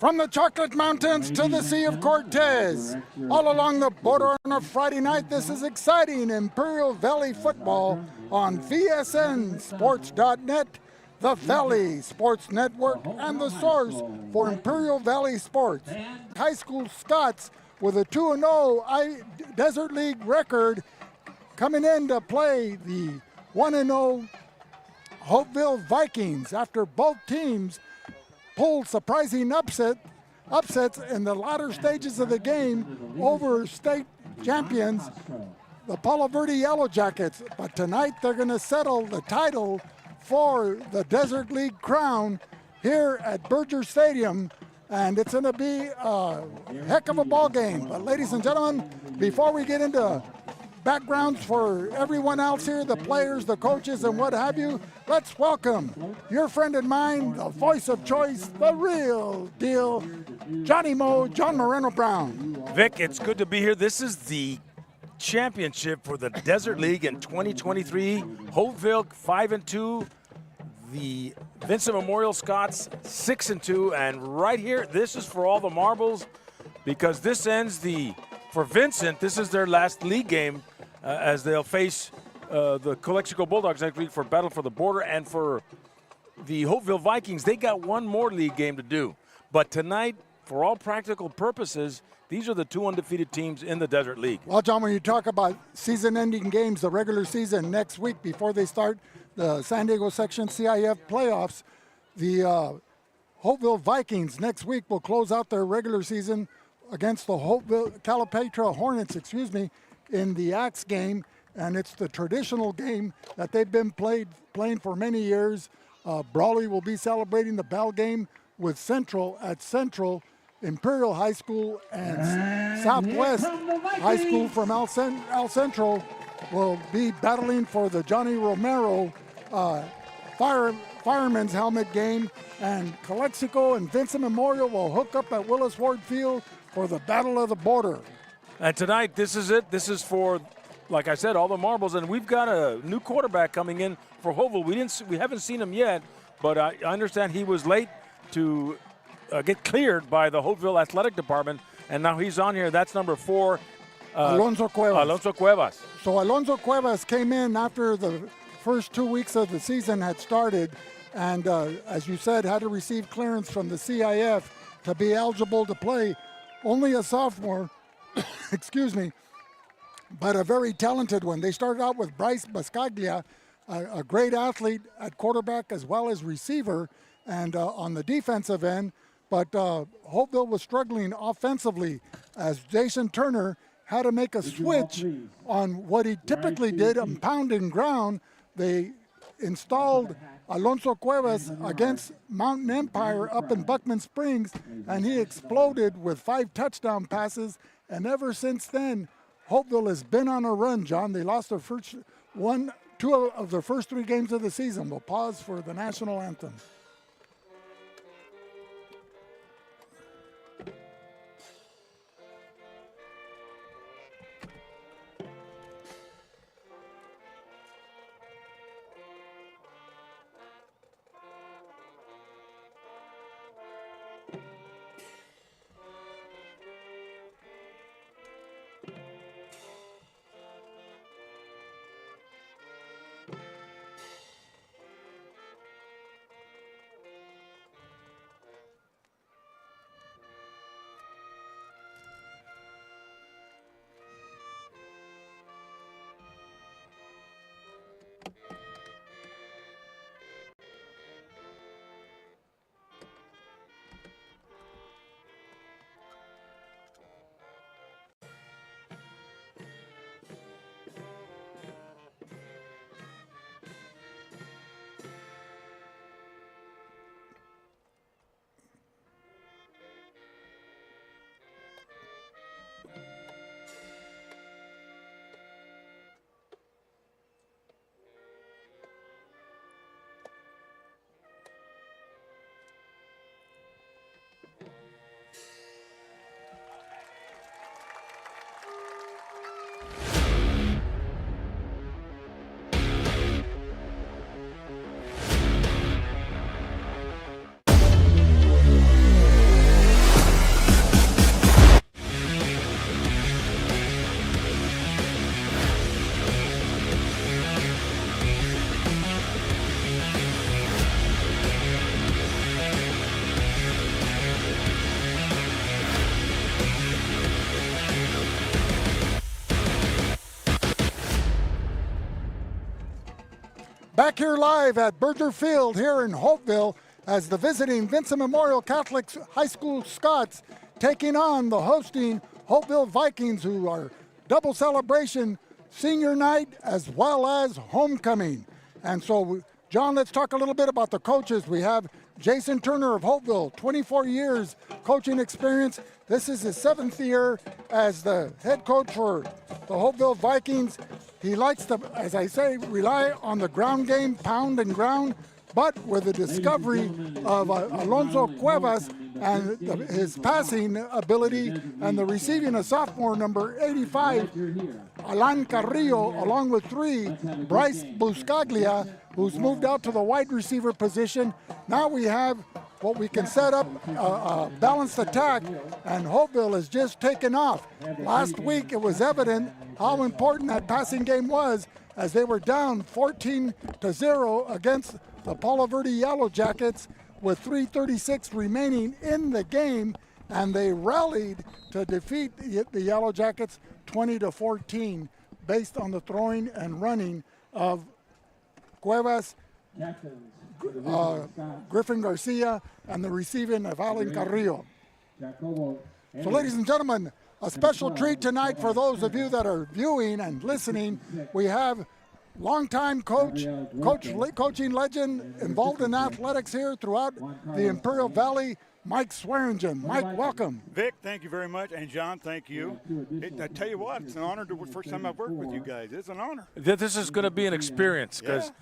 From the Chocolate Mountains to the Sea of Cortez, all along the border on a Friday night, this is exciting Imperial Valley football on VSN Sports.net, the Valley Sports Network, and the source for Imperial Valley sports. High school Scots with a 2-0 Desert League record coming in to play the 1-0 Holtville Vikings after both teams pulled surprising upsets in the latter stages of the game over state champions, the Palo Verde Yellow Jackets. But tonight they're going to settle the title for the Desert League crown here at Birger Stadium, and it's going to be a heck of a ball game. But ladies and gentlemen, before we get into backgrounds for everyone else here, the players, the coaches, and what have you, let's welcome your friend and mine, the voice of choice, the real deal, John Moreno Brown. Vic, it's good to be here. This is the championship for the Desert League in 2023. Hopeville 5-2, the Vincent Memorial Scots 6-2, and right here, this is for all the marbles, because this ends for Vincent, this is their last league game as they'll face the Calexico Bulldogs next week for Battle for the Border. And for the Holtville Vikings, they got one more league game to do. But tonight, for all practical purposes, these are the two undefeated teams in the Desert League. Well, John, when you talk about season-ending games, the regular season next week before they start the San Diego Section CIF playoffs, the Holtville Vikings next week will close out their regular season against the Hopeville Calipatra Hornets, in the Axe game, and it's the traditional game that they've been playing for many years. Brawley will be celebrating the Bell game with Central at Central. Imperial High School and Southwest High School from El Centro will be battling for the Johnny Romero Fireman's Helmet game, and Calexico and Vincent Memorial will hook up at Willis Ward Field for the Battle of the Border. And tonight, this is it. This is for, like I said, all the marbles. And we've got a new quarterback coming in for Hopeville. We haven't seen him yet, but I understand he was late to get cleared by the Hopeville Athletic Department, and now he's on here. That's number 4. Alonso Cuevas. So Alonso Cuevas came in after the first 2 weeks of the season had started, and as you said, had to receive clearance from the CIF to be eligible to play. Only a sophomore, but a very talented one. They started out with Bryce Bascaglia, a great athlete at quarterback as well as receiver, and on the defensive end. But Hopeville was struggling offensively as Jason Turner had to make a switch on what he typically did, pound and ground. They installed Alonso Cuevas against Mountain Empire up in Buckman Springs, and he exploded with 5 touchdown passes. And ever since then, Hopeville has been on a run, John. They lost their two of their first 3 games of the season. We'll pause for the national anthem. back here live at Birger Field here in Hopeville as the visiting Vincent Memorial Catholic High School Scots taking on the hosting Holtville Vikings, who are double celebration senior night as well as homecoming. And so, John, let's talk a little bit about the coaches. We have Jason Turner of Hopeville, 24 years coaching experience. This is his 7th year as the head coach for the Hopeville Vikings. He likes to, as I say, rely on the ground game, pound and ground, but with the discovery of Alonso Cuevas and his passing ability and the receiving of sophomore number 85, Vic Carrillo, along with 3, Bryce Buscaglia, who's moved out to the wide receiver position. Now we have what we can set up a balanced attack, and Hopeville has just taken off. Last week it was evident how important that passing game was as they were down 14-0 against the Palo Verde Yellow Jackets with 3:36 remaining in the game, and they rallied to defeat the Yellow Jackets 20-14 based on the throwing and running of Cuevas, Griffin Garcia, and the receiving of Vic Carrillo. So, ladies and gentlemen, a special treat tonight for those of you that are viewing and listening. We have longtime coaching legend involved in athletics here throughout the Imperial Valley, Mike Swearingen. Mike, welcome. Vic, thank you very much. And John, thank you. I tell you what, it's an honor to first time I've worked with you guys. It's an honor. This is going to be an experience because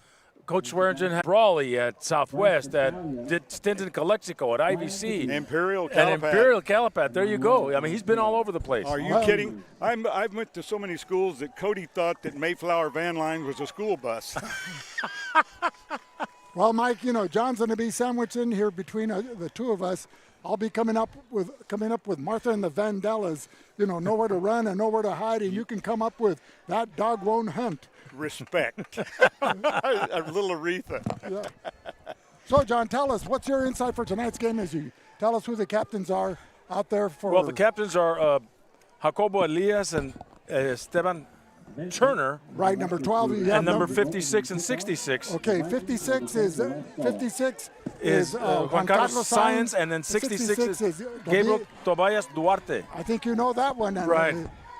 Coach Swearingen had Brawley at Southwest, did stint in Calexico at IVC. Imperial Calipat. And Imperial Calipat. There you go. I mean, he's been all over the place. Are you kidding? I've went to so many schools that Cody thought that Mayflower Van Line was a school bus. Well, Mike, you know, John's going to be sandwiched in here between the two of us. I'll be coming up with Martha and the Vandellas, you know, nowhere to run and nowhere to hide, and you can come up with that dog won't hunt. Respect. A little Aretha. Yeah. So, John, tell us, what's your insight for tonight's game as you tell us who the captains are out there for? Well, the captains are Jacobo Elias and Esteban Turner. Right, number 12. You have and number 56 and 66. Okay, 56 is Juan Carlos Sáenz, and then 66 is Gabriel Tobias Duarte. I think you know that one. And right.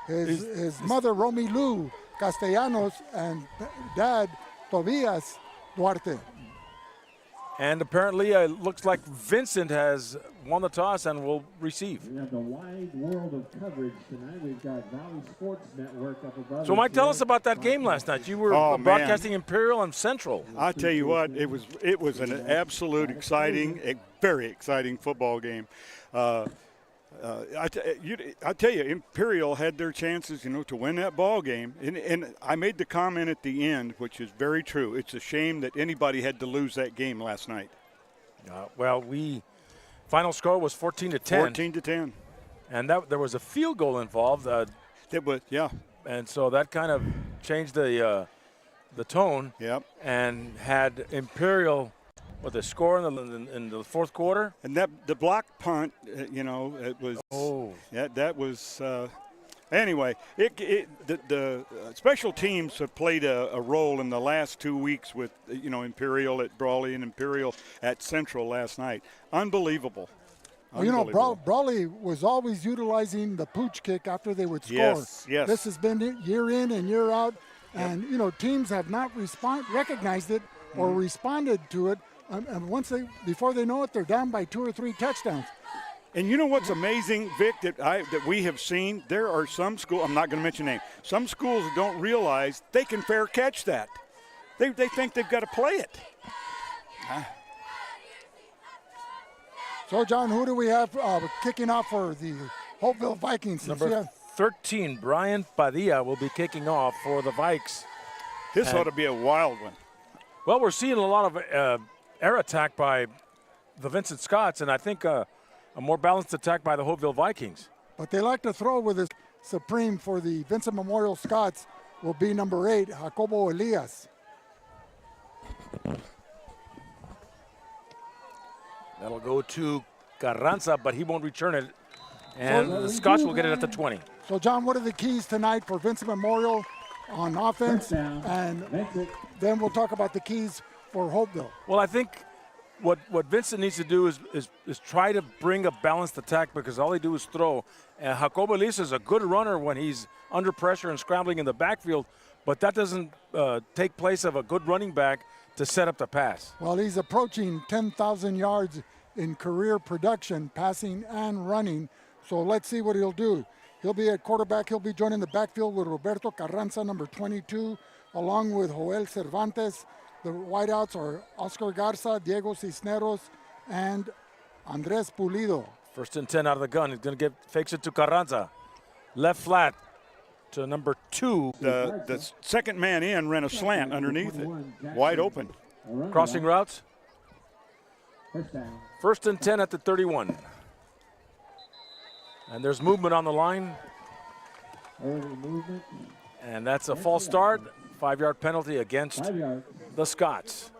His mother, Romy Lou Castellanos, and dad, Tobias Duarte. And apparently it looks like Vincent has won the toss and will receive. We have the wide world of coverage tonight. We've got Valley Sports Network up above. So, Mike, tell us about that game last night. You were broadcasting Imperial and Central. I tell you what, it was an absolute very exciting football game. I tell you, Imperial had their chances, you know, to win that ball game. And I made the comment at the end, which is very true. It's a shame that anybody had to lose that game last night. Final score was 14-10. 14-10. And there was a field goal involved. It was, yeah. And so that kind of changed the tone. Yep. And had Imperial with the score in the fourth quarter. And the block punt, you know, it was. Oh. Yeah, that was. Anyway, the special teams have played a role in the last 2 weeks with, you know, Imperial at Brawley and Imperial at Central last night. Unbelievable. Well, you know, Brawley was always utilizing the pooch kick after they would score. Yes, yes. This has been year in and year out, and, you know, teams have not recognized it or responded to it. And before they know it, they're down by 2 or 3 touchdowns. And you know what's amazing, Vic, that we have seen? There are some schools, I'm not going to mention names, some schools that don't realize they can fair catch that. They think they've got to play it. So, John, who do we have kicking off for the Holtville Vikings? Number 13, Brian Padilla, will be kicking off for the Vikes. This ought to be a wild one. Well, we're seeing a lot of air attack by the Vincent Scots, and I think a more balanced attack by the Holtville Vikings. But they like to throw with his supreme for the Vincent Memorial Scots will be number 8, Jacobo Elias. That'll go to Carranza, but he won't return it. And the Scots will get it at the 20. So, John, what are the keys tonight for Vincent Memorial on offense? And then we'll talk about the keys for Hopeville. Well, I think what Vincent needs to do is try to bring a balanced attack, because all they do is throw. Jacobo Elias is a good runner when he's under pressure and scrambling in the backfield, but that doesn't take place of a good running back to set up the pass. Well, he's approaching 10,000 yards in career production, passing and running. So let's see what he'll do. He'll be at quarterback. He'll be joining the backfield with Roberto Carranza, number 22, along with Joel Cervantes. The wideouts are Oscar Garza, Diego Cisneros, and Andres Pulido. 1st and 10 out of the gun. He's going to fakes it to Carranza. Left flat to number 2. The second man in ran a slant underneath it, wide open. Crossing routes. First down. 1st and 10 at the 31. And there's movement on the line. Early movement. And that's a false start. 5-yard penalty against 5 yards. the Scots.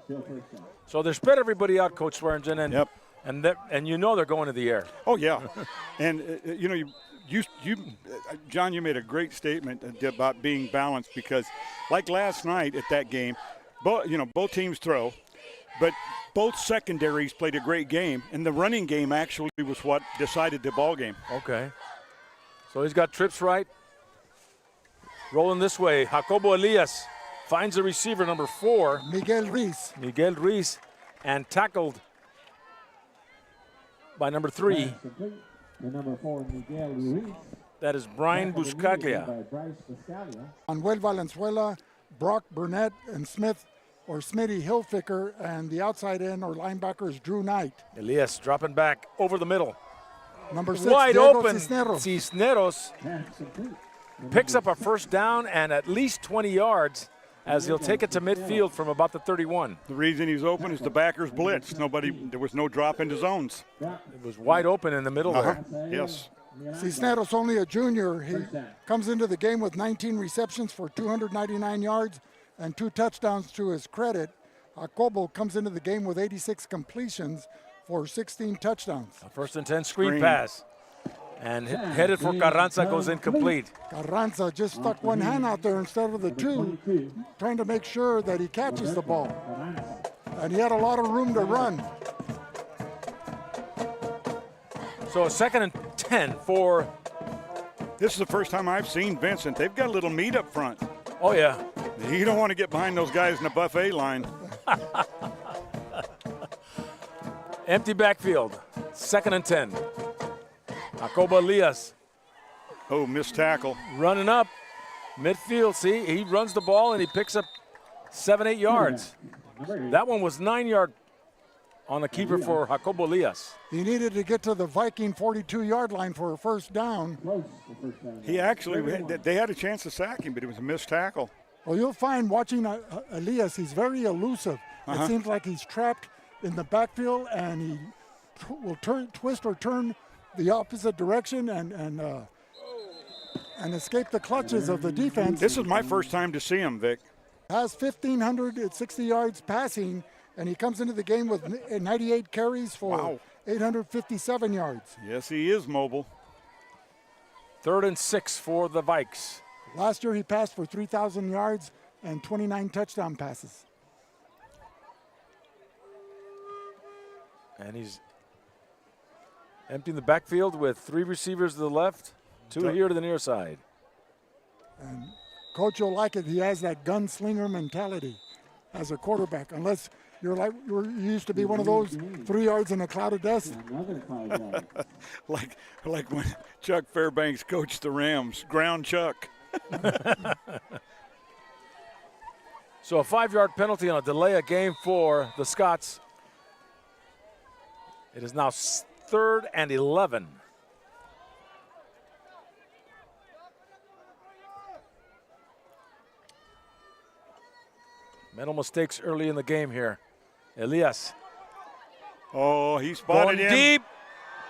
Still first down. So they spread everybody out, Coach Swearingen, and Yep. and you know they're going to the air. Oh yeah, and you know you John, you made a great statement about being balanced, because like last night at that game, both teams throw, but both secondaries played a great game, and the running game actually was what decided the ball game. Okay. So he's got trips right. Rolling this way, Jacobo Elias finds the receiver, number 4, Miguel Ruiz. Miguel Ruiz, and tackled by number 3. Pass complete. The number 4, Miguel Ruiz. That is Brian Tackled immediately Buscaglia. by Bryce Buscaglia. Manuel Valenzuela, Brock Burnett, and Smitty Hilfiger, and the outside end or linebacker is Drew Knight. Elias dropping back over the middle. Number 6, Wide Diego open. Cisneros. Cisneros Pass complete. The picks number up a first down and at least 20 yards as he'll take it to midfield from about the 31. The reason he's open is the backers blitzed. There was no drop into zones. drop. It was wide open in the middle there. Yes. Cisneros, only a junior. He comes into the game with 19 receptions for 299 yards and 2 touchdowns to his credit. Jacobo comes into the game with 86 completions for 16 touchdowns. A 1st and 10 screen Screen. pass. And headed for Carranza, goes incomplete. Carranza just stuck one hand out there instead of the 2, trying to make sure that he catches the ball. And he had a lot of room to run. So a 2nd and 10 for, This is the first time I've seen Vincent. They've got a little meat up front. oh yeah, You don't want to get behind those guys in the buffet line. empty backfield. 2nd and 10. Jacobo Elias Oh, missed tackle. running up midfield. See, he runs the ball and he picks up 7-8 yards. That one was 9-yard on the keeper for Jacobo Elias. He needed to get to the Viking 42-yard line for a first down. Close to first down. He actually, they had a chance to sack him, but it was a missed tackle. Well, you'll find watching Elias, he's very elusive. It seems like he's trapped in the backfield, and he will twist or turn the opposite direction and escape the clutches of the defense. This is my first time to see him, Vic. Has 1,560 yards passing, and he comes into the game with 98 carries for 857 yards. Yes, he is mobile. 3rd and 6 for the Vikes. Last year he passed for 3,000 yards and 29 touchdown passes. And he's emptying the backfield with 3 receivers to the left, 2 here to the near side. And Coach will like it. He has that gunslinger mentality as a quarterback, unless you used to be one of those 3 yards in a cloud of dust. Another 5 yards. like when Chuck Fairbanks coached the Rams, ground Chuck. So a 5-yard penalty on a delay of game for the Scots. It is now 3rd and 11. Mental mistakes early in the game here. Elias Oh, he spotted going him. deep.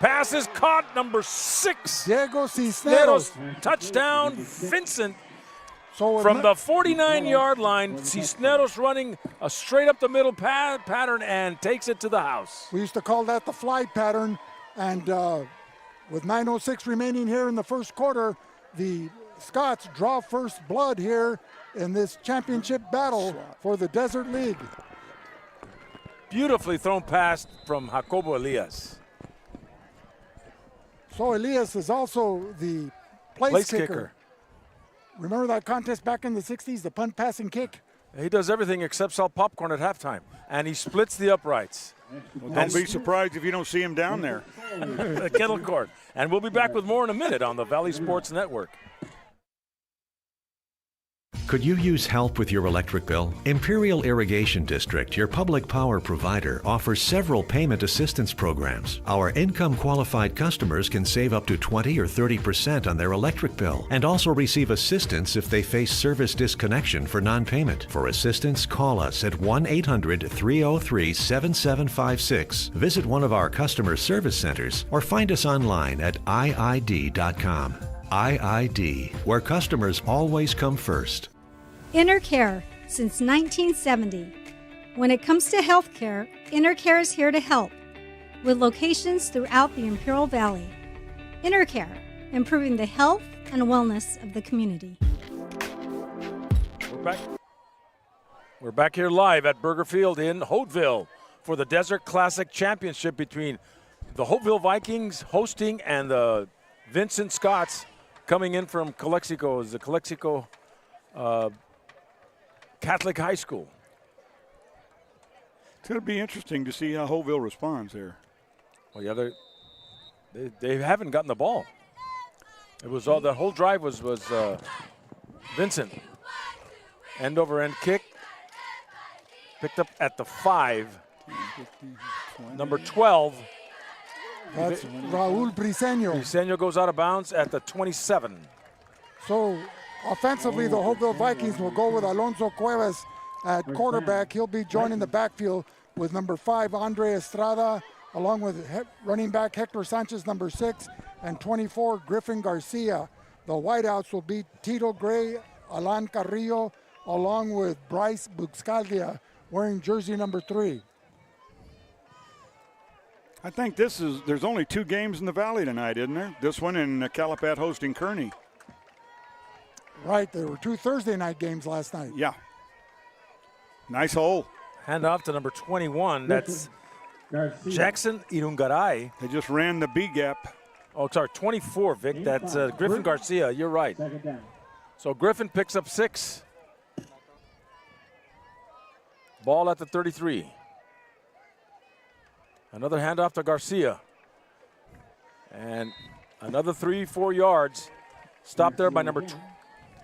Pass is caught. Number 6. Diego Cisneros. Touchdown, Vincent. So From the 49-yard line, Cisneros running a straight up the middle pattern and takes it to the house. we used to call that the fly pattern. And with 9:06 remaining here in the first quarter, the Scots draw first blood here in this championship battle for the Desert League. beautifully thrown pass from Jacobo Elias. So Elias is also the place kicker. Remember that contest back in the 60s, the punt, pass, and kick? He does everything except sell popcorn at halftime, and he splits the uprights. Well, don't be surprised if you don't see him down there. The kettle court. And we'll be back with more in a minute on the Valley Sports Network. Could you use help with your electric bill? Imperial Irrigation District, your public power provider, offers several payment assistance programs. Our income-qualified customers can save up to 20 or 30% on their electric bill and also receive assistance if they face service disconnection for non-payment. For assistance, call us at 1-800-303-7756, visit one of our customer service centers, or find us online at iid.com. IID, where customers always come first. InnerCare since 1970. When it comes to healthcare, InnerCare is here to help, with locations throughout the Imperial Valley. InnerCare, improving the health and wellness of the community. We're back here live at Birger Field in Holtville for the Desert Classic Championship between the Holtville Vikings hosting and the Vincent Scots coming in from Calexico, the Calexico Catholic High School. It's going to be interesting to see how Hopeville responds here. Well, yeah, they haven't gotten the ball. It was all, the whole drive was Vincent. End over end kick. Picked up at the 5. Number 12. That's Raul Briseño. Briseño goes out of bounds at the 27. So offensively, the Holtville Vikings will go with Alonso Cuevas at quarterback. He'll be joining the backfield with number 5, Andre Estrada, along with running back Hector Sanchez, number 6, and 24, Griffin Garcia. The wideouts will be Tito Gray, Alan Carrillo, along with Bryce Buxcaldia, wearing jersey number 3. I think there's only 2 games in the Valley tonight, isn't there? This one and Calapat hosting Kearney. Right, there were 2 Thursday night games last night. Yeah. Nice hole. Hand off to number 21. That's Jackson Irungaray. They just ran the B gap. Oh, sorry, 24, Vic. That's Griffin Garcia. You're right. So Griffin picks up 6. Ball at the 33. Another handoff to Garcia. And another 3-4 yards. Stopped there by number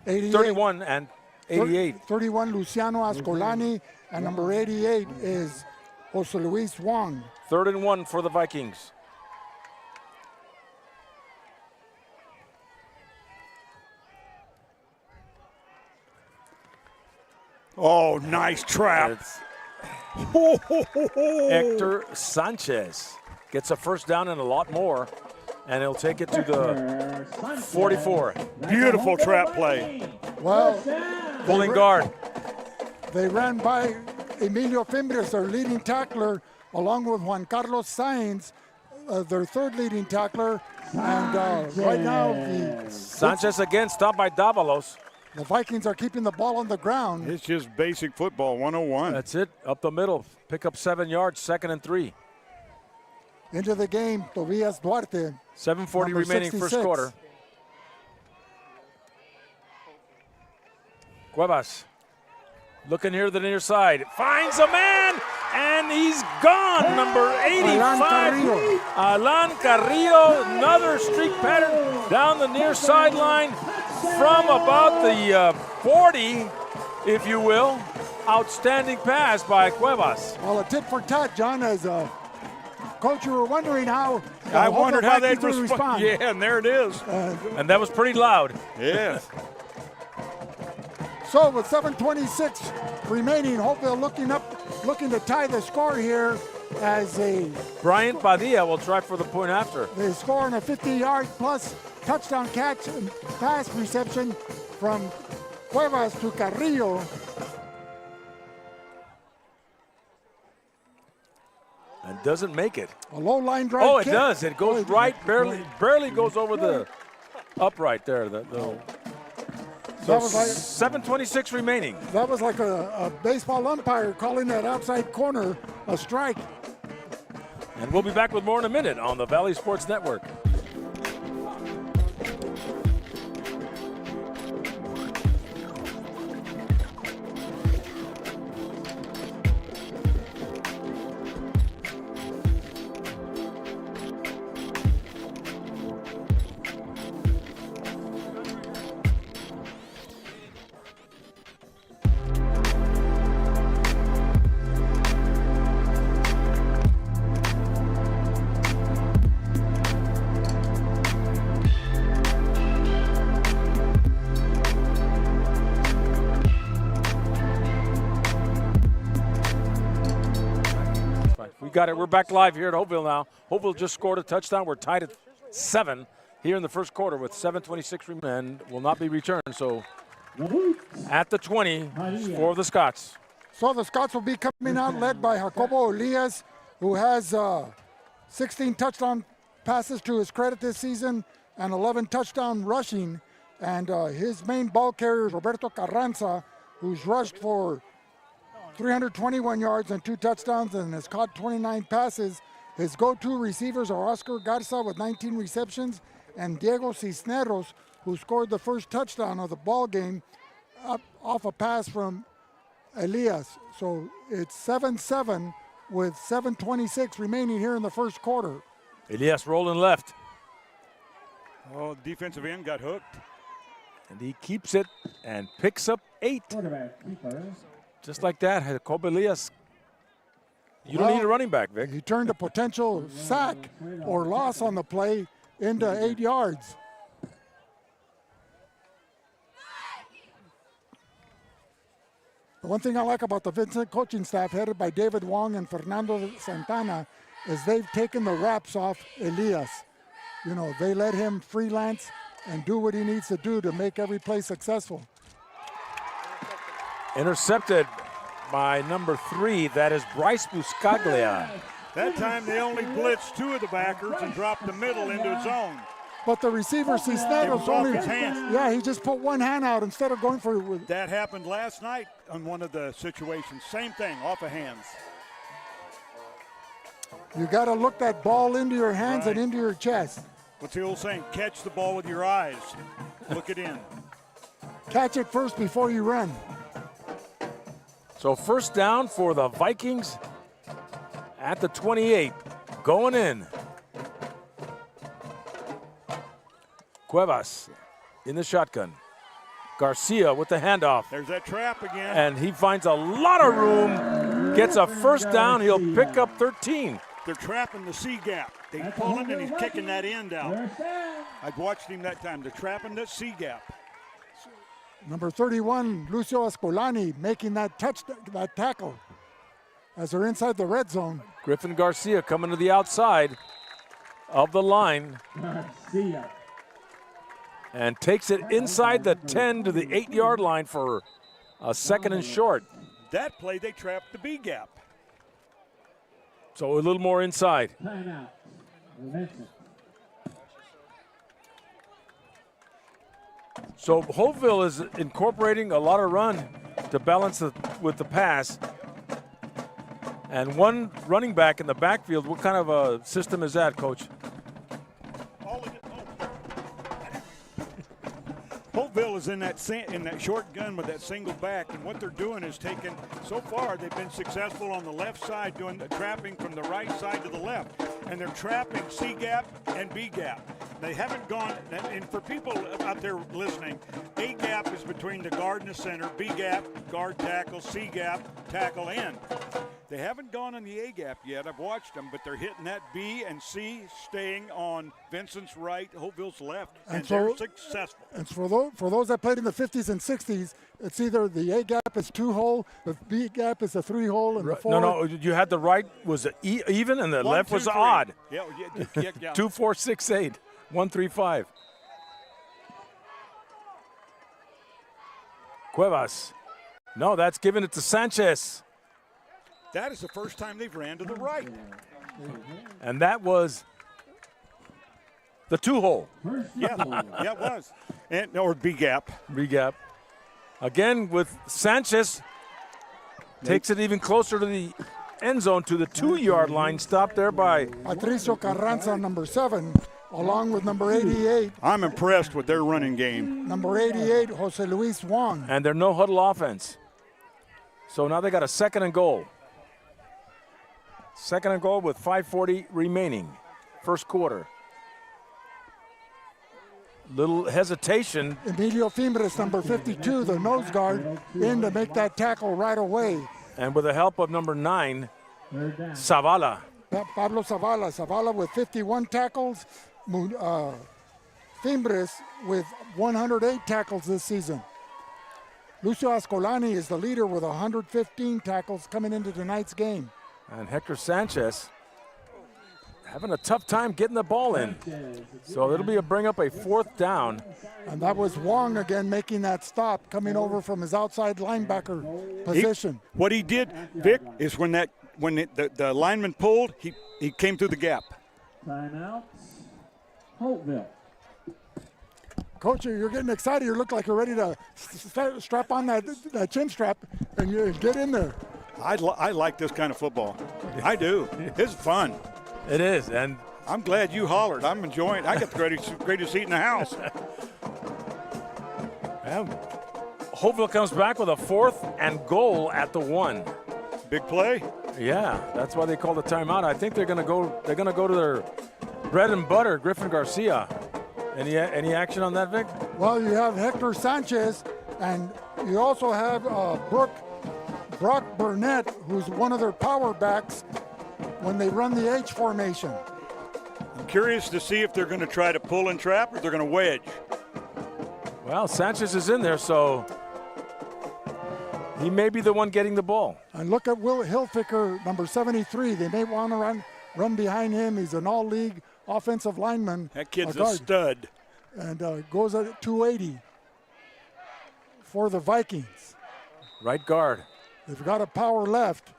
31 and 88. 31, Luciano Ascolani, and number 88 is Jose Luis Wong. 3rd and 1 for the Vikings. Oh, nice trap. Hector Sanchez gets a first down and a lot more, and he'll take it to the 44. Beautiful trap play. Well, Pulling guard. they ran by Emilio Fimbres, their leading tackler, along with Juan Carlos Sainz, their 3rd leading tackler. And right now, Sanchez again stopped by Davalos. the Vikings are keeping the ball on the ground. It's just basic football 101. That's it, up the middle. Pick up 7 yards, 2nd and 3. Into the game, Tobias Duarte. 7:40 number remaining 66. first quarter. Cuevas looking here to the near side. Finds a man, and he's gone. Number 85. Alan Carrillo, another streak pattern down the near sideline from about the 40, if you will. Outstanding pass by Cuevas. Well, a tit for tat, John, as coach, you were wondering how I wondered how they'd would respond. Yeah, and there it is. And that was pretty loud. Yes. So with 7:26 remaining, Hopeville looking to tie the score here as Brian Padilla will try for the point after. they score on a 50-yard plus touchdown catch and pass reception from Cuevas to Carrillo. And doesn't make it. A low line drive. Oh, it kick. does. It goes right, barely goes over the upright there. That was like 7:26 remaining. that was like a baseball umpire calling that outside corner a strike. And we'll be back with more in a minute on the Valley Sports Network. We got it. We're back live here at Hopeville now. Hopeville just scored a touchdown. We're tied at 7 here in the first quarter with 7:26 remaining and will not be returned. So at the 20 for the Scots. So the Scots will be coming out led by Jacobo Elias, who has 16 touchdown passes to his credit this season and 11 touchdown rushing. And his main ball carrier is Roberto Carranza, who's rushed for 321 yards and 2 touchdowns and has caught 29 passes. His go-to receivers are Oscar Garza with 19 receptions and Diego Cisneros, who scored the first touchdown of the ball game off a pass from Elias. So it's 7-7 with 7:26 remaining here in the first quarter. Elias rolling left. Oh, the defensive end got hooked. And he keeps it and picks up 8. Quarterback keeper. Just like that, Jacobo Elias. You don't need a running back, Vic. He turned a potential sack or loss on the play into 8 yards. The one thing I like about the Vincent coaching staff headed by David Wong and Fernando Santana is they've taken the wraps off Elias. You know, they let him freelance and do what he needs to do to make every play successful. Intercepted by number 3. That is Bryce Buscaglia. That time they only blitzed 2 of the backers and dropped the middle into zone. But the receiver Cisneros off only, his hands. yeah, he just put one hand out instead of going for it. That happened last night on one of the situations. Same thing, off of hands. You got to look that ball into your hands Right. and into your chest. What's the old saying? Catch the ball with your eyes. Look it in. Catch it first before you run. So first down for the Vikings at the 28. Going in. Cuevas in the shotgun. Garcia with the handoff. There's that trap again. And he finds a lot of room. Gets a first down. He'll pick up 13. They're trapping the C gap. They're pulling and he's kicking that end out. I've watched him that time. They're trapping the C gap. Number 31, Lucio Escolani, making that tackle as they're inside the red zone. Griffin Garcia coming to the outside of the line Garcia. and takes it inside the 10 to the 8-yard line for a second and short. That play, they trapped the B gap. So a little more inside. Timeout. Vincent. So Hopeville is incorporating a lot of run to balance with the pass. And one running back in the backfield. What kind of a system is that, Coach? Holtville is in that short gun with that single back, and what they're doing is taking, so far they've been successful on the left side doing the trapping from the right side to the left, and they're trapping C gap and B gap. They haven't gone, and for people out there listening, A gap is between the guard and the center, B gap, guard tackle, C gap, tackle end. They haven't gone on the A gap yet. I've watched them, but they're hitting that B and C, staying on Vincent's right, Hopeville's left, and they're successful. And for those that played in the 50s and 60s, it's either the A gap is 2-hole, the B gap is a 3-hole, and the 4. No, you had the right was even and the 1, left 2, was 3. odd. Yeah. 2, 4, 6, 8, 1, 3, 5. Cuevas. No, that's giving it to Sanchez. That is the first time they've ran to the right. And that was the 2-hole. Yeah, it was. Or B gap. Regap. Again with Sanchez. Takes it even closer to the end zone, to the 2-yard line. Stopped there by Patricio Carranza, number 7, along with number 88. I'm impressed with their running game. Number 88, Jose Luis Wong. and their no-huddle offense. So now they got a 2nd and goal. 2nd and goal with 5:40 remaining. First quarter. Little hesitation. Emilio Fimbres, number 52, the nose guard, in to make that tackle right away. And with the help of number 9, Zavala. Pablo Zavala. Zavala with 51 tackles. Fimbres with 108 tackles this season. Lucio Ascolani is the leader with 115 tackles coming into tonight's game. And Hector Sanchez having a tough time getting the ball in. So it'll be bring up a 4th down. And that was Wong again making that stop, coming over from his outside linebacker position. What he did, Vic, is when the lineman pulled, he came through the gap. Timeout. Holtville. Coach, you're getting excited. You look like you're ready to strap on that chin strap and you get in there. I like this kind of football. I do. It's fun. It is, and I'm glad you hollered. I'm enjoying it. I got the greatest seat in the house. Hopeville comes back with a 4th and goal at the 1. Big play. Yeah, that's why they called the timeout. I think they're gonna go to their bread and butter, Griffin Garcia. Any action on that, Vic? Well, you have Hector Sanchez, and you also have Brock Burnett, who's one of their power backs when they run the H formation. I'm curious to see if they're going to try to pull and trap or they're going to wedge. Well, Sanchez is in there, so he may be the one getting the ball. And look at Will Hilfiger, number 73. They may want to run behind him. He's an all-league offensive lineman. That kid's a stud. And goes at 280 for the Vikings. Right guard. They've got a power left.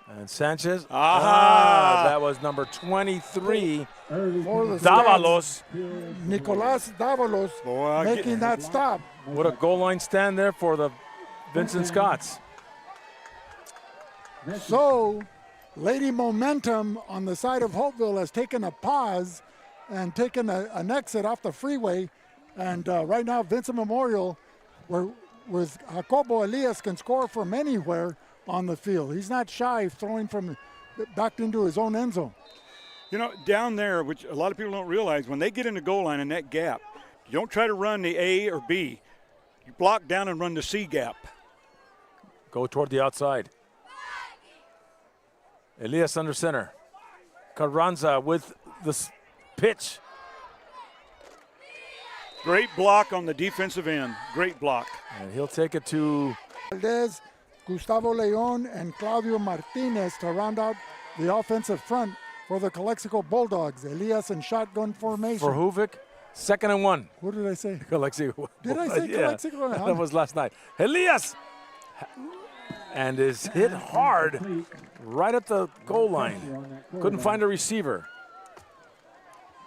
And Sanchez. Aha! That was number 23. For the Davalos. Nicolas Davalos making that stop. What a goal line stand there for the Vincent Scots. So, Lady Momentum on the side of Hopeville has taken a pause and taken an exit off the freeway. And right now, Vincent Memorial, with Jacobo Elias, can score from anywhere on the field. He's not shy of throwing from back into his own end zone. You know, down there, which a lot of people don't realize, when they get in the goal line in that gap, you don't try to run the A or B. You block down and run the C gap. Go toward the outside. Elias under center. Carranza with the pitch. Great block on the defensive end. Great block. And he'll take it to Valdez, Gustavo Leon, and Claudio Martinez to round out the offensive front for the Calexico Bulldogs. Elias in shotgun formation. for Huvik. 2nd and 1. What did I say? Calexico. Did I say Calexico? That was last night. Elias! And is hit hard right at the goal line. Couldn't find a receiver.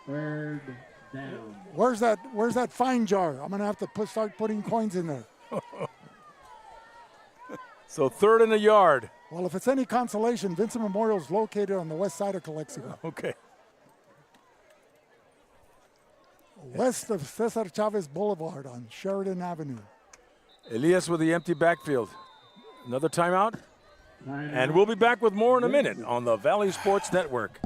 3rd down. Where's that fine jar? I'm gonna have to start putting coins in there. So 3rd and a yard. Well, if it's any consolation, Vincent Memorial is located on the west side of Calexico, Okay. west of Cesar Chavez Boulevard on Sheridan Avenue. Elias with the empty backfield. Another timeout. And we'll be back with more in a minute on the Valley Sports Network.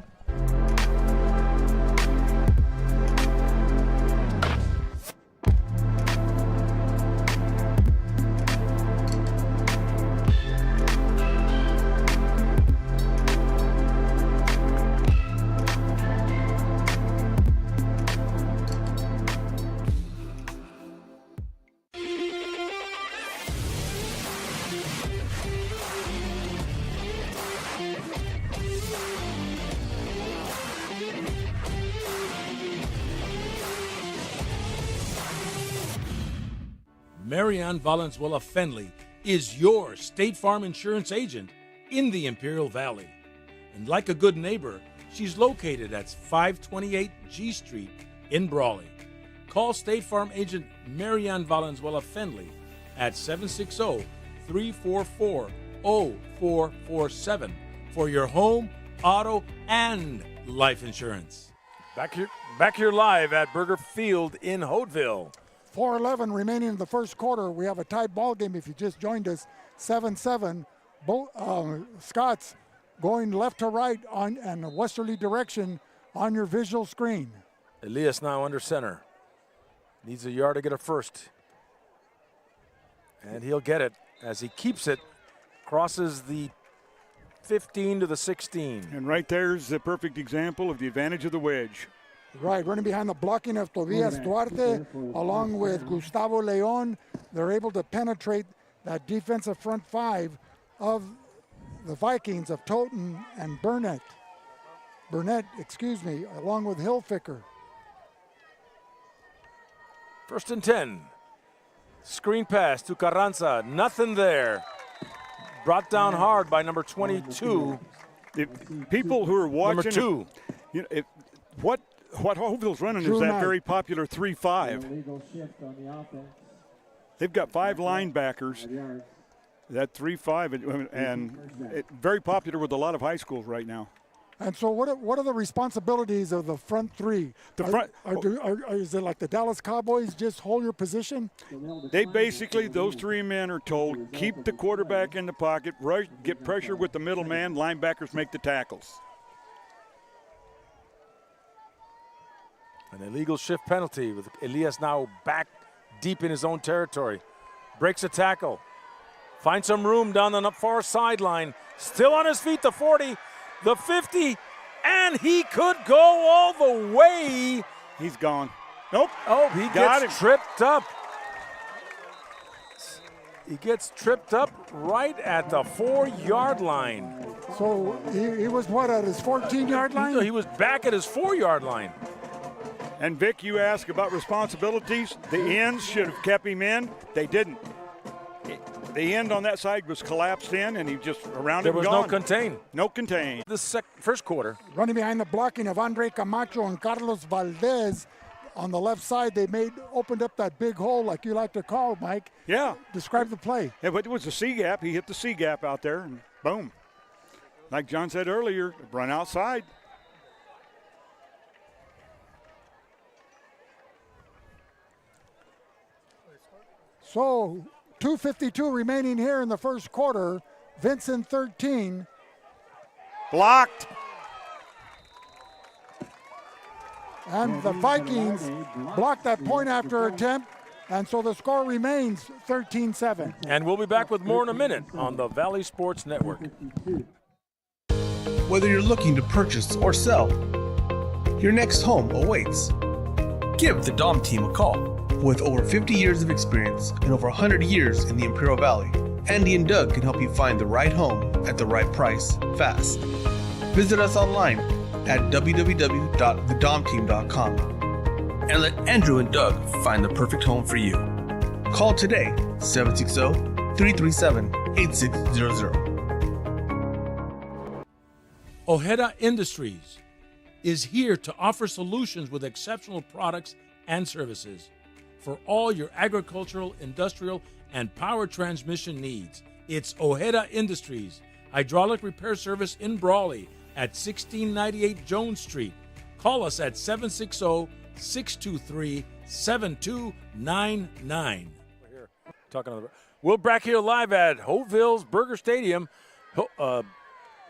Marianne Valenzuela Fenley is your State Farm insurance agent in the Imperial Valley. And like a good neighbor, she's located at 528 G Street in Brawley. Call State Farm agent Marianne Valenzuela Fenley at 760-344-0447 for your home, auto, and life insurance. Back here live at Birger Field in Holtville. 4:11 remaining in the first quarter. We have a tied ball game if you just joined us. 7-7. Scots going left to right and a westerly direction on your visual screen. Elias now under center. Needs a yard to get a first. And he'll get it as he keeps it. Crosses the 15 to the 16. And right there's the perfect example of the advantage of the wedge. Right, running behind the blocking of Tobias Duarte along with Gustavo Leon. They're able to penetrate that defensive front five of the Vikings of Toten and Burnett, along with Hilfiger. 1st and 10. Screen pass to Carranza. Nothing there. Brought down hard by number 22. People who are watching, Number 2. You know, what Hopeville's running is that very popular 3-5. They've got 5 linebackers. That 3-5 and very popular with a lot of high schools right now. And so what are the responsibilities of the front three? Is it like the Dallas Cowboys, just hold your position? They basically, those 3 men are told, keep the quarterback in the pocket, get pressure with the middle man, linebackers make the tackles. An illegal shift penalty with Elias now back deep in his own territory. Breaks a tackle. Finds some room down the far sideline. Still on his feet, the 40, the 50, and he could go all the way. He's gone. Nope. Oh, he gets tripped up. He gets tripped up right at the 4-yard line. So he was what, at his 14-yard line? No, he was back at his 4-yard line. And Vic, you ask about responsibilities. The ends should have kept him in. They didn't. The end on that side was collapsed in, and he just around There him was gone. no contain. No contain. This first quarter. Running behind the blocking of Andre Camacho and Carlos Valdez on the left side, they opened up that big hole, like you like to call, Mike. Yeah. Describe the play. Yeah, but it was a C gap. He hit the C gap out there, and boom. Like John said earlier, run outside. So 2:52 remaining here in the first quarter. Vincent 13. Blocked. And the Vikings blocked that point after attempt. And so the score remains 13-7. And we'll be back with more in a minute on the Valley Sports Network. Whether you're looking to purchase or sell, your next home awaits. Give the Dom team a call. With over 50 years of experience and over 100 years in the Imperial Valley, Andy and Doug can help you find the right home at the right price fast. Visit us online at www.thedomteam.com and let Andrew and Doug find the perfect home for you. Call today, 760-337-8600. Ojeda Industries is here to offer solutions with exceptional products and services for all your agricultural, industrial, and power transmission needs. It's Ojeda Industries, hydraulic repair service in Brawley at 1698 Jones Street. Call us at 760-623-7299. We're back here live at Hopeville's Birger Stadium.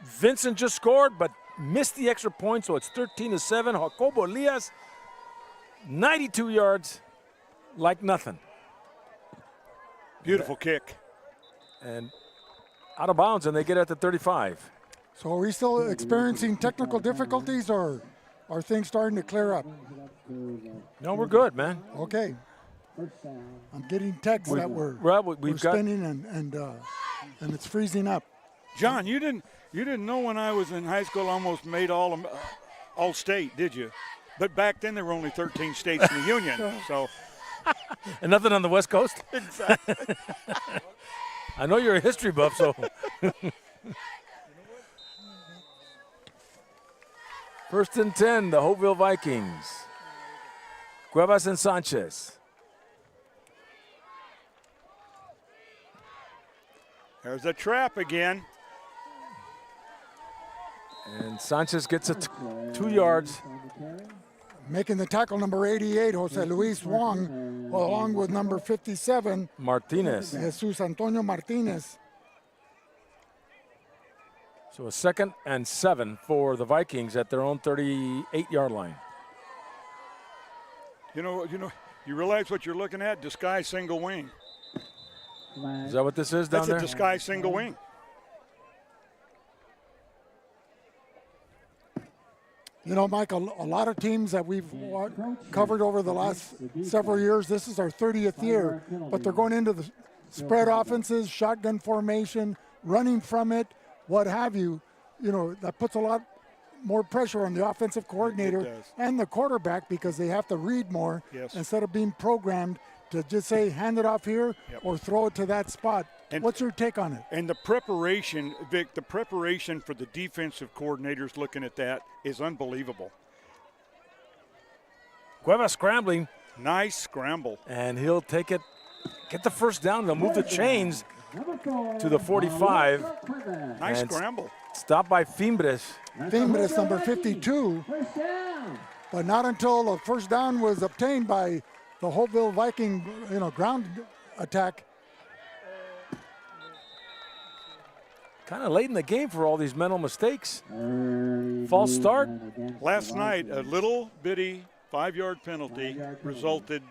Vincent just scored, but missed the extra point, so it's 13-7. Jacobo Elias, 92 yards. Like nothing. Beautiful kick. And out of bounds, and they get at the 35. So are we still experiencing technical difficulties, or are things starting to clear up? No, we're good, man. Okay. I'm getting texts that we're got spinning and it's freezing up. John, you didn't know when I was in high school I almost made all state, did you? But back then there were only 13 states in the union, so. And nothing on the West Coast? Exactly. I know you're a history buff, so. First and 10, the Hopeville Vikings. Cuevas and Sanchez. There's a trap again. And Sanchez gets it 2 yards. Making the tackle, number 88, Jose Luis Wong, along with number 57, Martinez. Jesus Antonio Martinez. So a 2nd and 7 for the Vikings at their own 38-yard line. You realize what you're looking at? Disguise single wing. Is that what this is down That's there? a disguise single wing. You know, Mike, a lot of teams that we've covered over the last several years, this is our 30th year, but they're going into the spread offenses, shotgun formation, running from it, what have you. You know, that puts a lot more pressure on the offensive coordinator and the quarterback because they have to read more instead of being programmed to just say, hand it off here or throw it to that spot. And what's your take on it? And the preparation, Vic, the preparation for the defensive coordinators looking at that is unbelievable. Cueva scrambling. Nice scramble. And he'll take it, get the first down. They'll move the chains to the 45. Nice scramble. Stopped by Fimbres. Fimbres, number 52. But not until the first down was obtained by the Holtville Viking, ground attack. Kind of late in the game for all these mental mistakes. False start. Last night, a little bitty 5-yard penalty resulted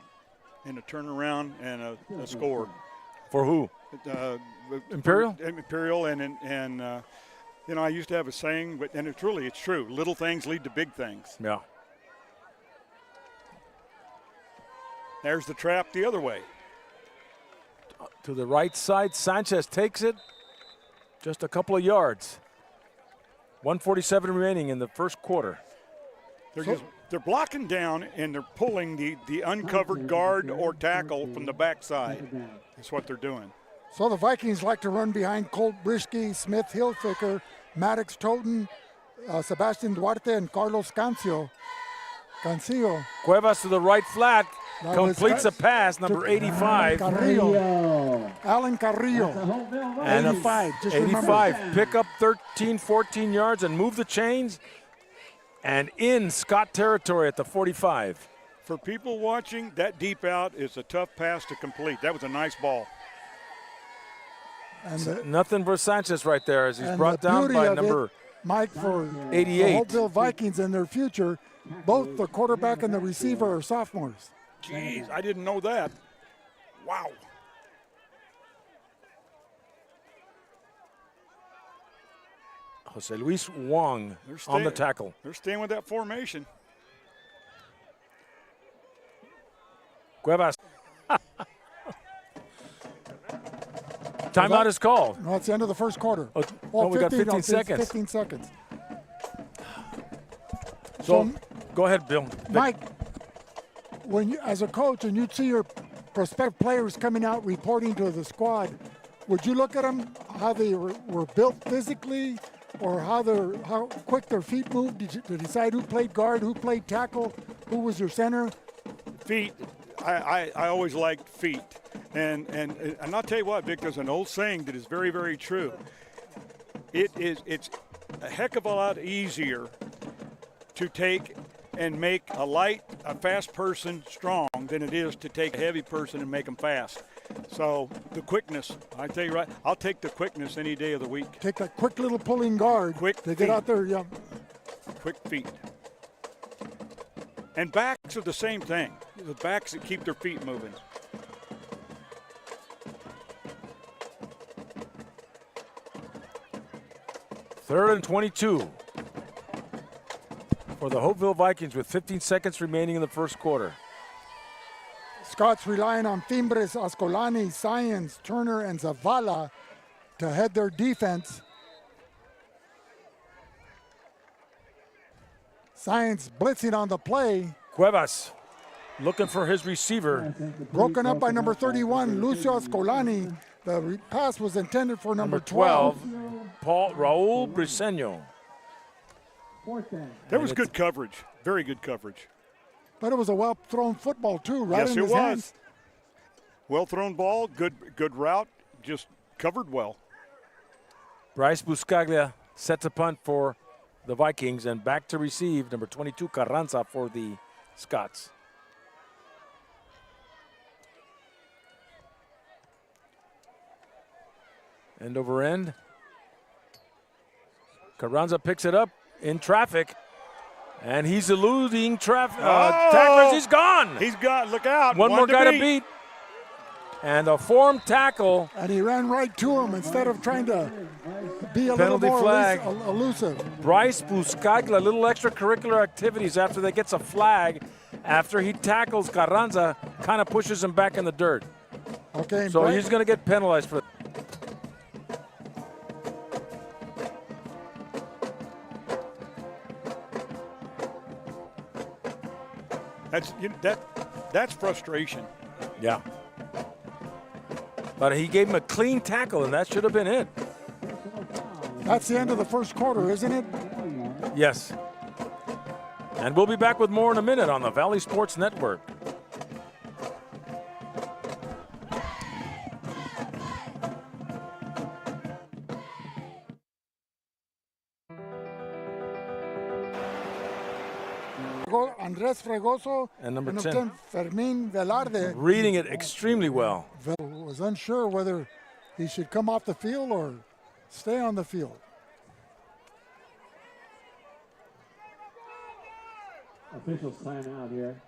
in a turnaround and a score. For who? Imperial? Imperial, and I used to have a saying, and it's true. Little things lead to big things. Yeah. There's the trap the other way. To the right side, Sanchez takes it. Just a couple of yards. 1:47 remaining in the first quarter. They're blocking down and they're pulling the uncovered guard or tackle from the backside. That's what they're doing. So the Vikings like to run behind Colt Brischke, Smith Hilfiger, Maddox Toten, Sebastian Duarte, and Carlos Cancio. Cuevas to the right flat. Completes a pass, number 85. Alan Carrillo. And 85. Just 85. Pick up 13, 14 yards and move the chains. And in Scott territory at the 45. For people watching, that deep out is a tough pass to complete. That was a nice ball. And nothing for Sanchez right there as he's brought down by number Mike, for 88. The Holtville Vikings in their future, both the quarterback and the receiver are sophomores. Jeez, I didn't know that. Wow. Jose Luis Wong on the tackle. They're staying with that formation. Cuevas. Timeout is called. No, it's the end of the first quarter. We got 15 seconds. 15 seconds. So go ahead, Bill. Mike, when you, as a coach, and you'd see your prospective players coming out reporting to the squad, would you look at them, how they were built physically, or how quick their feet moved to decide who played guard, who played tackle, who was your center? Feet. I always liked feet. And I'll tell you what, Vic, there's an old saying that is very, very true. It's a heck of a lot easier to take and make a fast person strong than it is to take a heavy person and make them fast. So the quickness, I tell you right, I'll take the quickness any day of the week. Take that quick little pulling guard. Quick to get out there, yeah. Quick feet. And backs are the same thing. The backs that keep their feet moving. Third and 22 for the Hopeville Vikings with 15 seconds remaining in the first quarter. Scots relying on Fimbres, Ascolani, Science, Turner, and Zavala to head their defense. Science blitzing on the play. Cuevas looking for his receiver. Broken up by number 31, Lucio Ascolani. The pass was intended for number 12. Raul Briseño. That was good coverage. Very good coverage. But it was a well-thrown football, too, right yes, in his hands. Well-thrown ball, good route, just covered well. Bryce Buscaglia set to punt for the Vikings, and back to receive number 22 Carranza for the Scots. End over end. Carranza picks it up in traffic, and he's eluding tacklers. He's gone. He's got, look out. One more guy to beat. And a formed tackle. And he ran right to him instead of trying to be a Penalty little more flag. elusive. Bryce Buscaglia, little extracurricular activities after they gets a flag. After he tackles Carranza, kind of pushes him back in the dirt. Okay. So he's going to get penalized for That's frustration. Yeah. But he gave him a clean tackle, and that should have been it. That's the end of the first quarter, isn't it? Yes. And we'll be back with more in a minute on the Valley Sports Network. Andres Fregoso And number 10. Fermin Velarde Reading it extremely well. was unsure whether he should come off the field or stay on the field. Officials time out here.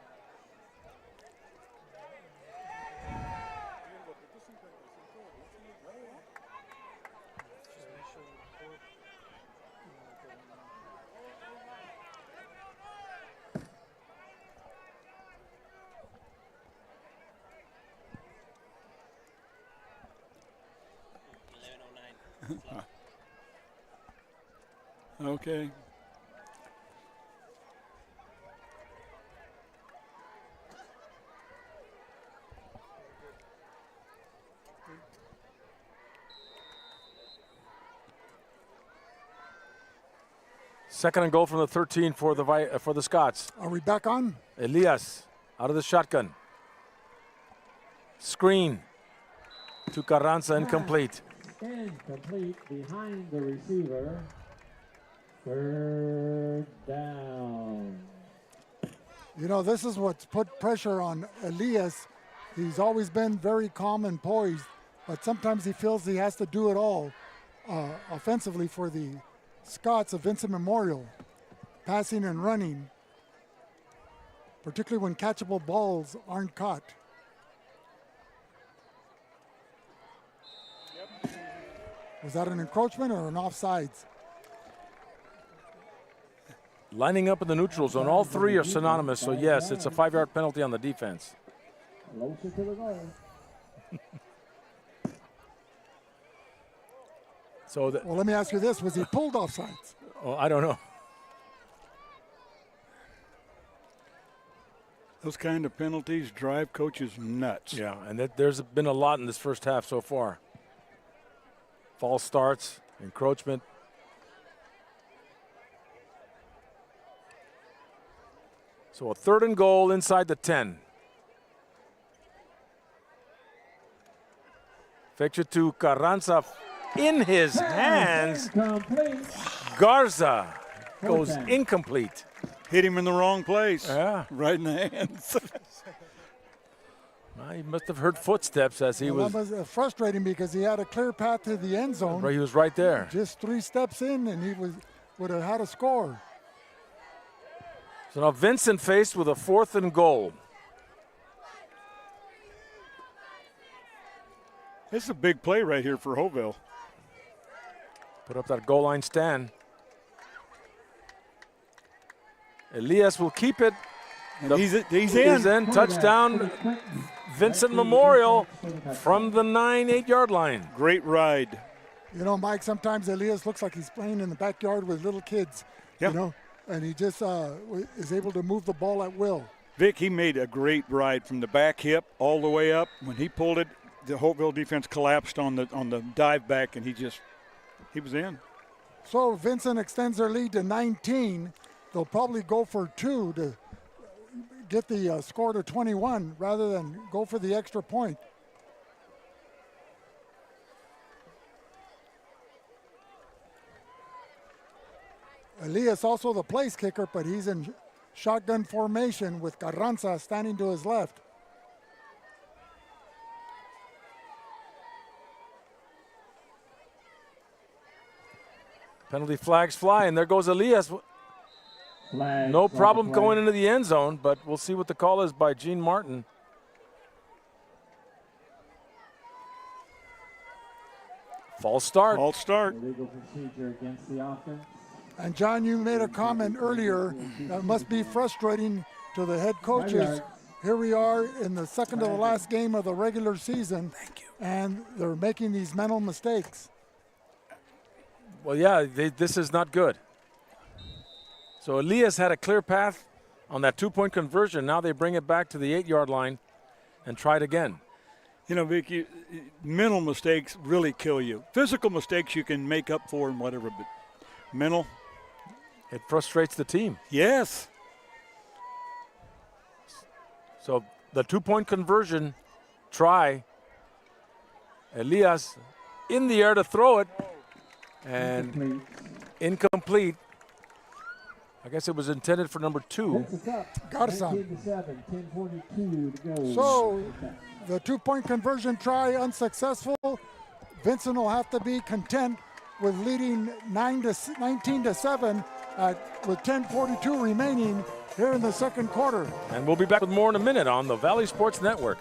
Okay. Second and goal from the 13 for the Scots. Are we back on? Elias out of the shotgun. Screen to Carranza, incomplete. Incomplete behind the receiver. Third down. You know, this is what's put pressure on Elias. He's always been very calm and poised, but sometimes he feels he has to do it all offensively for the Scots of Vincent Memorial, passing and running, particularly when catchable balls aren't caught. Was that an encroachment or an offsides? Lining up in the neutral zone. All three are synonymous, so yes, it's a 5-yard penalty on the defense. Closer to the goal. So Well, let me ask you this. Was he pulled offsides? oh, I don't know. Those kind of penalties drive coaches nuts. Yeah, and there's been a lot in this first half so far. False starts, encroachment. So a third and goal inside the 10. Fetch it to Carranza in his hands. Complete. Garza goes incomplete. Hit him in the wrong place. Yeah. Right in the hands. Well, he must have heard footsteps as he Well, was. that was frustrating because he had a clear path to the end zone. He was right there. Just 3 steps in, and he would have had a score. So now Vincent faced with a 4th and goal. This is a big play right here for Hopeville. Put up that goal line stand. Elias will keep it. And he's in. He's in. Touchdown, Vincent Memorial from the 8-yard line. Great ride. You know, Mike, sometimes Elias looks like he's playing in the backyard with little kids, Yeah. you know, and he just is able to move the ball at will. Vic, he made a great ride from the back hip all the way up. When he pulled it, the Hopeville defense collapsed on the dive back, and he was in. So Vincent extends their lead to 19. They'll probably go for 2 to get the score to 21 rather than go for the extra point. Elias also the place kicker, but he's in shotgun formation with Carranza standing to his left. Penalty flags fly, and there goes Elias. Flag, No problem flag. going into the end zone, but we'll see what the call is by Gene Martin. False start. False start. Illegal procedure against the offense. And John, you made a comment earlier that must be frustrating to the head coaches. Here we are in the second to the last game of the regular season. Thank you. And they're making these mental mistakes. Well, yeah, this is not good. So Elias had a clear path on that 2-point conversion. Now they bring it back to the 8-yard line and try it again. You know, Vic, mental mistakes really kill you. Physical mistakes you can make up for and whatever, but mental, It frustrates the team. yes. So the 2-point conversion try. Elias in the air to throw it. And Complete. incomplete. I guess it was intended for number 2. It's up. Garza. 19-7, 10:42 to go. So the 2-point conversion try unsuccessful. Vincent will have to be content with leading 19-7 with 10:42 remaining here in the second quarter. And we'll be back with more in a minute on the Valley Sports Network.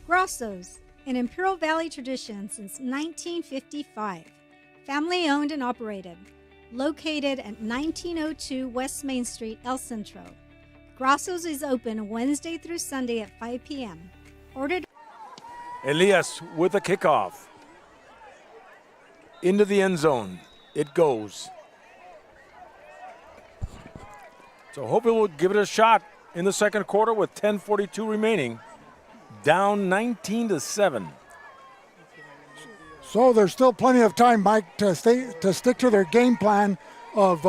Grosso's, an Imperial Valley tradition since 1955. Family owned and operated. Located at 1902 West Main Street, El Centro. Grosso's is open Wednesday through Sunday at 5 p.m. Ordered. Elias with a kickoff. Into the end zone. It goes. So Hopeville will give it a shot in the second quarter with 10:42 remaining. Down 19-7. So there's still plenty of time, Mike, to stick to their game plan of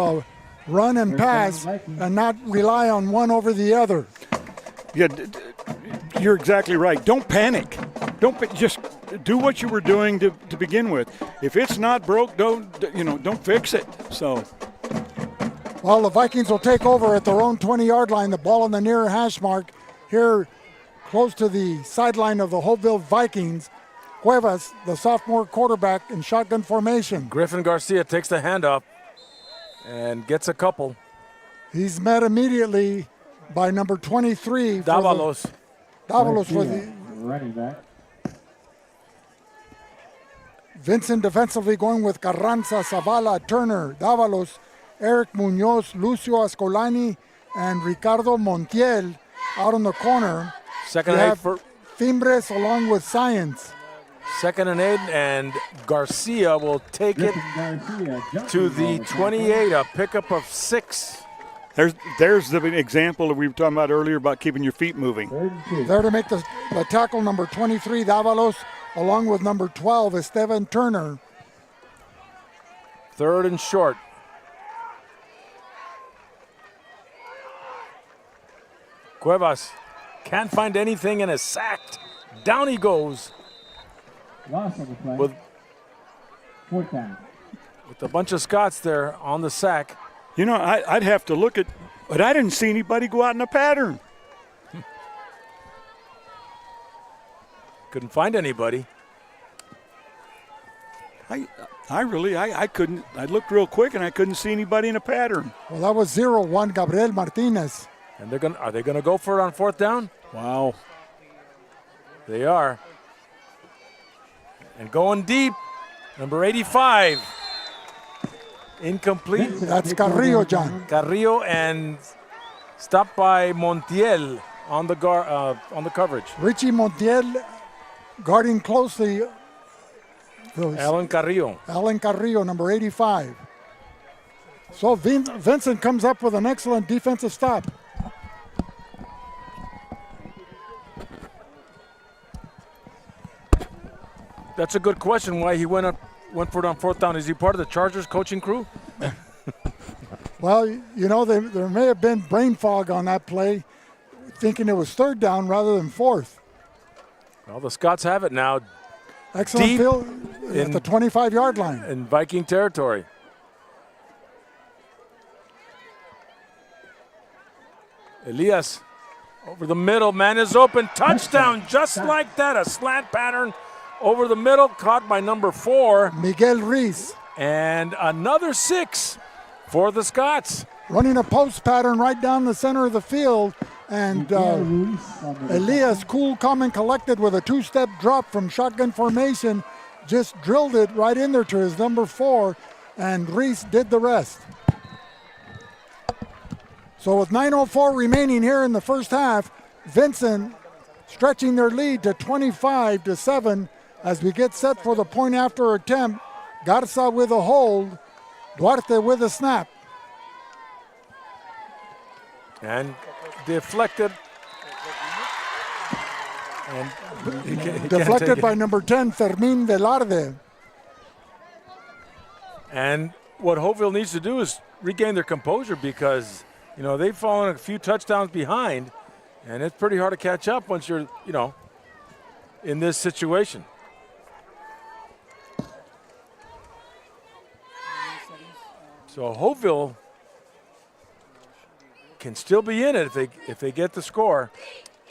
run and pass and not rely on one over the other. Yeah, you're exactly right. Don't panic. Just do what you were doing to begin with. If it's not broke, don't fix it. So, well, the Vikings will take over at their own 20-yard line. The ball on the near hash mark here, close to the sideline of the Holtville Vikings. Cuevas, the sophomore quarterback, in shotgun formation. Griffin Garcia takes the handoff and gets a couple. He's met immediately by number 23. Davalos. Davalos for the running back. Vincent defensively going with Carranza, Zavala, Turner, Davalos, Eric Munoz, Lucio Ascolani, and Ricardo Montiel out on the corner. Second You and 8 have for Fimbres along with Science. 2nd and 8, and Garcia will take it to the 28, a pickup of 6. there's the example that we were talking about earlier about keeping your feet moving. There to make the tackle, number 23, Davalos, along with number 12, Esteban Turner. 3rd and short. Cuevas can't find anything and is sacked. Down he goes Loss on the play. with Fourth down. a bunch of Scots there on the sack. You know, I'd have to look at, but I didn't see anybody go out in a pattern. Couldn't find anybody. I couldn't. I looked real quick and I couldn't see anybody in a pattern. Well, that was 0-1, Gabriel Martinez. And are they gonna go for it on 4th down? Wow. They are. And going deep, number 85. Incomplete. That's Carrillo, John. Carrillo and stopped by Montiel on the coverage. Richie Montiel guarding closely. Alan Carrillo. Alan Carrillo, number 85. So Vincent comes up with an excellent defensive stop. That's a good question. Why he went for it on fourth down? Is he part of the Chargers coaching crew? Well, you know, there may have been brain fog on that play, thinking it was third down rather than fourth. Well, the Scots have it now. Excellent Deep field at the 25-yard line. In Viking territory. Elias over the middle. Man is open. Touchdown just like that. A slant pattern over the middle. Caught by number 4. Miguel Reese. And another 6 for the Scots. Running a post pattern right down the center of the field. And Elias, cool, calm, and collected with a 2-step drop from shotgun formation, just drilled it right in there to his number 4, and Reese did the rest. So with 9:04 remaining here in the first half, Vincent stretching their lead to 25-7 as we get set for the point after attempt. Garza with a hold, Duarte with a snap. And deflected. And he deflected by number 10, Fermin Velarde. And what Hopeville needs to do is regain their composure because, you know, they've fallen a few touchdowns behind, and it's pretty hard to catch up once you're, you know, in this situation. So Hopeville can still be in it if they get the score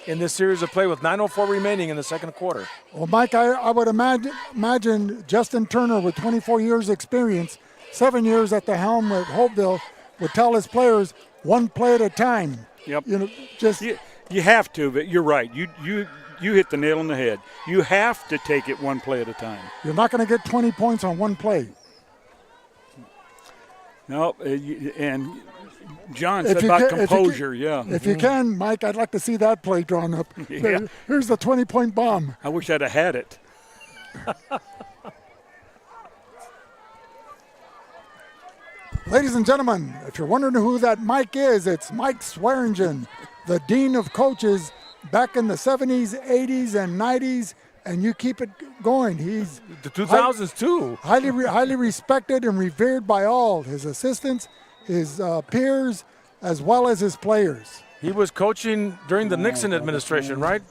in this series of play with 9:04 remaining in the second quarter. Well, Mike, I would imagine Justin Turner with 24 years experience, 7 years at the helm at Hopeville, would tell his players one play at a time. Yep. You know, just you have to, but you're right. You hit the nail on the head. You have to take it one play at a time. You're not going to get 20 points on one play. No, and John said about composure, yeah. If you can, Mike, I'd like to see that play drawn up. Yeah. Here's the 20-point bomb. I wish I'd have had it. Ladies and gentlemen, if you're wondering who that Mike is, it's Mike Swearingen, the Dean of Coaches back in the 70s, 80s, and 90s, and you keep it going. He's the 2000s too. Highly respected and revered by all, his assistants, his peers, as well as his players. He was coaching during the Nixon administration, right?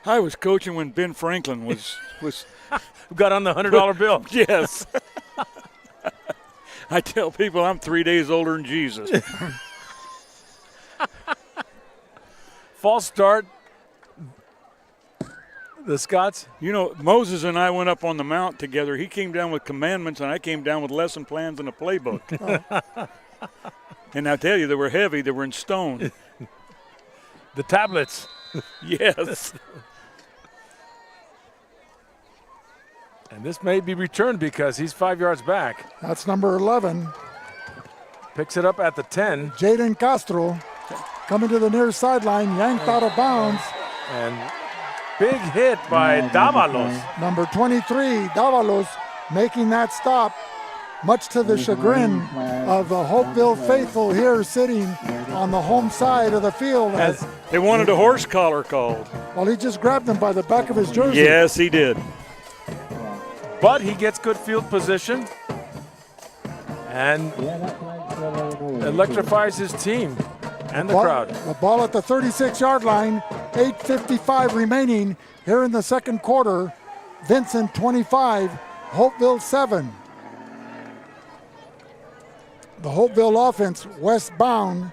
I was coaching when Ben Franklin was got on the $100 bill. Yes. I tell people I'm 3 days older than Jesus. False start. The Scots. You know, Moses and I went up on the mount together. He came down with commandments, and I came down with lesson plans and a playbook. And I tell you, they were heavy. They were in stone. The tablets. Yes. And this may be returned because he's 5 yards back. That's number 11. Picks it up at the 10. Jaden Castro coming to the near sideline, yanked out of bounds. And big hit by Davalos. Number 23, Davalos, making that stop, much to the chagrin of the Hopeville faithful here sitting on the home side of the field. As they wanted a horse collar called. Well, he just grabbed him by the back of his jersey. Yes, he did. But he gets good field position and electrifies his team and the crowd. The ball at the 36-yard line, 8:55 remaining here in the second quarter. Vincent 25, Hopeville 7. The Hopeville offense westbound.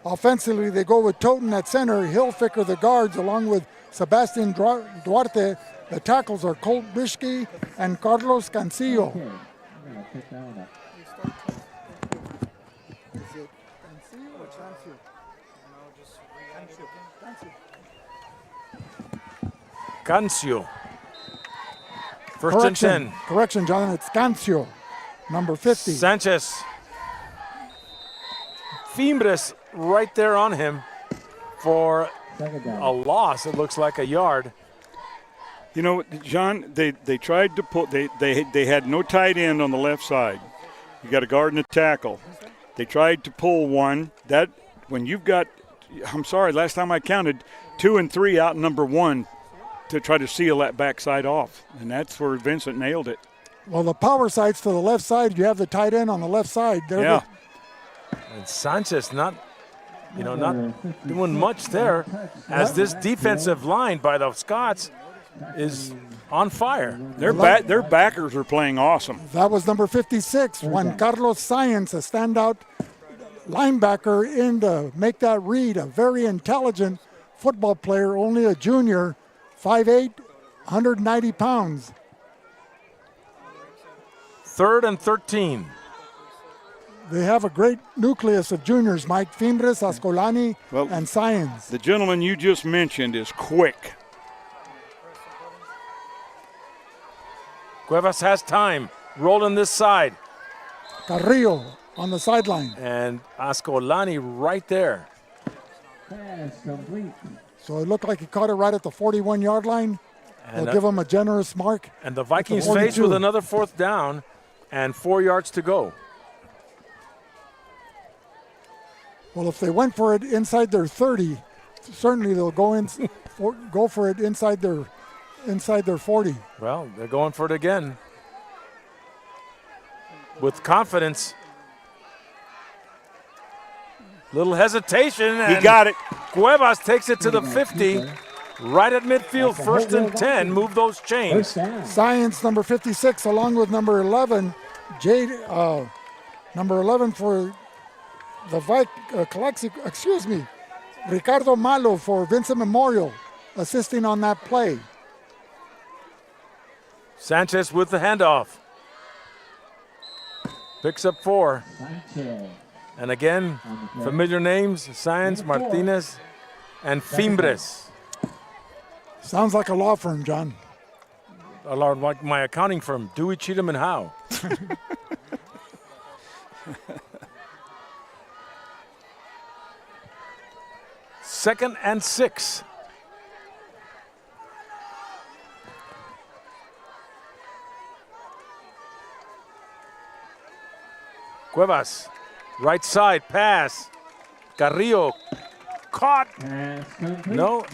Offensively, they go with Toten at center, Hilfiker the guards, along with Sebastian Duarte. The tackles are Colt Bishke and Carlos Cancillo. Cancio. First and 10. Correction, John. It's Cancio, number 50. Sanchez. Fimbres right there on him for a loss. It looks like a yard. You know, John, they tried to pull. They had no tight end on the left side. You got a guard and a tackle. They tried to pull one. That when you've got, I'm sorry, last time I counted, 2 and 3 out number 1 to try to seal that backside off, and that's where Vincent nailed it. Well, the power side's to the left side. You have the tight end on the left side. Yeah. And Sanchez not doing much there, as this defensive line by the Scots is on fire. Their backers are playing awesome. That was number 56, Juan Carlos Sáenz, a standout linebacker in to make that read. A very intelligent football player, only a junior, 5'8", 190 pounds. 3rd and 13. They have a great nucleus of juniors, Mike Fimbres, Ascolani, and Sáenz. The gentleman you just mentioned is quick. Cuevas has time, rolling this side. Carrillo on the sideline. And Ascolani right there. Pass complete. So it looked like he caught it right at the 41-yard line. They'll give him a generous mark. And the Vikings face with another 4th down and 4 yards to go. Well, if they went for it inside their 30, certainly they'll go for it inside their 40. Well, they're going for it again with confidence. Little hesitation. And he got it. Cuevas takes it to the 50, right at midfield. 1st and 10. Move those chains. Sáenz, number 56, along with number 11. Number 11 for the Ricardo Malo for Vincent Memorial, assisting on that play. Sanchez with the handoff. Picks up 4. And again, familiar names, Sáenz, Martinez, and Fimbres. Sounds like a law firm, John. Like my accounting firm, Dewey, Cheatham, and Howe. Second and 6. Cuevas, right side pass. Carrillo caught. No.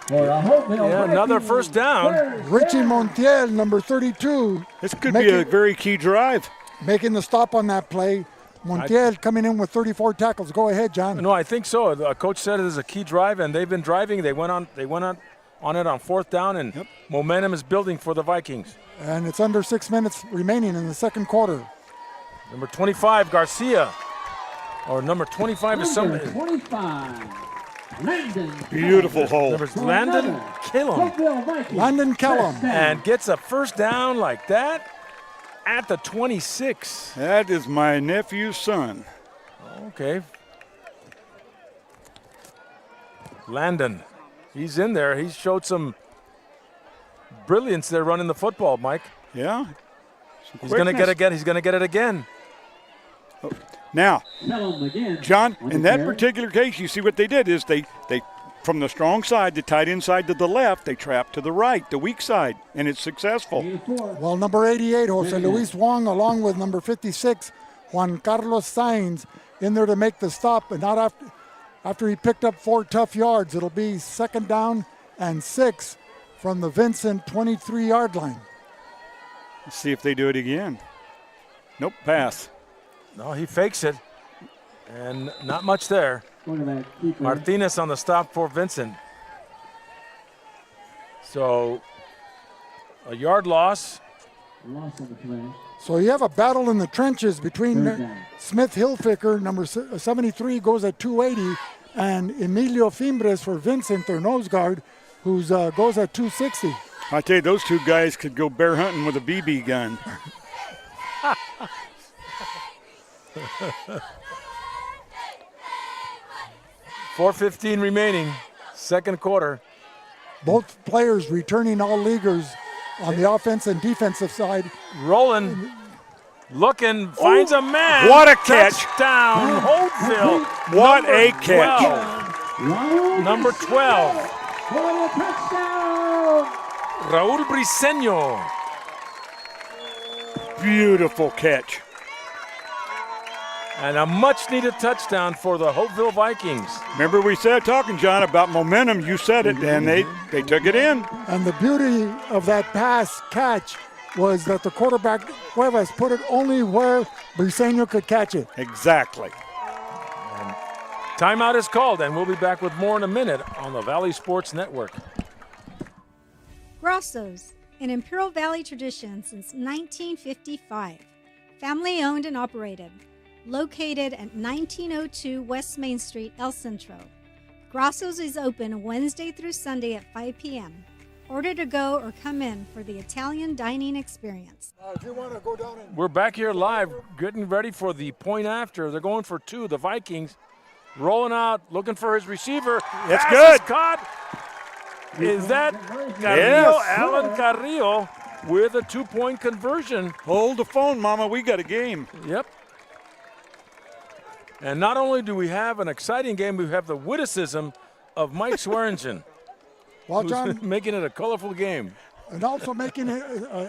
Yeah, another first down. Richie Montiel, number 32. This could be a very key drive. Making the stop on that play. Montiel coming in with 34 tackles. Go ahead, John. No, I think so. The coach said it is a key drive, and they've been driving. They went on it on 4th down, and momentum is building for the Vikings. And it's under 6 minutes remaining in the second quarter. Number 25, Garcia. Or number 25 is somebody. 25. Landon. Beautiful hole. Landon Kellum. Landon Kellum. And gets a first down like that at the 26. That is my nephew's son. Okay. Landon. He's in there. He showed some brilliance there running the football, Mike. Yeah. He's going to get again. He's going to get it again. Now, John, in that particular case, you see what they did is they from the strong side, the tight end side to the left, they trapped to the right, the weak side, and it's successful. Well, number 88, Jose Luis Wong, along with number 56, Juan Carlos Sáenz, in there to make the stop, and not after he picked up 4 tough yards. It'll be 2nd down and 6 from the Vincent 23-yard line. Let's see if they do it again. Nope, pass. No, he fakes it, and not much there. Martinez on the stop for Vincent. So, a yard loss. So you have a battle in the trenches between Smith Hilfiger, number 73, goes at 280, and Emilio Fimbres for Vincent, their nose guard, who goes at 260. I tell you, those two guys could go bear hunting with a BB gun. 4:15 remaining, second quarter. Both players returning all leaguers on the offense and defensive side. Rolling, looking, finds a man. What a catch. Touchdown, Holtville. What a Number catch. 12. Number 12, For a touchdown! Raul Briseño. Beautiful catch. And a much-needed touchdown for the Hopeville Vikings. Remember we said, talking, John, about momentum. You said it, and they took it in. And the beauty of that pass catch was that the quarterback, Cuevas, put it only where Briseño could catch it. Exactly. Timeout is called, and we'll be back with more in a minute on the Valley Sports Network. Grosso's, an Imperial Valley tradition since 1955. Family owned and operated. Located at 1902 West Main Street, El Centro. Grosso's is open Wednesday through Sunday at 5 p.m. Order to go or come in for the Italian dining experience. If you want to go down and We're back here live, getting ready for the point after. They're going for two, the Vikings. Rolling out, looking for his receiver. That's Pass good. is caught. Is that Carrillo? Yes. Alan Carrillo with a 2-point conversion. Hold the phone, Mama. We got a game. Yep. And not only do we have an exciting game, we have the witticism of Mike Swearingen, well, who's John, making it a colorful game. and also making it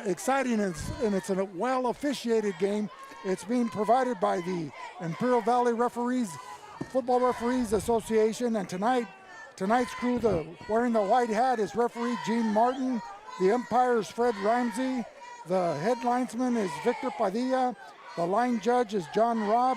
exciting, and it's a well-officiated game. It's being provided by the Imperial Valley Football Referees Association, and tonight's crew, wearing the white hat, is referee Gene Martin. The umpire is Fred Ramsey. The head linesman is Victor Padilla. The line judge is John Robb.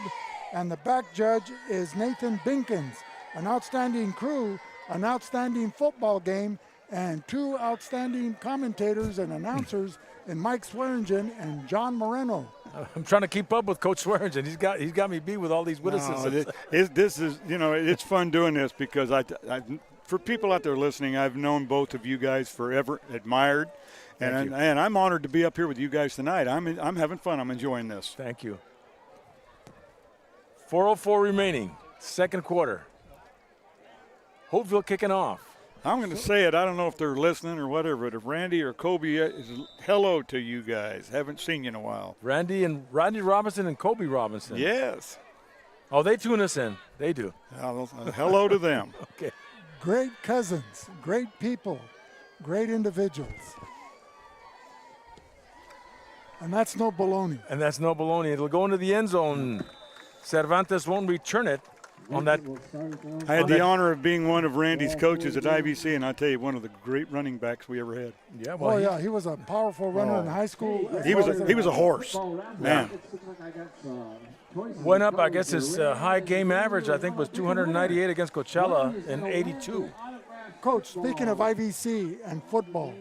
And the back judge is Nathan Binkins. An outstanding crew, an outstanding football game, and two outstanding commentators and announcers in Mike Swearingen and John Moreno. I'm trying to keep up with Coach Swearingen. He's got me beat with all these witticisms. This is, it's fun doing this because for people out there listening, I've known both of you guys forever, admired, and I'm honored to be up here with you guys tonight. I'm having fun. I'm enjoying this. Thank you. 4:04 remaining, second quarter. Hopeville kicking off. I'm going to say it. I don't know if they're listening or whatever, but if Randy or Kobe is hello to you guys. Haven't seen you in a while. Randy Robinson and Kobe Robinson. Yes. Oh, they tune us in. They do. Hello to them. Okay. Great cousins, great people, great individuals. And that's no baloney. It'll go into the end zone. Cervantes won't return it on that. I had the honor of being one of Randy's coaches at IVC, and I'll tell you, one of the great running backs we ever had. Yeah, well, he was a powerful runner in high school. He was a horse, man. Went up, I guess his high game average, I think, was 298 against Coachella in 82. Coach, speaking of IVC and football,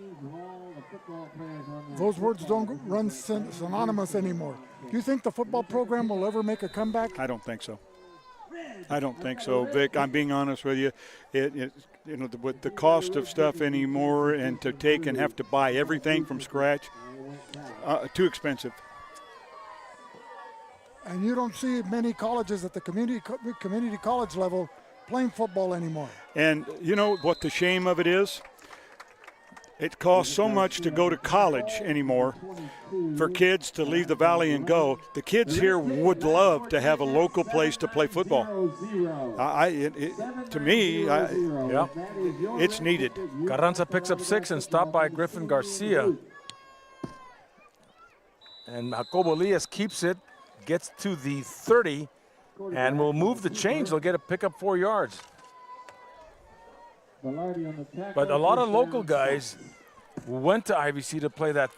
those words don't run synonymous anymore. Do you think the football program will ever make a comeback? I don't think so. Vic. I'm being honest with you. With the cost of stuff anymore, and to take and have to buy everything from scratch, too expensive. And you don't see many colleges at the community college level playing football anymore. And you know what the shame of it is? It costs so much to go to college anymore for kids to leave the valley and go. The kids here would love to have a local place to play football. To me, it's needed. Carranza picks up 6 and stopped by Griffin Garcia. And Jacobo Elias keeps it, gets to the 30, and will move the change. They'll get a pick up 4 yards. But a lot of local guys went to IVC to play that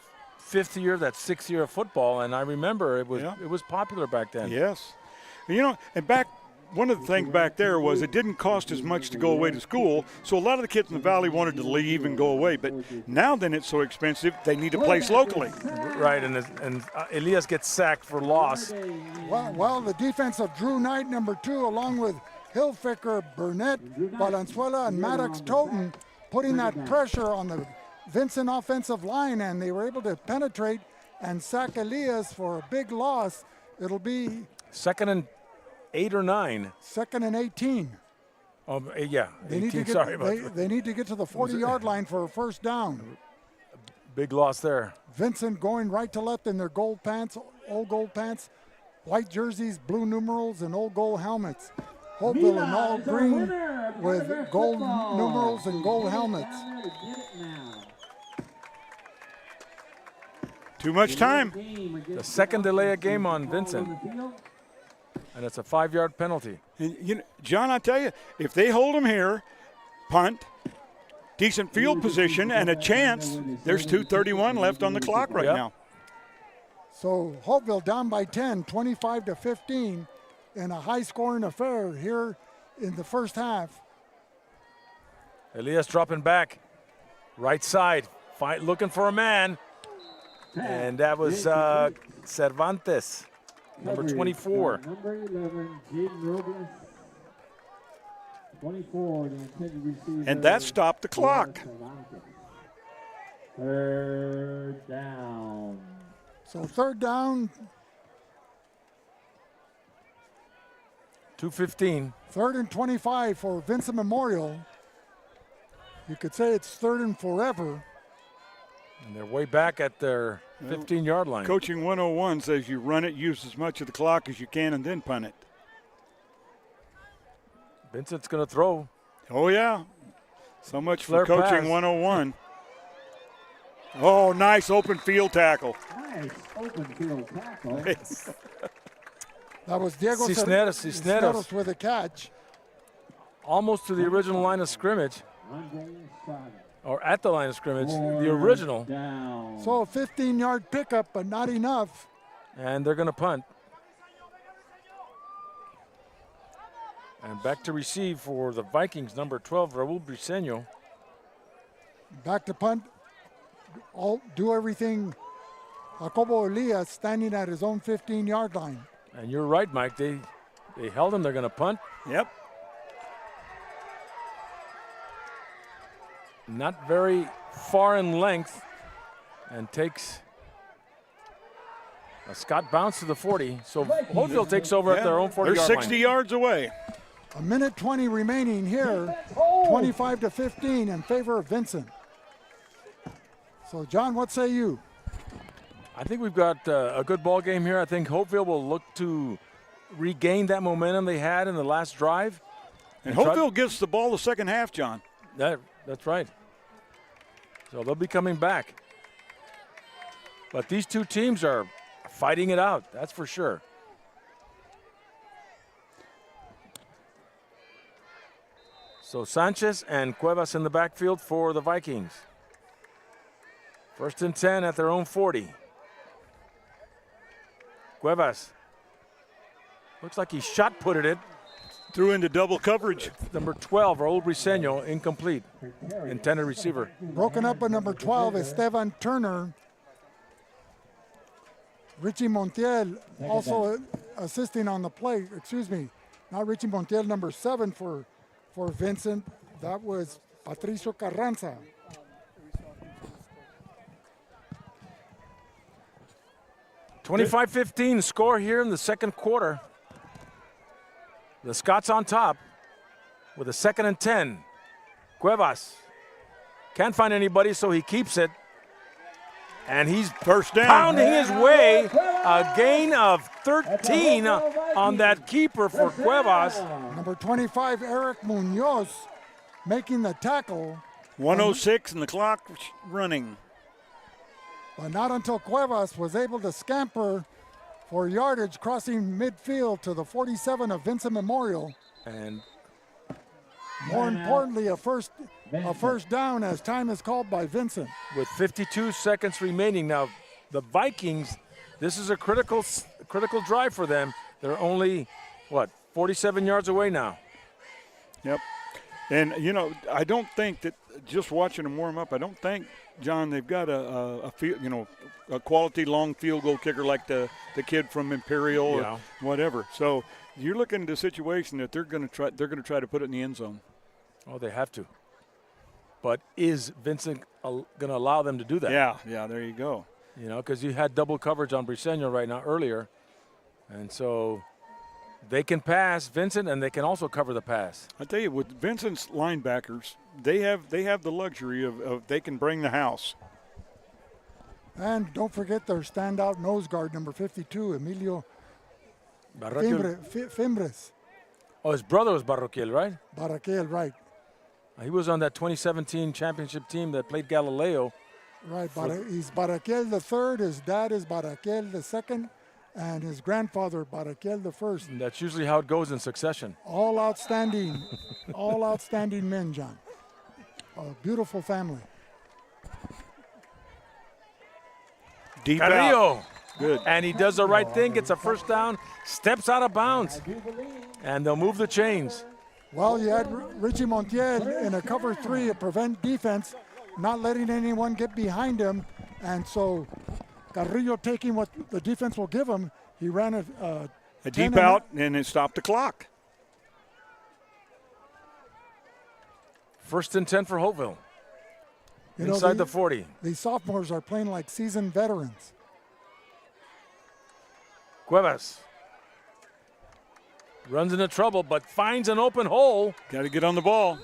5th year, that 6th year of football, and I remember it was popular back then. Yes. One of the things back there was it didn't cost as much to go away to school, so a lot of the kids in the valley wanted to leave and go away. But now then it's so expensive, they need a place locally. Right, and Elias gets sacked for loss. Well, the defense of Drew Knight, number 2, along with Hilfiker, Burnett, Valenzuela, and Maddox Toten, putting that pressure on the Vincent offensive line, and they were able to penetrate and sack Elias for a big loss. It'll be 2nd and 8 or 9. 2nd and 18. Yeah, 18, sorry about that. They need to get to the 40-yard line for a first down. Big loss there. Vincent going right to left in their gold pants, old gold pants, white jerseys, blue numerals, and old gold helmets. Hopeville in all green with gold numerals and gold helmets. Too much time. The second delay of game on Vincent. And it's a 5-yard penalty. And, you know, John, I tell you, if they hold them here, punt, decent field position, and a chance, there's 2:31 left on the clock right now. So Hopeville down by 10, 25-15, in a high-scoring affair here in the first half. Elias dropping back, right side, looking for a man. And that was Cervantes, number 24. Number 11, Jaden Robles. 24, the intended receiver. And that stopped the clock. Third down. So third down, 2:15. 3rd and 25 for Vincent Memorial. You could say it's 3rd and forever. And they're way back at their 15-yard line. Coaching 101 says you run it, use as much of the clock as you can, and then punt it. Vincent's going to throw. Oh, yeah. So much Flare for coaching pass. 101. Oh, nice open field tackle. Nice open field tackle. That was Diego Cisneros with a catch. Almost to the original line of scrimmage, Andre Estrada. or at the line of scrimmage, the original. Down. So a 15-yard pickup, but not enough. And they're going to punt. And back to receive for the Vikings, number 12, Raul Briseño. Back to punt. Do everything. Jacobo Elias standing at his own 15-yard line. And you're right, Mike. They held him. They're going to punt. Yep. Not very far in length, and takes a Scott bounce to the 40. So Holtville takes over at their own 40-yard They're line. 60 yards away. A minute 20 remaining here. 25-15 in favor of Vincent. So, John, what say you? I think we've got a good ball game here. I think Hopeville will look to regain that momentum they had in the last drive. And Hopeville gets the ball the second half, John. That's right. So they'll be coming back. But these two teams are fighting it out, that's for sure. So Sanchez and Cuevas in the backfield for the Vikings. 1st and 10 at their own 40. Cuevas. Looks like he shot-putted it. Threw into double coverage. Number 12, Raul Briseño, incomplete. Intended receiver. Broken up by number 12, Esteban Turner. Richie Montiel also assisting on the play. Excuse me, not Richie Montiel, number 7 for Vincent. That was Patricio Carranza. $25-15 score here in the second quarter. The Scots on top with a 2nd and 10. Cuevas can't find anybody, so he keeps it. And he's first down, pounding his way. A gain of 13 on that keeper for Cuevas. Number 25, Eric Munoz, making the tackle. 106 and the clock running. But not until Cuevas was able to scamper for yardage, crossing midfield to the 47 of Vincent Memorial. And more importantly, a first down as time is called by Vincent. with 52 seconds remaining. Now, the Vikings, this is a critical drive for them. They're only, 47 yards away now. Yep. And, you know, I don't think that just watching them warm up, I don't think, John, they've got a quality long field goal kicker like the kid from Imperial or whatever. So you're looking at a situation that they're going to try to put it in the end zone. Oh, they have to. But is Vincent going to allow them to do that? Yeah, there you go. You know, because you had double coverage on Briseño right now earlier. And so they can pass Vincent, and they can also cover the pass. I tell you, with Vincent's linebackers, they have the luxury of they can bring the house. And don't forget their standout nose guard, number 52, Emilio Fimbres. Oh, his brother was Barroquiel, right? Baraquel, right. He was on that 2017 championship team that played Galileo. Right, he's Baraquel the third, his dad is Baraquel the second, and his grandfather Baraquel the first. And that's usually how it goes in succession. All outstanding men, John. A beautiful family. Deep Carrillo. out. Good. And he does the right thing, gets a first down, steps out of bounds, and they'll move the chains. Well, you had Richie Montiel in a cover 3 to prevent defense, not letting anyone get behind him. And so Carrillo taking what the defense will give him, he ran a deep out, and it stopped the clock. 1st and 10 for Hopeville. You know, Inside the 40. These sophomores are playing like seasoned veterans. Cuevas runs into trouble, but finds an open hole. Got to get on the ball.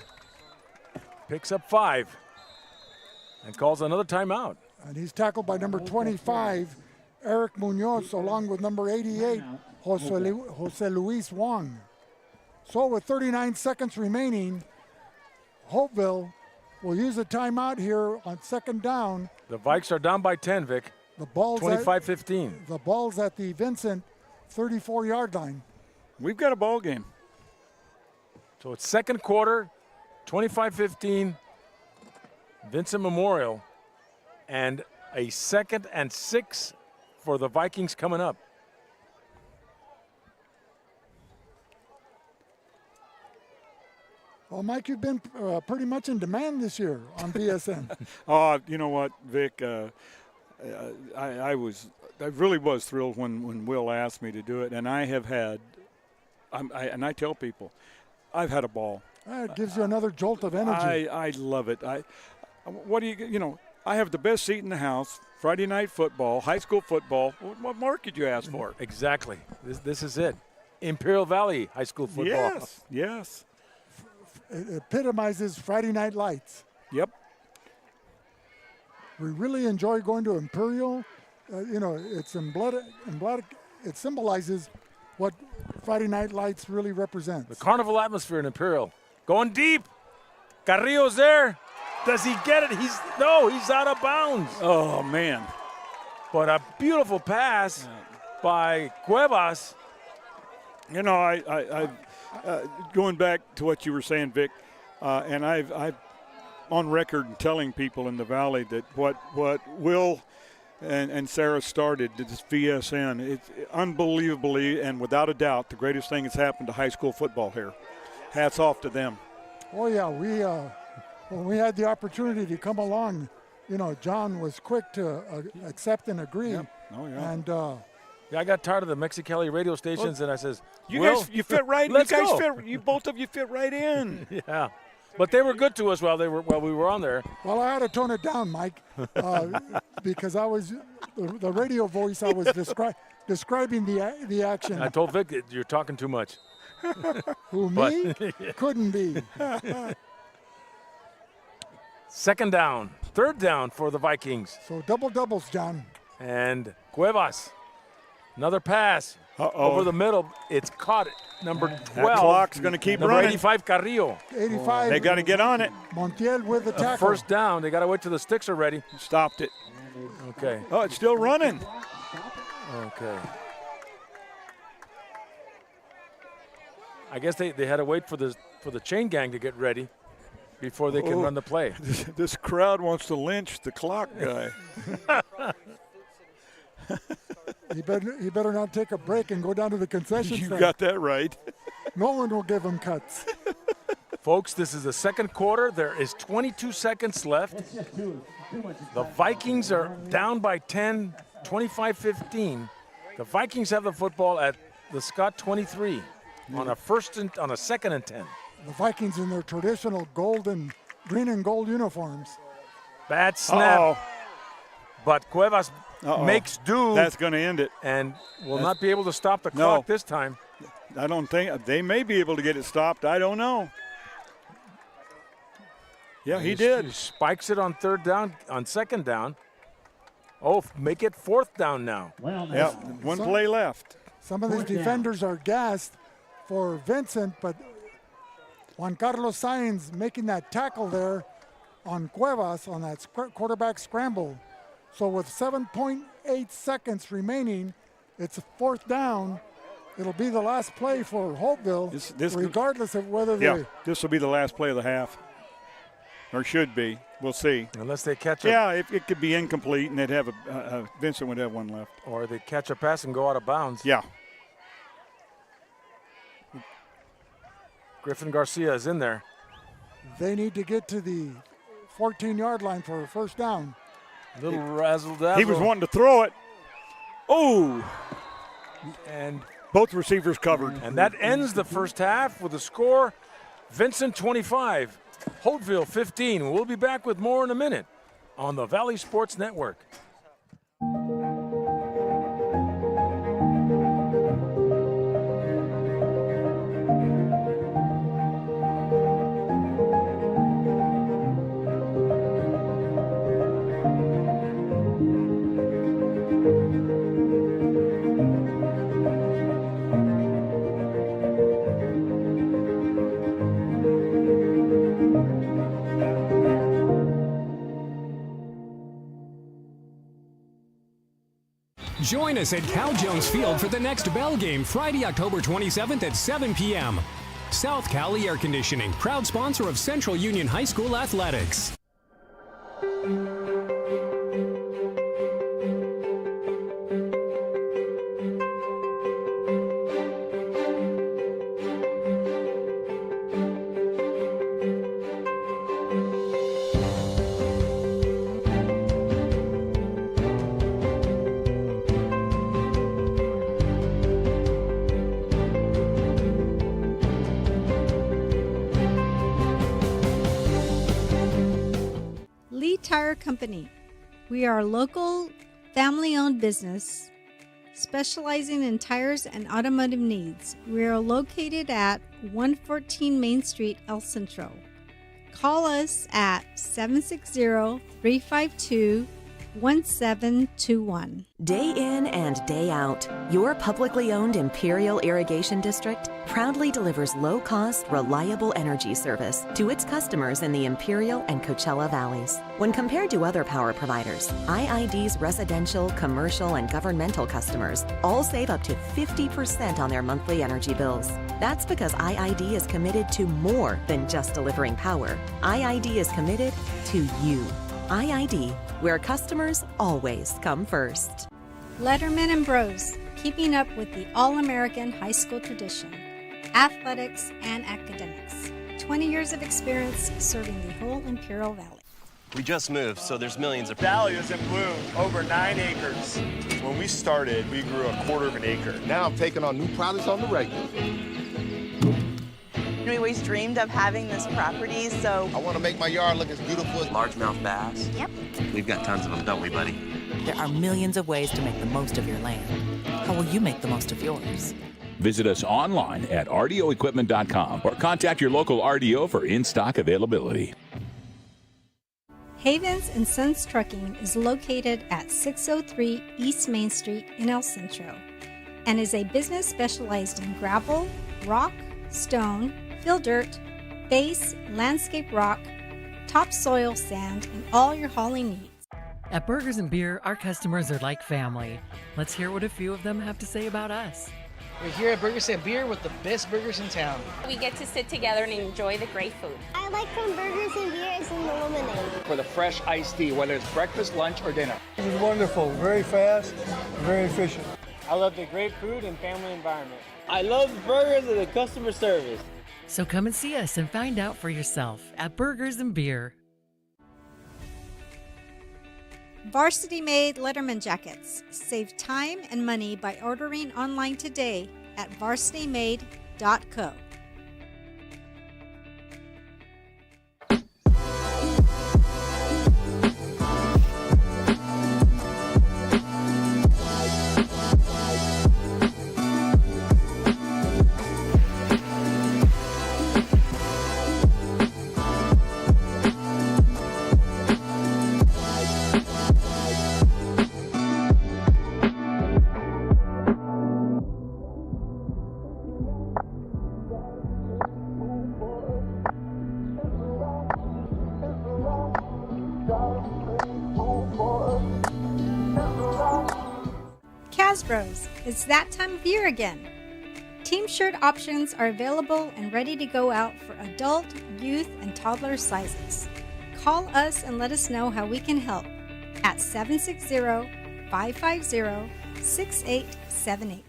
Picks up 5 and calls another timeout. And he's tackled by number 25, Eric Munoz, along with number 88, Jose Luis Wong. So with 39 seconds remaining, Hopeville will use a timeout here on 2nd down. The Vikes are down by 10, Vic. The ball's 25-15. The ball's at the Vincent 34-yard line. We've got a ball game. So it's 2nd quarter, 25-15, Vincent Memorial, and a 2nd and 6 for the Vikings coming up. Well, Mike, you've been pretty much in demand this year on VSN. Oh, you know what, Vic? I really was thrilled when Will asked me to do it, and I have had. And I tell people, I've had a ball. It gives you another jolt of energy. I love it. What do you know? I have the best seat in the house. Friday night football, high school football. What more could you ask for? Exactly. This is it. Imperial Valley High School football. Yes. Yes. It epitomizes Friday Night Lights. Yep. We really enjoy going to Imperial. It's emblematic. It symbolizes what Friday Night Lights really represents. The carnival atmosphere in Imperial. Going deep. Carrillo's there. Does he get it? He's out of bounds. Oh, man. But a beautiful pass by Cuevas. You know, I going back to what you were saying, Vic, and I've on record telling people in the Valley that what Will and Sarah started, this VSN, it's unbelievably and without a doubt the greatest thing that's happened to high school football here. Hats off to them. Oh, yeah. When we had the opportunity to come along, John was quick to accept and agree. Yep. Oh, yeah. And I got tired of the Mexicali radio stations, and I says, you guys, you fit right. Let's you guys go. fit. You both of you fit right in. Yeah, but they were good to us while we were on there. Well, I had to tone it down, Mike, because I was the radio voice. I was describing the action. I told Vic you're talking too much. Who, me? Couldn't be. 2nd down, 3rd down for the Vikings. So doubles, John. And Cuevas, another pass over the middle. It's caught. Number 12. That clock's going to keep number running. 85, Carrillo. 85. They got to get on it. Montiel with the tackle. 1st down. They got to wait till the sticks are ready. Stopped it. Okay. Oh, it's still running. Okay. I guess they had to wait for the chain gang to get ready before they can run the play. This crowd wants to lynch the clock guy. He better not take a break and go down to the concession stand. You got that right. No one will give him cuts. Folks, this is the 2nd quarter. There is 22 seconds left. The Vikings are down by 10, 25-15. The Vikings have the football at the Scott 23 on a 2nd and 10. The Vikings in their traditional green and gold uniforms. Bad snap. Uh-oh. But Cuevas makes do. That's going to end it. And will not be able to stop the clock this time. I don't think they may be able to get it stopped. I don't know. Yeah, he did. He spikes it on 3rd down, on 2nd down. Oh, make it 4th down now. Well, Yeah, one play left. Some of these Fourth down. defenders are gassed for Vincent, but Juan Carlos Sainz making that tackle there on Cuevas on that quarterback scramble. So with 7.8 seconds remaining, it's a 4th down. It'll be the last play for Hopeville, regardless of whether Yeah, they... this will be the last play of the half. Or should be. We'll see. Unless they catch it. Yeah, it could be incomplete, and they'd have Vincent would have one left. Or they catch a pass and go out of bounds. Yeah. Griffin Garcia is in there. They need to get to the 14-yard line for a 1st down. A little razzle-dazzle. He was wanting to throw it. Oh! And both receivers covered. And that ends the first half with a score, Vincent 25, Holtville 15. We'll be back with more in a minute on the Valley Sports Network. Join us at Cal Jones Field for the next Bell game, Friday, October 27th at 7 p.m. South Cali Air Conditioning, proud sponsor of Central Union High School Athletics. Tire Company. We are a local, family-owned business specializing in tires and automotive needs. We are located at 114 Main Street, El Centro. Call us at 760-352-1721. Day in and day out, your publicly owned Imperial Irrigation District proudly delivers low-cost, reliable energy service to its customers in the Imperial and Coachella Valleys. When compared to other power providers, IID's residential, commercial, and governmental customers all save up to 50% on their monthly energy bills. That's because IID is committed to more than just delivering power. IID is committed to you. IID, where customers always come first. Letterman and Bros, keeping up with the all-American high school tradition, athletics and academics. 20 years of experience serving the whole Imperial Valley. We just moved, so there's millions of... Valley is in bloom, over 9 acres. When we started, we grew 1/4 of an acre. Now I'm taking on new products on the regular. We always dreamed of having this property, so... I want to make my yard look as beautiful as... Largemouth bass. Yep. We've got tons of them, don't we, buddy? There are millions of ways to make the most of your land. How will you make the most of yours? Visit us online at rdoequipment.com or contact your local RDO for in-stock availability. Havens and Sons Trucking is located at 603 East Main Street in El Centro and is a business specialized in gravel, rock, stone, fill dirt, base, landscape rock, topsoil sand, and all your hauling needs. At Burgers and Beer, our customers are like family. Let's hear what a few of them have to say about us. We're here at Burgers and Beer with the best burgers in town. We get to sit together and enjoy the great food. I like when Burgers and Beer is in the lemonade. For the fresh iced tea, whether it's breakfast, lunch, or dinner. This is wonderful, very fast, very efficient. I love the great food and family environment. I love the burgers and the customer service. So come and see us and find out for yourself at Burgers and Beer. Varsity Made Letterman Jackets. Save time and money by ordering online today at varsitymade.co. Hasbro's, it's that time of year again. Team shirt options are available and ready to go out for adult, youth, and toddler sizes. Call us and let us know how we can help at 760-550-6878.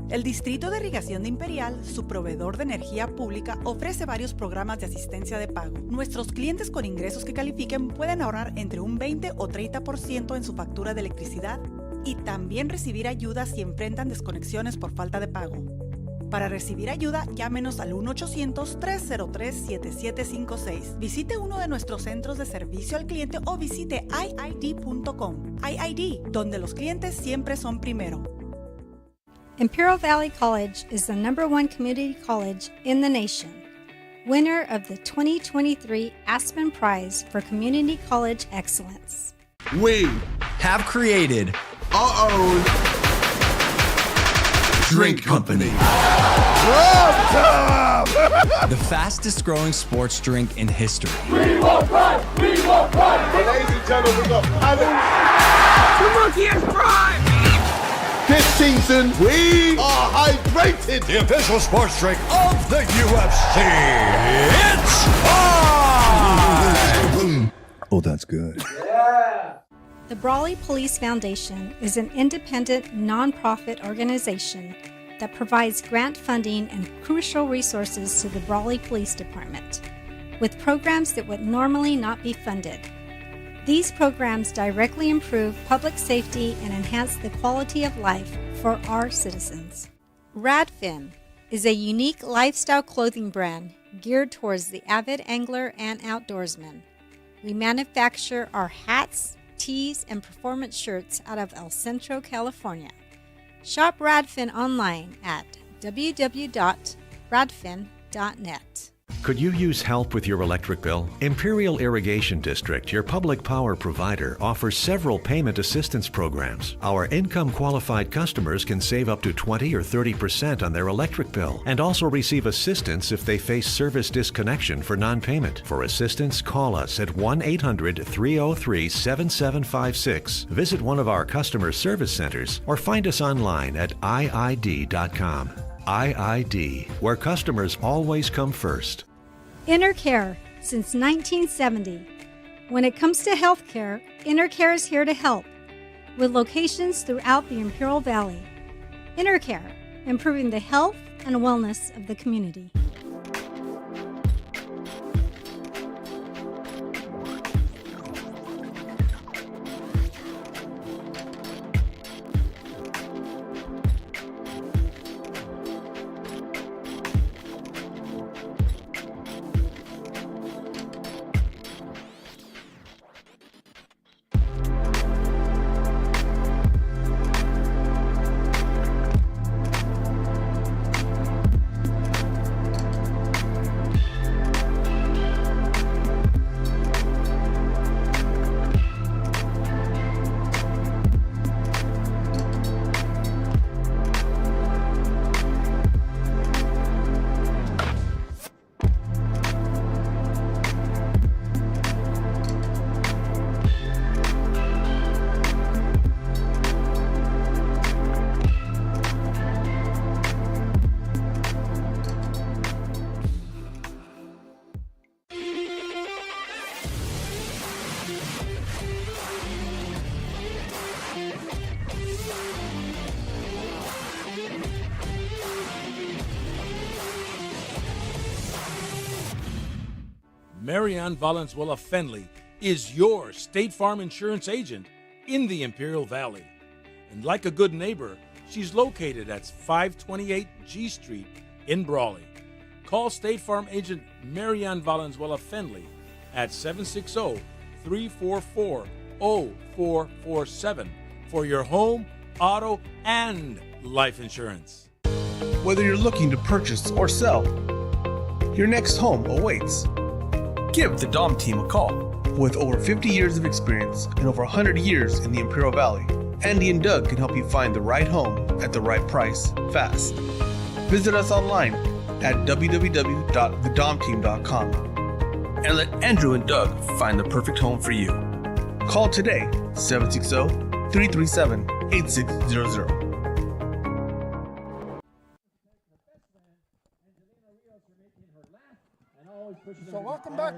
El Distrito de Irrigación de Imperial, su proveedor de energía pública, ofrece varios programas de asistencia de pago. Nuestros clientes con ingresos que califiquen pueden ahorrar entre un 20 o 30% en su factura de electricidad y también recibir ayuda si enfrentan desconexiones por falta de pago. Para recibir ayuda, llámenos al 1-800-303-7756. Visite uno de nuestros centros de servicio al cliente o visite iid.com. iID, donde los clientes siempre son primero. Imperial Valley College is the #1 community college in the nation, winner of the 2023 Aspen Prize for Community College Excellence. We have created our own drink company. The fastest growing sports drink in history. We will pride! We will pride! Ladies and gentlemen, we got The monkey has pride! This season, we are hydrated. The official sports drink of the UFC. It's on! Oh, that's good. The Brawley Police Foundation is an independent, nonprofit organization that provides grant funding and crucial resources to the Brawley Police Department, with programs that would normally not be funded. These programs directly improve public safety and enhance the quality of life for our citizens. Radfin is a unique lifestyle clothing brand geared towards the avid angler and outdoorsman. We manufacture our hats, tees, and performance shirts out of El Centro, California. Shop Radfin online at www.radfin.net. Could you use help with your electric bill? Imperial Irrigation District, your public power provider, offers several payment assistance programs. Our income-qualified customers can save up to 20 or 30% on their electric bill and also receive assistance if they face service disconnection for non-payment. For assistance, call us at 1-800-303-7756, visit one of our customer service centers, or find us online at iid.com. IID, where customers always come first. InterCare since 1970. When it comes to healthcare, InterCare is here to help, with locations throughout the Imperial Valley. InterCare, improving the health and wellness of the community. Marianne Valenzuela Fenley is your State Farm insurance agent in the Imperial Valley. And like a good neighbor, she's located at 528 G Street in Brawley. Call State Farm agent Marianne Valenzuela Fenley at 760-344-0447 for your home, auto, and life insurance. Whether you're looking to purchase or sell, your next home awaits. Give the Dom team a call. With over 50 years of experience and over 100 years in the Imperial Valley, Andy and Doug can help you find the right home at the right price fast. Visit us online at www.thedomteam.com and let Andrew and Doug find the perfect home for you. Call today, 760-337-8800 8600. So welcome back.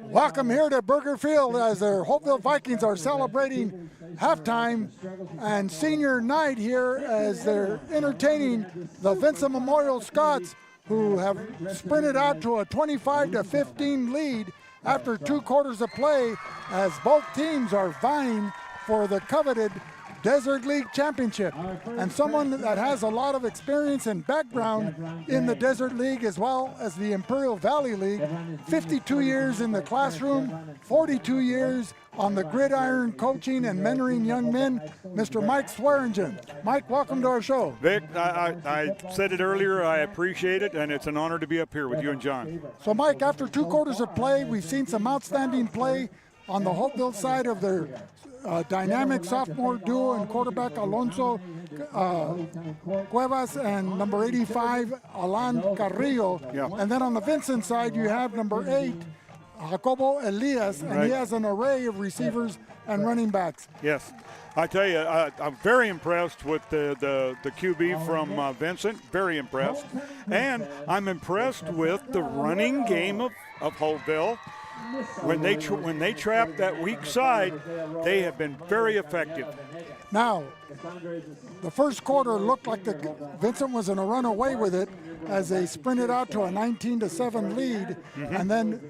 Welcome here to Birger Field as the Holtville Vikings are celebrating halftime and senior night here as they're entertaining the Vincent Memorial Scots, who have sprinted out to a 25-15 lead after 2 quarters of play, as both teams are vying for the coveted Desert League Championship. And someone that has a lot of experience and background in the Desert League as well as the Imperial Valley League, 52 years in the classroom, 42 years on the gridiron coaching and mentoring young men, Mr. Mike Swearingen. Mike, welcome to our show. Vic, I said it earlier, I appreciate it, and it's an honor to be up here with you and John. So Mike, after 2 quarters of play, we've seen some outstanding play on the Hopeville side of their dynamic sophomore duo and quarterback Alonso Cuevas and number 85 Alan Carrillo. Yeah. And then on the Vincent side, you have number 8 Jacobo Elias, and Right. he has an array of receivers and running backs. Yes. I tell you, I'm very impressed with the QB from Vincent, very impressed. And I'm impressed with the running game of Holtville. When they trap that weak side, they have been very effective. Now, the first quarter looked like Vincent was going to run away with it as they sprinted out to a 19-7 lead, and then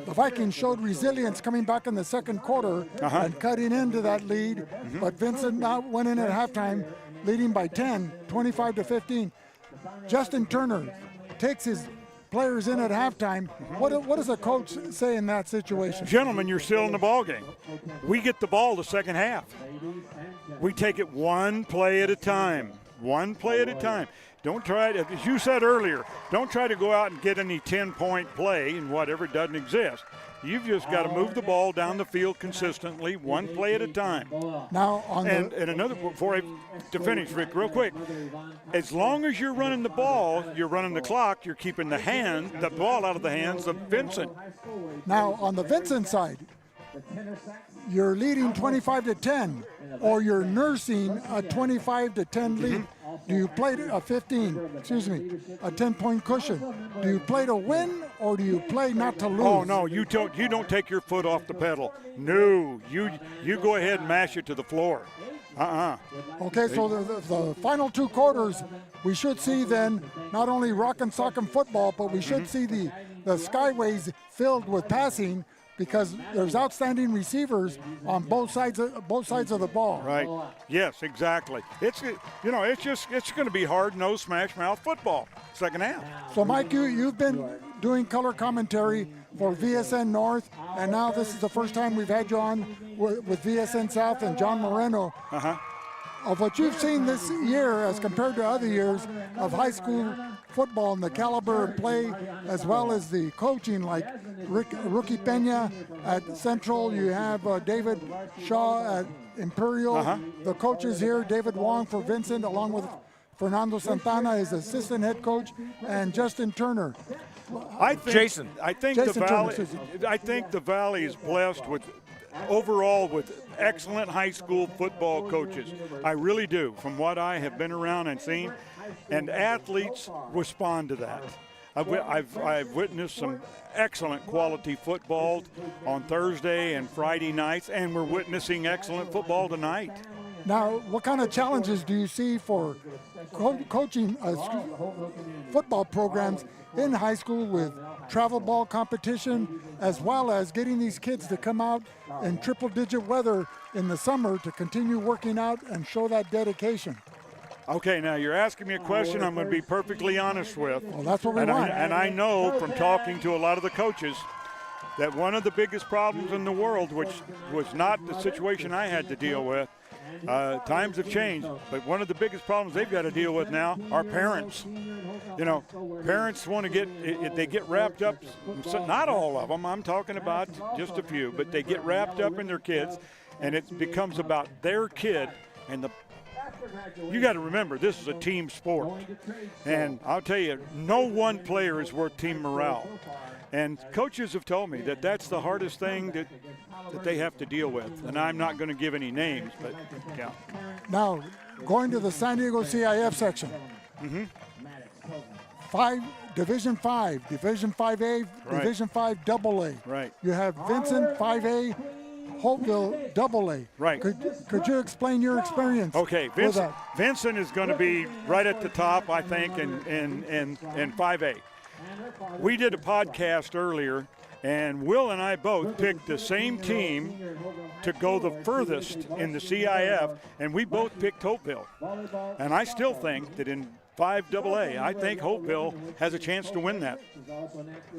the Vikings showed resilience coming back in the second quarter and cutting into that lead. But Vincent now went in at halftime, leading by 10, 25-15. Justin Turner takes his players in at halftime. What does a coach say in that situation? Gentlemen, you're still in the ball game. We get the ball the second half. We take it one play at a time. One play at a time. Don't try to, as you said earlier, don't try to go out and get any 10-point play and whatever doesn't exist. You've just got to move the ball down the field consistently, one play at a time. Now, and another, to finish, Rick, real quick, as long as you're running the ball, you're running the clock, you're keeping the ball out of the hands of Vincent. Now, on the Vincent side, you're leading 25-10, or you're nursing a 25-10 lead. Do you play a 10-point cushion? Do you play to win, or do you play not to lose? Oh no, you don't take your foot off the pedal. No, you go ahead and mash it to the floor. Okay, so the final 2 quarters, we should see then not only rock and sock and football, but we should see the skyways filled with passing, because there's outstanding receivers on both sides of the ball. Right. Yes, exactly. It's going to be hard-nosed, smash-mouth football second half. So, Mike, you've been doing color commentary for VSN North, and now this is the first time we've had you on with VSN South and John Moreno. Of what you've seen this year as compared to other years of high school football and the caliber of play, as well as the coaching, like Rookie Pena at Central, you have David Shaw at Imperial. The coaches here, David Wong for Vincent, along with Fernando Santana, his assistant head coach, and Justin Turner. I think the Valley is blessed with excellent high school football coaches. I really do, from what I have been around and seen, and athletes respond to that. I've witnessed some excellent quality football on Thursday and Friday nights, and we're witnessing excellent football tonight. Now, what kind of challenges do you see for coaching football programs in high school with travel ball competition, as well as getting these kids to come out in triple-digit weather in the summer to continue working out and show that dedication? Okay, now you're asking me a question I'm going to be perfectly honest with. Well, that's what we want. And I know from talking to a lot of the coaches that one of the biggest problems in the world, which was not the situation I had to deal with, times have changed, but one of the biggest problems they've got to deal with now are parents. You know, parents want to get wrapped up, not all of them, I'm talking about just a few, but they get wrapped up in their kids, and it becomes about their kid, and the you got to remember, this is a team sport. And I'll tell you, no one player is worth team morale. And coaches have told me that that's the hardest thing that they have to deal with. And I'm not going to give any names, but yeah. Now, going to the San Diego CIF section. Mm-hmm. Division 5, Division 5A, Right. Division 5 AA. Right. You have Vincent 5A, Holtville AA. Right. Could you explain your experience? Okay, with Vincent is going to be right at the top, I think, in 5A. We did a podcast earlier, and Will and I both picked the same team to go the furthest in the CIF, and we both picked Hopeville. And I still think that in 5AA, I think Hopeville has a chance to win that.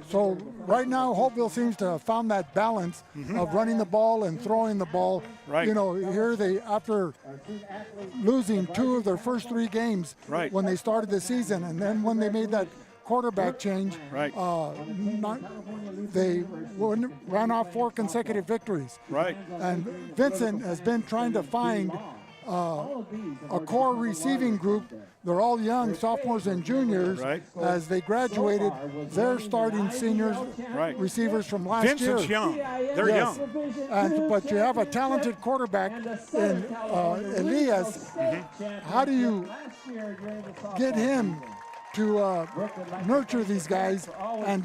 So right now, Hopeville seems to have found that balance of running the ball and throwing the ball. Right. You know, here they, after losing 2 of their first 3 games Right. when they started the season, and then when they made that quarterback change, Right. They ran off 4 consecutive victories. Right. And Vincent has been trying to find a core receiving group. They're all young sophomores and juniors. Right. As they graduated, they're starting seniors, Right. receivers from last year. Vincent's young. They're young. But you have a talented quarterback in Elias. How do you get him to nurture these guys and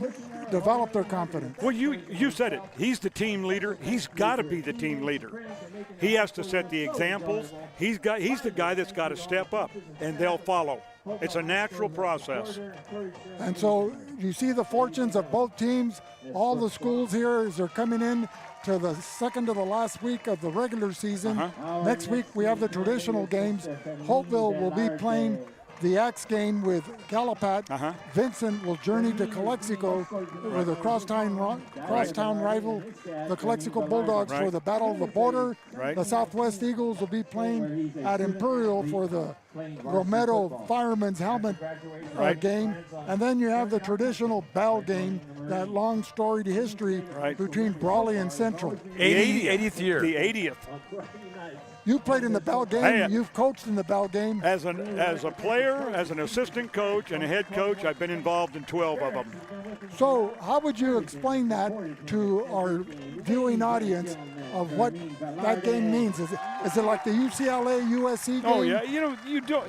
develop their confidence? Well, you said it. He's the team leader. He's got to be the team leader. He has to set the examples. He's the guy that's got to step up, and they'll follow. It's a natural process. And so you see the fortunes of both teams. All the schools here, as they're coming in to the second to the last week of the regular season. Next week we have the traditional games. Hopeville will be playing the Axe game with Calapat. Vincent will journey to Calexico with a crosstown rival, the Calexico Bulldogs, for the Battle of the Border. Right. The Southwest Eagles will be playing at Imperial for the Romero Fireman's Helmet game. And then you have the traditional Bell game, that long storied history between Brawley and Central. 80th year. The 80th. You played in the Bell game. Hey, You've coached in the Bell game. As a player, as an assistant coach, and a head coach, I've been involved in 12 of them. So how would you explain that to our viewing audience of what that game means? Is it like the UCLA-USC game? Oh, yeah. You do.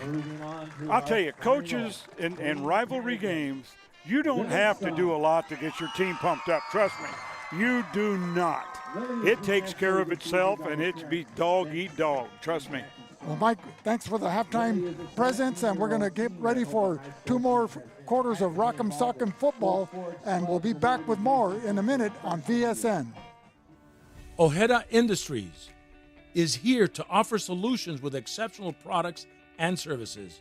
I'll tell you, coaches in rivalry games, you don't have to do a lot to get your team pumped up. Trust me. You do not. It takes care of itself, and it's be dog eat dog. Trust me. Well, Mike, thanks for the halftime presence, and we're going to get ready for 2 more quarters of Rock'em Sock'em football, and we'll be back with more in a minute on VSN. Ojeda Industries is here to offer solutions with exceptional products and services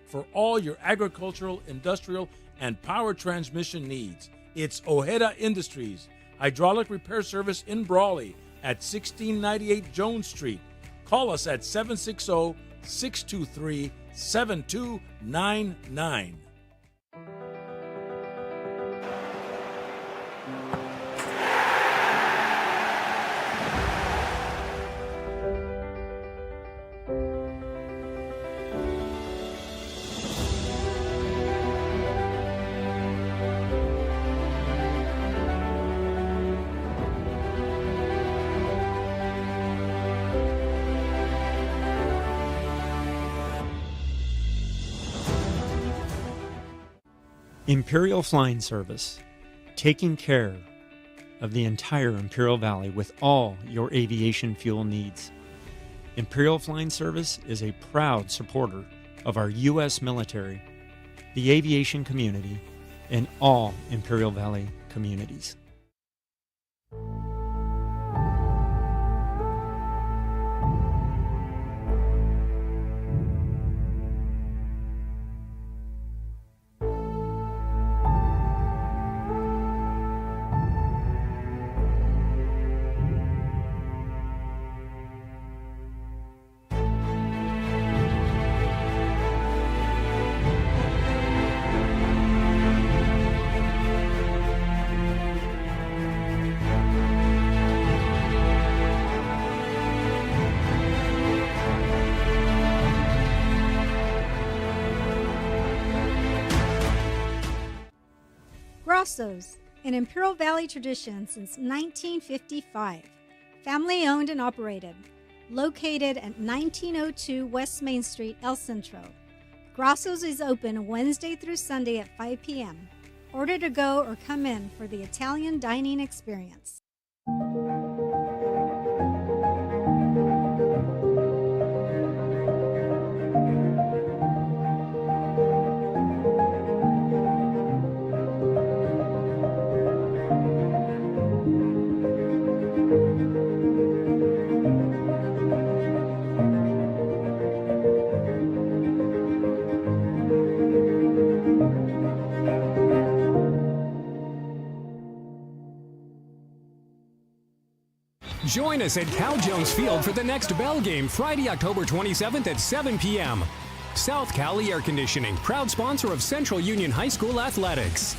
for all your agricultural, industrial, and power transmission needs. It's Ojeda Industries, hydraulic repair service in Brawley at 1698 Jones Street. Call us at 760-623-7299. Imperial Flying Service, taking care of the entire Imperial Valley with all your aviation fuel needs. Imperial Flying Service is a proud supporter of our U.S. military, the aviation community, and all Imperial Valley communities. Grosso's, an Imperial Valley tradition since 1955. Family owned and operated. Located at 1902 West Main Street, El Centro. Grosso's is open Wednesday through Sunday at 5 p.m. Order to go or come in for the Italian dining experience. Join us at Cal Jones Field for the next Bell game, Friday, October 27th at 7 p.m. South Cali Air Conditioning, proud sponsor of Central Union High School Athletics.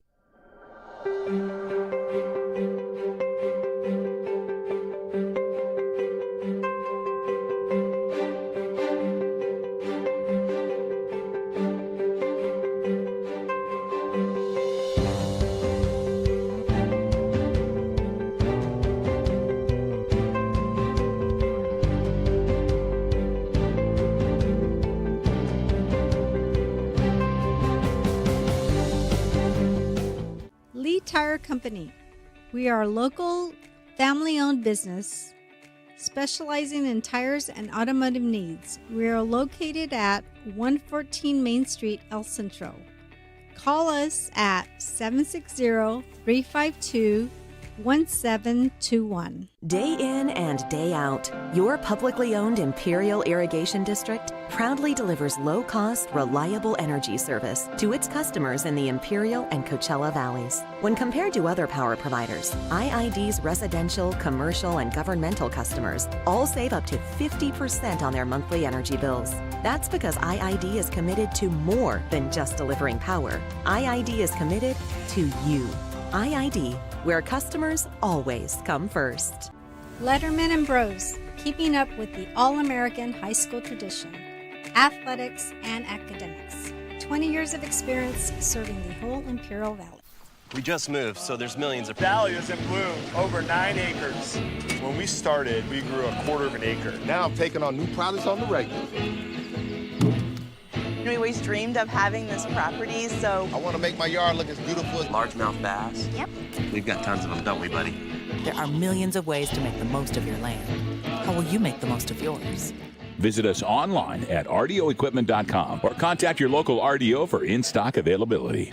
Tire Company. We are a local family-owned business specializing in tires and automotive needs. We are located at 114 Main Street, El Centro. Call us at 760-352-1721. Day in and day out, your publicly owned Imperial Irrigation District proudly delivers low-cost, reliable energy service to its customers in the Imperial and Coachella Valleys. When compared to other power providers, IID's residential, commercial, and governmental customers all save up to 50% on their monthly energy bills. That's because IID is committed to more than just delivering power. IID is committed to you. IID, where customers always come first. Letterman and Bros, keeping up with the all-American high school tradition, athletics and academics. 20 years of experience serving the whole Imperial Valley. We just moved, so there's millions of... Valley is in bloom, over 9 acres. When we started, we grew 1/4 of an acre. Now I'm taking on new products on the regular. We always dreamed of having this property, so... I want to make my yard look as beautiful as... Largemouth bass. Yep. We've got tons of them, don't we, buddy? There are millions of ways to make the most of your land. How will you make the most of yours? Visit us online at rdoequipment.com or contact your local RDO for in-stock availability.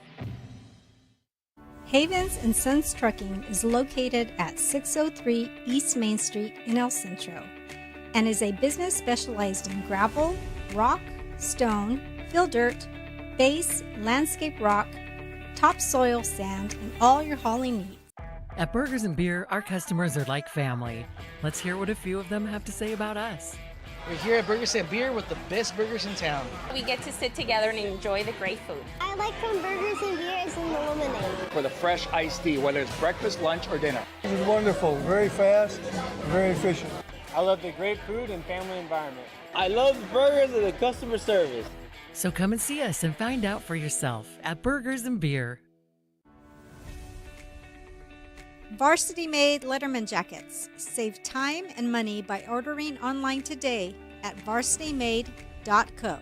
Havens and Sons Trucking is located at 603 East Main Street in El Centro and is a business specialized in gravel, rock, stone, fill dirt, base, landscape rock, topsoil sand, and all your hauling needs. At Burgers and Beer, our customers are like family. Let's hear what a few of them have to say about us. We're here at Birger Field Beer with the best burgers in town. We get to sit together and enjoy the great food. I like when Burgers and Beer is in the lemonade. For the fresh iced tea, whether it's breakfast, lunch, or dinner. This is wonderful, very fast, very efficient. I love the great food and family environment. I love the burgers and the customer service. So come and see us and find out for yourself at Burgers and Beer. Varsity Made Letterman Jackets. Save time and money by ordering online today at varsitymade.co.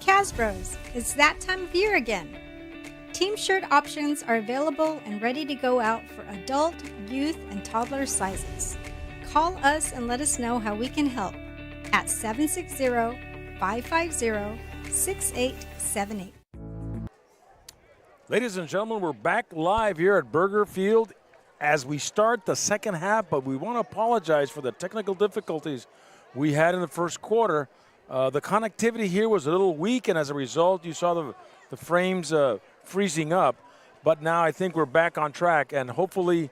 Casbros, it's that time of year again. Team shirt options are available and ready to go out for adult, youth, and toddler sizes. Call us and let us know how we can help at 760-550-6878. Ladies and gentlemen, we're back live here at Birger Field as we start the second half, but we want to apologize for the technical difficulties we had in the first quarter. The connectivity here was a little weak, and as a result, you saw the frames freezing up. But now I think we're back on track, and hopefully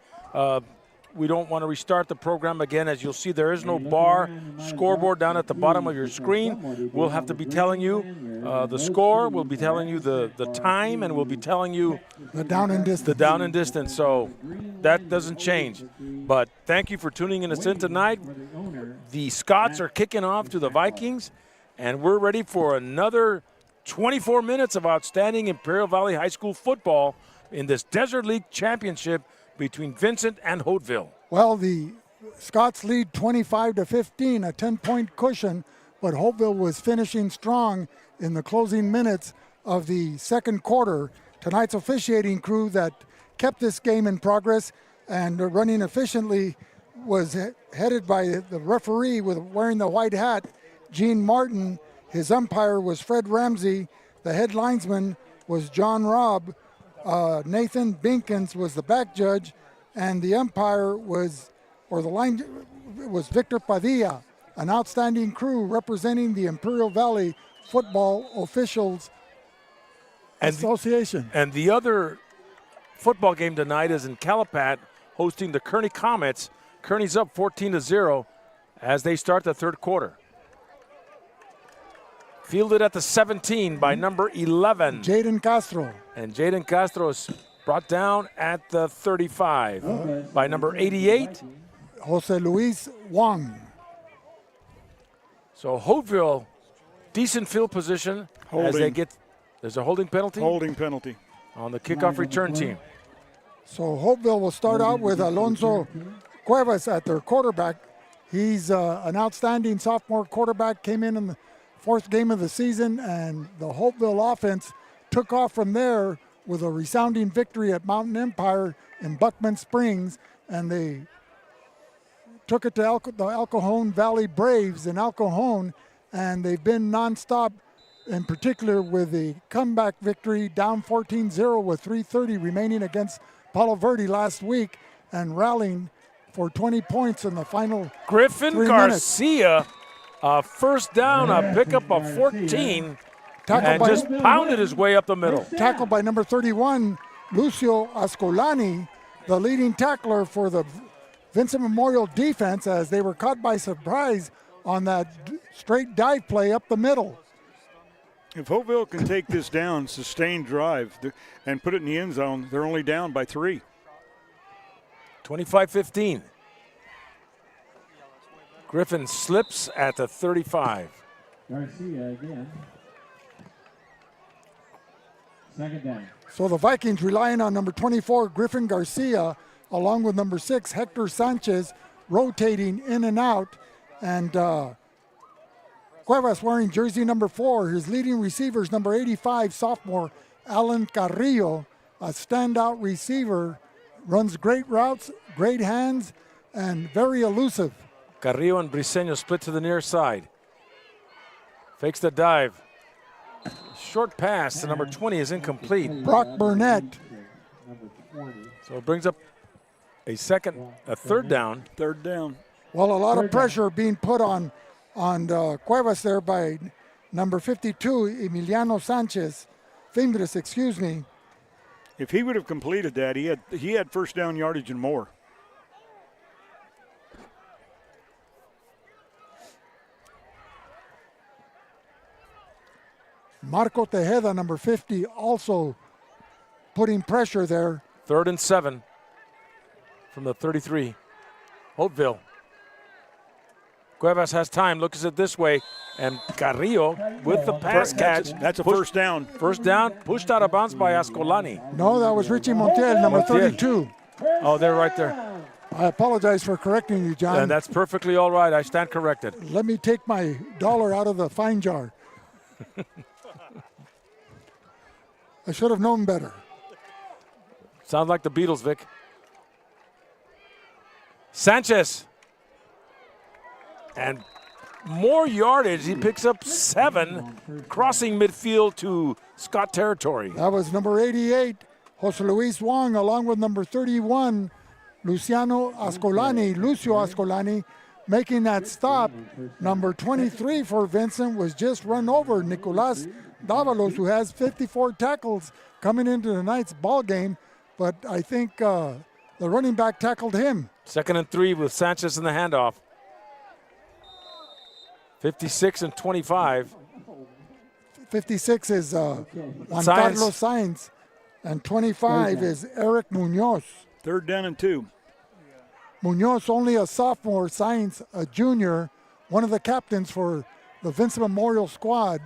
we don't want to restart the program again. As you'll see, there is no bar scoreboard down at the bottom of your screen. We'll have to be telling you the score. We'll be telling you the time, and we'll be telling you the down and distance. The down and distance. So that doesn't change. But thank you for tuning us in tonight. The Scots are kicking off to the Vikings, and we're ready for another 24 minutes of outstanding Imperial Valley High School football in this Desert League Championship between Vincent and Holtville. Well, the Scots lead 25-15, a 10-point cushion, but Hopeville was finishing strong in the closing minutes of the second quarter. Tonight's officiating crew that kept this game in progress and running efficiently was headed by the referee wearing the white hat, Gene Martin. His umpire was Fred Ramsey. The head linesman was John Robb. Nathan Binkins was the back judge, and the umpire was Victor Padilla, an outstanding crew representing the Imperial Valley Football Officials Association. And the other football game tonight is in Calapat, hosting the Kearney Comets. Kearney's up 14-0 as they start the third quarter. Fielded at the 17 by number 11. Jaden Castro. And Jaden Castro is brought down at the 35 by number 88. Jose Luis Wang. So Hopeville, decent field position as they get, there's a holding penalty? Holding penalty. On the kickoff return team. So Hopeville will start out with Alonso Cuevas at their quarterback. He's an outstanding sophomore quarterback, came in the fourth game of the season, and the Hopeville offense took off from there with a resounding victory at Mountain Empire in Buckman Springs, and they took it to the El Cajon Valley Braves in El Cajon, and they've been nonstop, in particular with the comeback victory down 14-0 with 3:30 remaining against Palo Verde last week, and rallying for 20 points in the final Griffin 3 Garcia, first down, a pickup of 14, and just pounded his way up the middle. Tackled by number 31, Lucio Ascolani, the leading tackler for the Vincent Memorial defense, as they were caught by surprise on that straight dive play up the middle. If Hopeville can take this down, sustained drive, and put it in the end zone, they're only down by 3. 25-15. Griffin slips at the 35. Garcia again. Second down. So the Vikings relying on number 24, Griffin Garcia, along with number 6, Hector Sanchez, rotating in and out. And Cuevas wearing jersey number 4. His leading receivers, number 85, sophomore Alan Carrillo, a standout receiver, runs great routes, great hands, and very elusive. Carrillo and Briseño split to the near side. Fakes the dive. Short pass to number 20 is incomplete. Brock Burnett. So it brings up a third down. Third down. Well, a lot of pressure being put on Cuevas there by number 52, Emiliano Sanchez. Fingers, excuse me. If he would have completed that, he had first down yardage and more. Marco Tejeda, number 50, also putting pressure there. 3rd and 7 from the 33. Hopeville. Cuevas has time, looks it this way, and Carrillo with the pass catch. That's a first down. First down, pushed out of bounds by Ascolani. No, that was Richie Montiel, number 32. Oh, they're right there. I apologize for correcting you, John. And that's perfectly all right. I stand corrected. Let me take my dollar out of the fine jar. I should have known better. Sounds like the Beatles, Vic. Sanchez. And more yardage. He picks up 7, crossing midfield to Scott territory. That was number 88, Jose Luis Wong, along with number 31, Lucio Ascolani, making that stop. Number 23 for Vincent was just run over. Nicolas Davalos, who has 54 tackles coming into tonight's ball game, but I think the running back tackled him. 2nd and 3 with Sanchez in the handoff. 56 and 25. 56 is Juan Carlos Sainz, and 25 is Eric Munoz. 3rd down and 2. Munoz, only a sophomore, Sainz, a junior, one of the captains for the Vincent Memorial squad.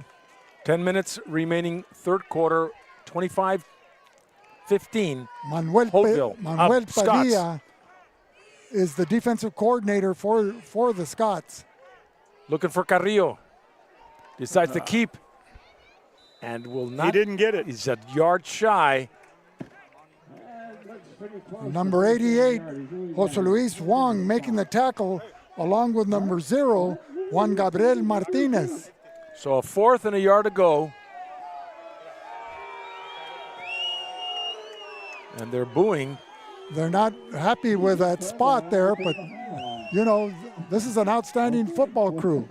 10 minutes remaining, 3rd quarter, 25-15. Manuel Padilla is the defensive coordinator for the Scots. Looking for Carrillo. Decides to keep and will not. He didn't get it. He's a yard shy. Number 88, Jose Luis Wong, making the tackle along with number 0, Juan Gabriel Martinez. So a 4th and a yard to go. And they're booing. They're not happy with that spot there, but you know, this is an outstanding football crew.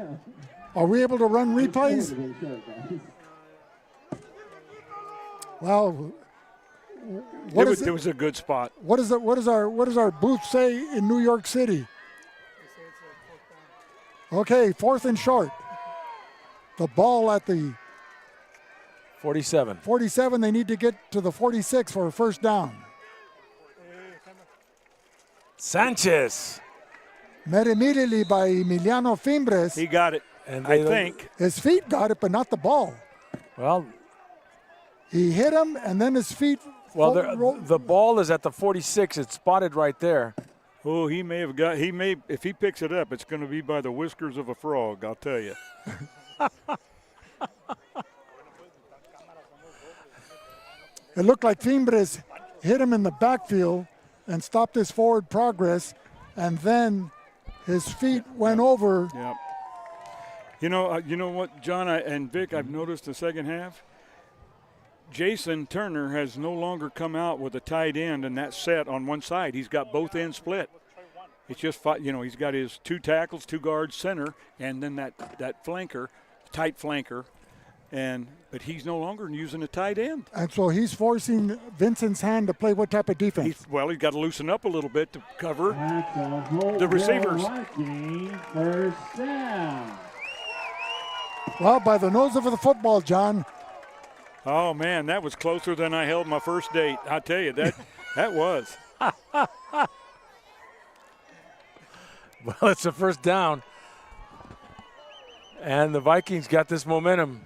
Are we able to run replays? Well, it was a good spot. What does our booth say in New York City? Okay, 4th and short. The ball at the 47. 47. They need to get to the 46 for a first down. Sanchez. Met immediately by Emiliano Fimbres. He got it, and I think. His feet got it, but not the ball. Well, he hit him, and then his feet. Well, the ball is at the 46. It's spotted right there. Oh, if he picks it up, it's going to be by the whiskers of a frog, I'll tell you. It looked like Fimbres hit him in the backfield and stopped his forward progress, and then his feet went over. Yeah. You know what, John and Vic, I've noticed the second half? Jason Turner has no longer come out with a tight end and that set on one side. He's got both ends split. It's just, he's got his 2 tackles, 2 guards, center, and then that flanker, tight flanker. But he's no longer using a tight end. And so he's forcing Vincent's hand to play what type of defense? He's got to loosen up a little bit to cover the receivers. First down. Well, by the nose of the football, John. Oh, man, that was closer than I held my first date. I tell you, that was. Well, it's a first down. And the Vikings got this momentum.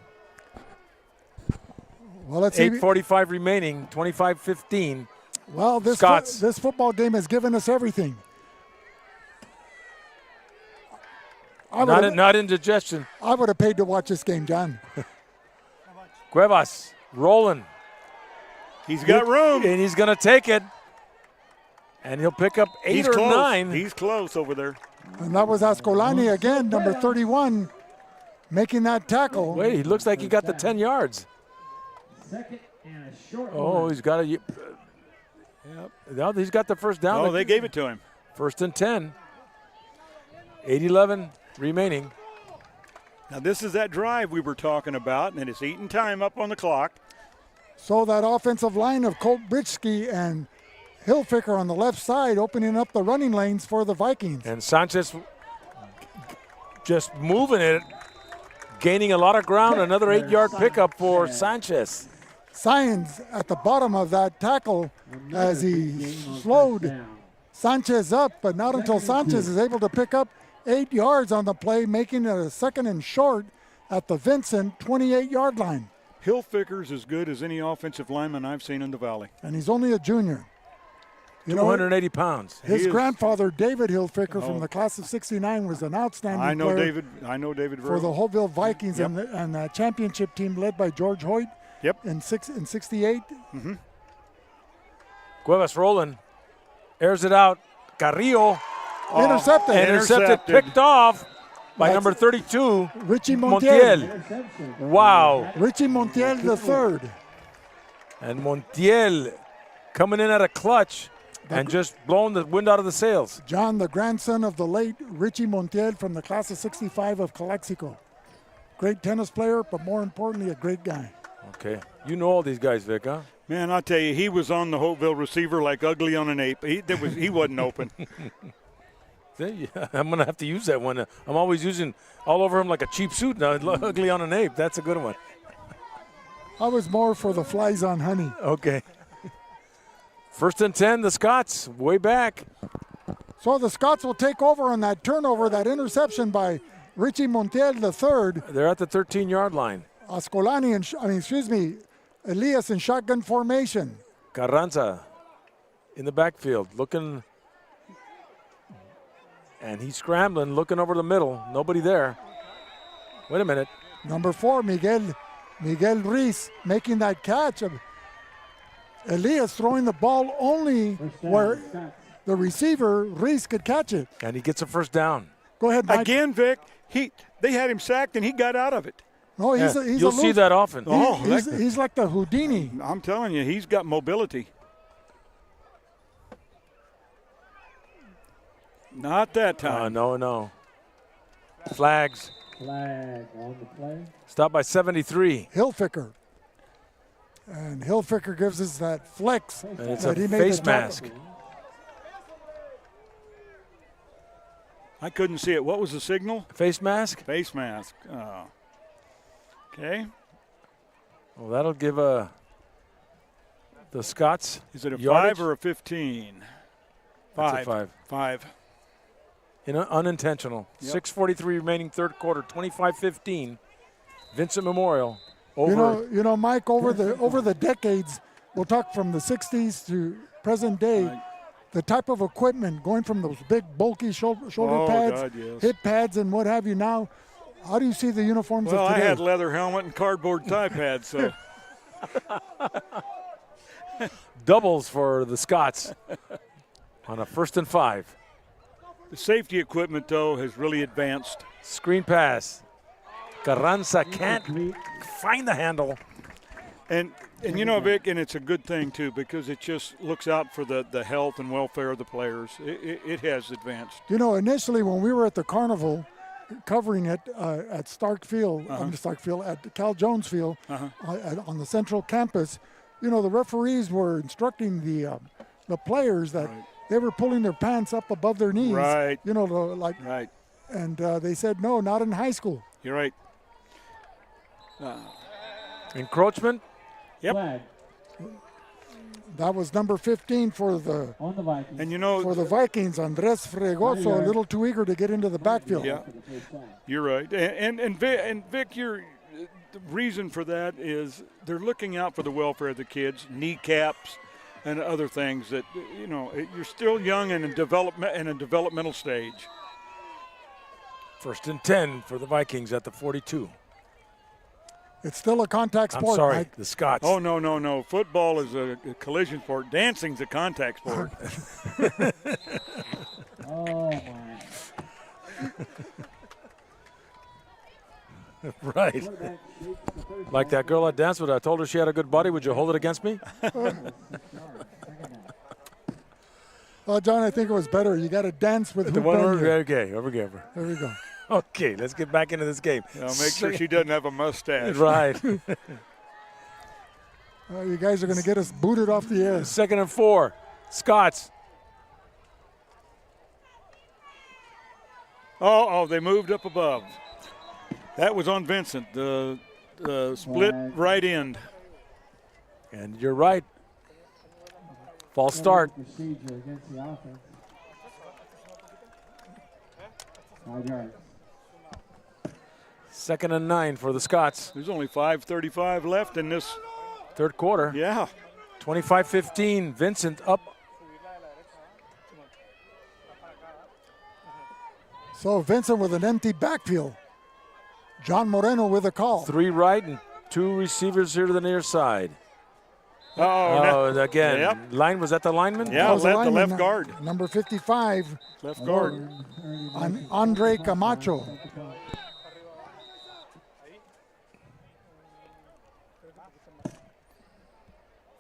Well, let's 8:45 remaining, 25-15. Well, this football game has given us everything. Not indigestion. I would have paid to watch this game, John. Cuevas rolling. He's got room. And he's going to take it. And he'll pick up 8 or 9. He's close over there. And that was Ascolani again, number 31, making that tackle. Wait, he looks like he got the 10 yards. Second and a short one. He's got a. Yep. No, he's got the first down. Oh, they gave it to him. 1st and 10. 8:11 remaining. Now, this is that drive we were talking about, and it's eating time up on the clock. So that offensive line of Colt Britschke and Hilfiger on the left side opening up the running lanes for the Vikings. And Sanchez just moving it, gaining a lot of ground. Another 8-yard pickup for Sanchez. Sainz at the bottom of that tackle as he slowed Sanchez up, but not until Sanchez is able to pick up 8 yards on the play, making it a 2nd and short at the Vincent 28-yard line. Hilfiger's as good as any offensive lineman I've seen in the Valley. And he's only a junior. 280 pounds. His grandfather, David Hilfiger, from the class of '69, was an outstanding player. I know David for the Holtville Vikings and the championship team led by George Hoyt. Yep. In 68. Mm-hmm. Cuevas rolling, airs it out. Carrillo intercepted. Picked off by number 32, Richie Montiel. Wow. Richie Montiel the third. And Montiel coming in at a clutch. and just blowing the wind out of the sails. John, the grandson of the late Richie Montiel from the class of 65 of Calexico. Great tennis player, but more importantly, a great guy. Okay. You know all these guys, Vic, huh? Man, I'll tell you, he was on the Hopeville receiver like ugly on an ape. He wasn't open. I'm going to have to use that one. I'm always using all over him like a cheap suit now. Ugly on an ape. That's a good one. I was more for the flies on honey. Okay. 1st and 10, the Scots, way back. So the Scots will take over on that turnover, that interception by Richie Montiel III. They're at the 13-yard line. Ascolani Elias in shotgun formation. Carranza in the backfield looking, and he's scrambling, looking over the middle. Nobody there. Wait a minute. Number 4, Miguel Reese making that catch. Elias throwing the ball only where the receiver, Reese, could catch it. And he gets a first down. Go ahead, Mike. Again, Vic, they had him sacked and he got out of it. No, he's You'll see that often. He's like the Houdini. I'm telling you, he's got mobility. Not that time. No. Flags. Flag on the play. Stopped by 73. Hilfiger. And Hilfiger gives us that flex. And it's that a he made face the mask. I couldn't see it. What was the signal? Face mask? Face mask. Oh. Okay. Well, that'll give the Scots. Is it a yardage? 5 or a 15? That's a 5. Unintentional. Yep. 6:43 remaining third quarter. 25-15. Vincent Memorial over. You know, Mike. Over the decades, we'll talk from the '60s to present day. Right. The type of equipment going from those big bulky shoulder pads, God, yes. hip pads, and what have you. Now, how do you see the uniforms Well, of today? I had leather helmet and cardboard tie pads, so. Doubles for the Scots on a 1st and 5. The safety equipment, though, has really advanced. Screen pass. Carranza can't find the handle. And you know, Vic, and it's a good thing, too, because it just looks out for the health and welfare of the players. It has advanced. You know, initially when we were at the carnival covering it at Stark Field, at Cal Jones Field on the central campus, you know, the referees were instructing the players that they were pulling their pants up above their knees. Right. You know, Right. And they said, no, not in high school. You're right. Encroachment. Yep. Flag That was number 15 for the on the Vikings. And you know, for the Vikings, Andres Fregoso, a little too eager to get into the backfield. Yeah, you're right. And Vic, the reason for that is they're looking out for the welfare of the kids, kneecaps and other things that, you know, you're still young and in a developmental stage. 1st and 10 for the Vikings at the 42. It's still a contact sport. I'm sorry, Mike. the Scots. Oh, no. Football is a collision sport. Dancing's a contact sport. Oh, my. Right. Like that girl I danced with, I told her she had a good body. Would you hold it against me? Well, John, I think it was better. You got to dance with The who one bend you. okay, over. There we go. Okay, let's get back into this game. Now make sure she doesn't have a mustache. Right. You guys are going to get us booted off the air. 2nd and 4. Scots. Oh, they moved up above. That was on Vincent, the split right end. And you're right. False start. Procedure against the offense. 5 yards. 2nd and 9 for the Scots. There's only 5:35 left in this third quarter. Yeah. 25-15. Vincent up. So Vincent with an empty backfield. John Moreno with a call. 3 right and 2 receivers here to the near side. Again. Yep. Line, was that the lineman? Yeah, the left guard. Number 55. Left guard. Andre Camacho.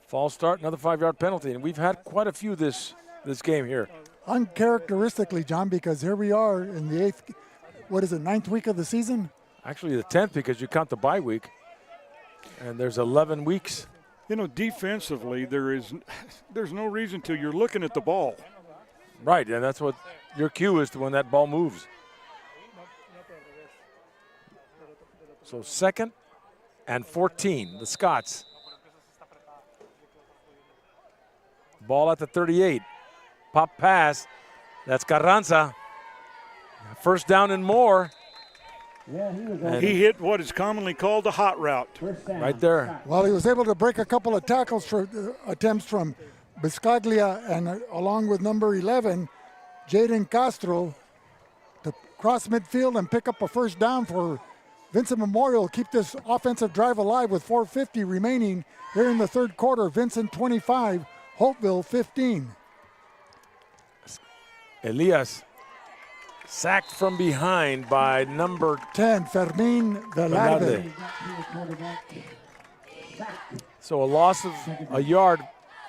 False start, another 5-yard penalty. And we've had quite a few this this game here. Uncharacteristically, John, because here we are in the ninth week of the season? Actually, the 10th because you count the bye week. And there's 11 weeks. You know, defensively, there's no reason to. You're looking at the ball. Right, and that's what your cue is to when that ball moves. So 2nd and 14, the Scots. Ball at the 38. Pop pass. That's Carranza. First down and more. And he hit what is commonly called the hot route. Right there. Well, he was able to break a couple of tackles for attempts from Biscaglia and along with number 11, Jaden Castro, to cross midfield and pick up a first down for Vincent Memorial. Keep this offensive drive alive with 4:50 remaining here in the third quarter. Vincent 25, Hopeville 15. Elias sacked from behind by number 10, Fermin Velarde. So a loss of a yard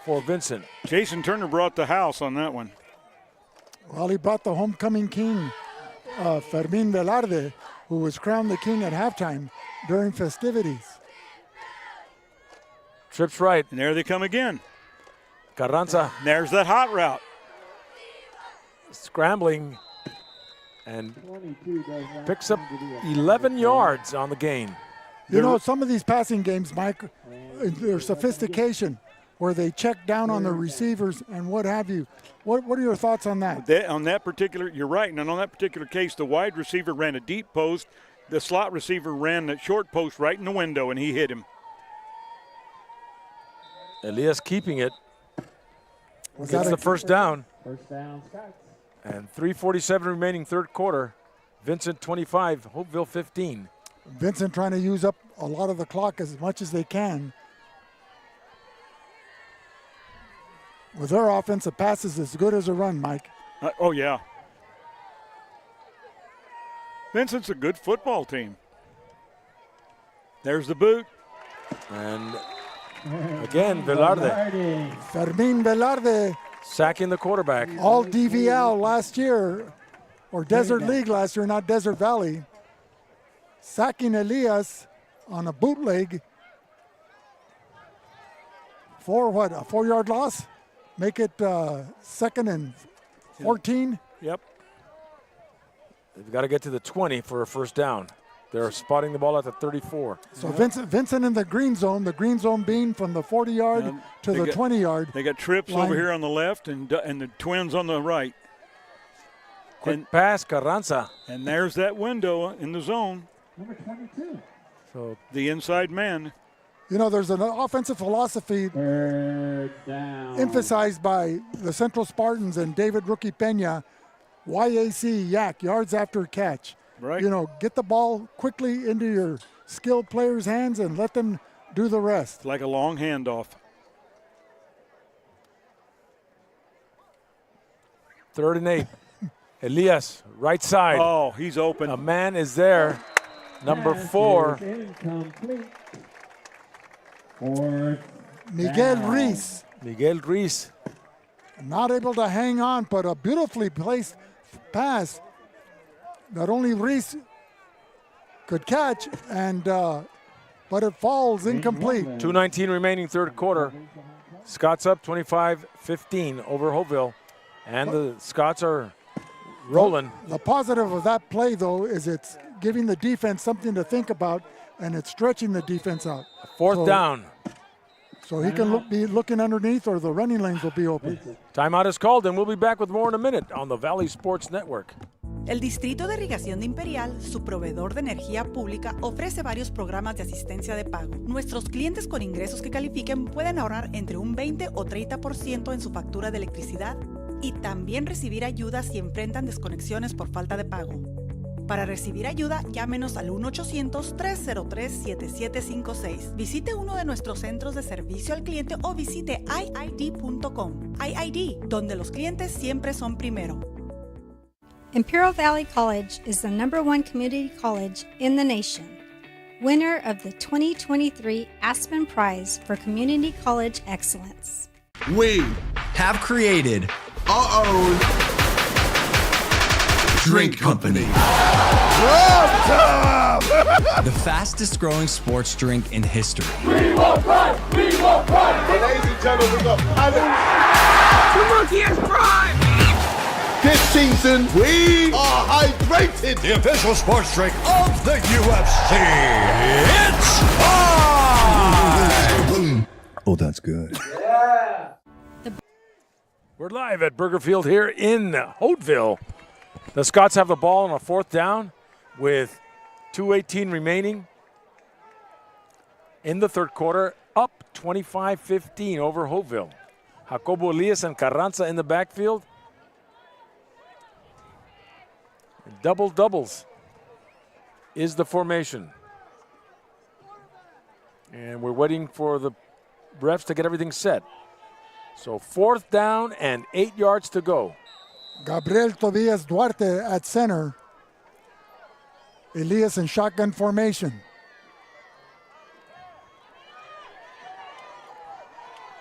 for Vincent. Jason Turner brought the house on that one. Well, he brought the homecoming king, Fermin Velarde, who was crowned the king at halftime during festivities. Trips right. And there they come again. Carranza. There's that hot route. Scrambling and picks up 11 yards on the gain. You know, some of these passing games, Mike, their sophistication, where they check down on the receivers and what have you. What are your thoughts on that? On that particular, you're right. And on that particular case, the wide receiver ran a deep post. The slot receiver ran that short post right in the window, and he hit him. Elias keeping it. Gets the first down. First down, Scots. And 3:47 remaining third quarter. Vincent 25, Hopeville 15. Vincent trying to use up a lot of the clock as much as they can. With their offense, a pass is as good as a run, Mike. Oh, yeah. Vincent's a good football team. There's the boot. And again, Velarde. Fermin Velarde. Sacking the quarterback. All DVL last year, or Desert League last year, not Desert Valley. Sacking Elias on a bootleg for what, a 4-yard loss? Make it 2nd and 14? Yep. They've got to get to the 20 for a first down. They're spotting the ball at the 34. So Vincent in the green zone being from the 40-yard to the 20-yard. They got trips line. over here on the left and the twins on the right. Quick pass, Carranza. And there's that window in the zone. Number 22. So the inside man. You know, there's an offensive philosophy emphasized by the Central Spartans and David Rookie Pena, YAC, YAC, yards after catch. Right. You know, get the ball quickly into your skilled players' hands and let them do the rest. It's like a long handoff. 3rd and 8. Elias, right side. Oh, he's open. A man is there. Number 4. Miguel Reese. Miguel Reese. Not able to hang on, but a beautifully placed pass that only Reese could catch, and but it falls incomplete. 2:19 remaining third quarter. Scots up 25-15 over Hopeville, and the Scots are rolling. The positive of that play, though, is it's giving the defense something to think about, and it's stretching the defense out. 4th down. So he can be looking underneath, or the running lanes will be open. Timeout is called, and we'll be back with more in a minute on the Valley Sports Network. El Distrito de Irrigación de Imperial, su proveedor de energía pública, ofrece varios programas de asistencia de pago. Nuestros clientes con ingresos que califiquen pueden ahorrar entre un 20 o 30% en su factura de electricidad y también recibir ayuda si enfrentan desconexiones por falta de pago. Para recibir ayuda, llámenos al 1-800-303-7756. Visite uno de nuestros centros de servicio al cliente o visite iid.com. iID, donde los clientes siempre son primero. Imperial Valley College is the #1 community college in the nation. Winner of the 2023 Aspen Prize for Community College Excellence. We have created our own drink company. The fastest growing sports drink in history. We will pride! We will pride! Ladies and gentlemen, the Monkey Prime! This season, we are hydrated. The official sports drink of the UFC. It's on! Oh, that's good. Yeah! We're live at Birger Field here in Holtville. The Scots have the ball on a 4th down with 2:18 remaining in the third quarter, up 25-15 over Hopeville. Jacobo Elias and Carranza in the backfield. Doubles is the formation. And we're waiting for the refs to get everything set. So 4th down and 8 yards to go. Gabriel Tobias Duarte at center. Elias in shotgun formation.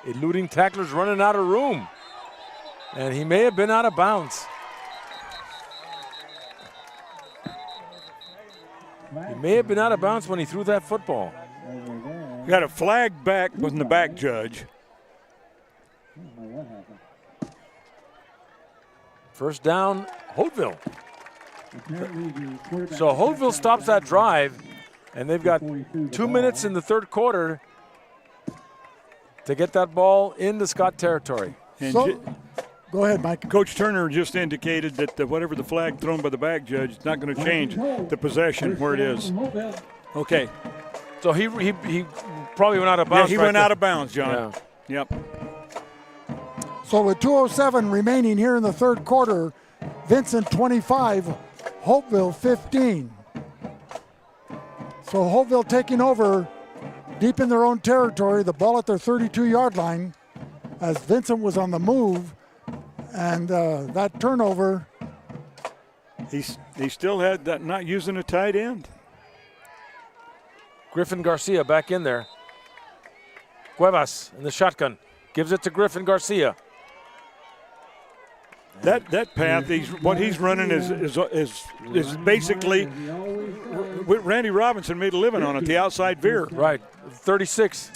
Eluding tacklers running out of room. And he may have been out of bounds. He may have been out of bounds when he threw that football. Got a flag back from the back judge. First down, Holtville. So Holtville stops that drive, and they've got 2 minutes in the third quarter to get that ball into Scott territory. Go ahead, Mike. Coach Turner just indicated that whatever the flag thrown by the back judge is not going to change the possession where it is. Okay. So he probably went out of bounds. Yeah, he went out of bounds, John. Yeah. Yep. So with 2:07 remaining here in the third quarter, Vincent 25, Hopeville 15. So Hopeville taking over deep in their own territory, the ball at their 32-yard line as Vincent was on the move. And that turnover. He still had that, not using a tight end. Griffin Garcia back in there. Cuevas in the shotgun. Gives it to Griffin Garcia. That path, what he's running is basically what Randy Robinson made a living on it, the outside veer. Right, 36.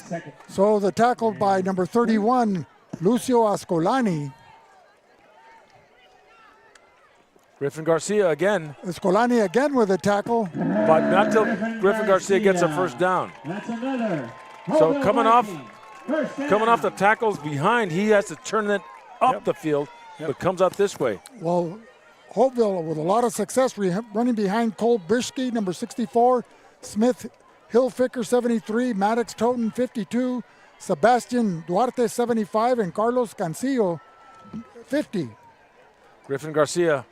So the tackle by number 31, Lucio Ascolani. Griffin Garcia again. Escolani again with a tackle. But not till Griffin Garcia gets a first down. So coming off the tackles behind, he has to turn it up the field, but comes out this way. Well, Hopeville with a lot of success running behind Cole Brisky, number 64, Smith Hilfiker, 73, Maddox Toten, 52, Sebastian Duarte, 75, and Carlos Cancillo, 50. Griffin Garcia,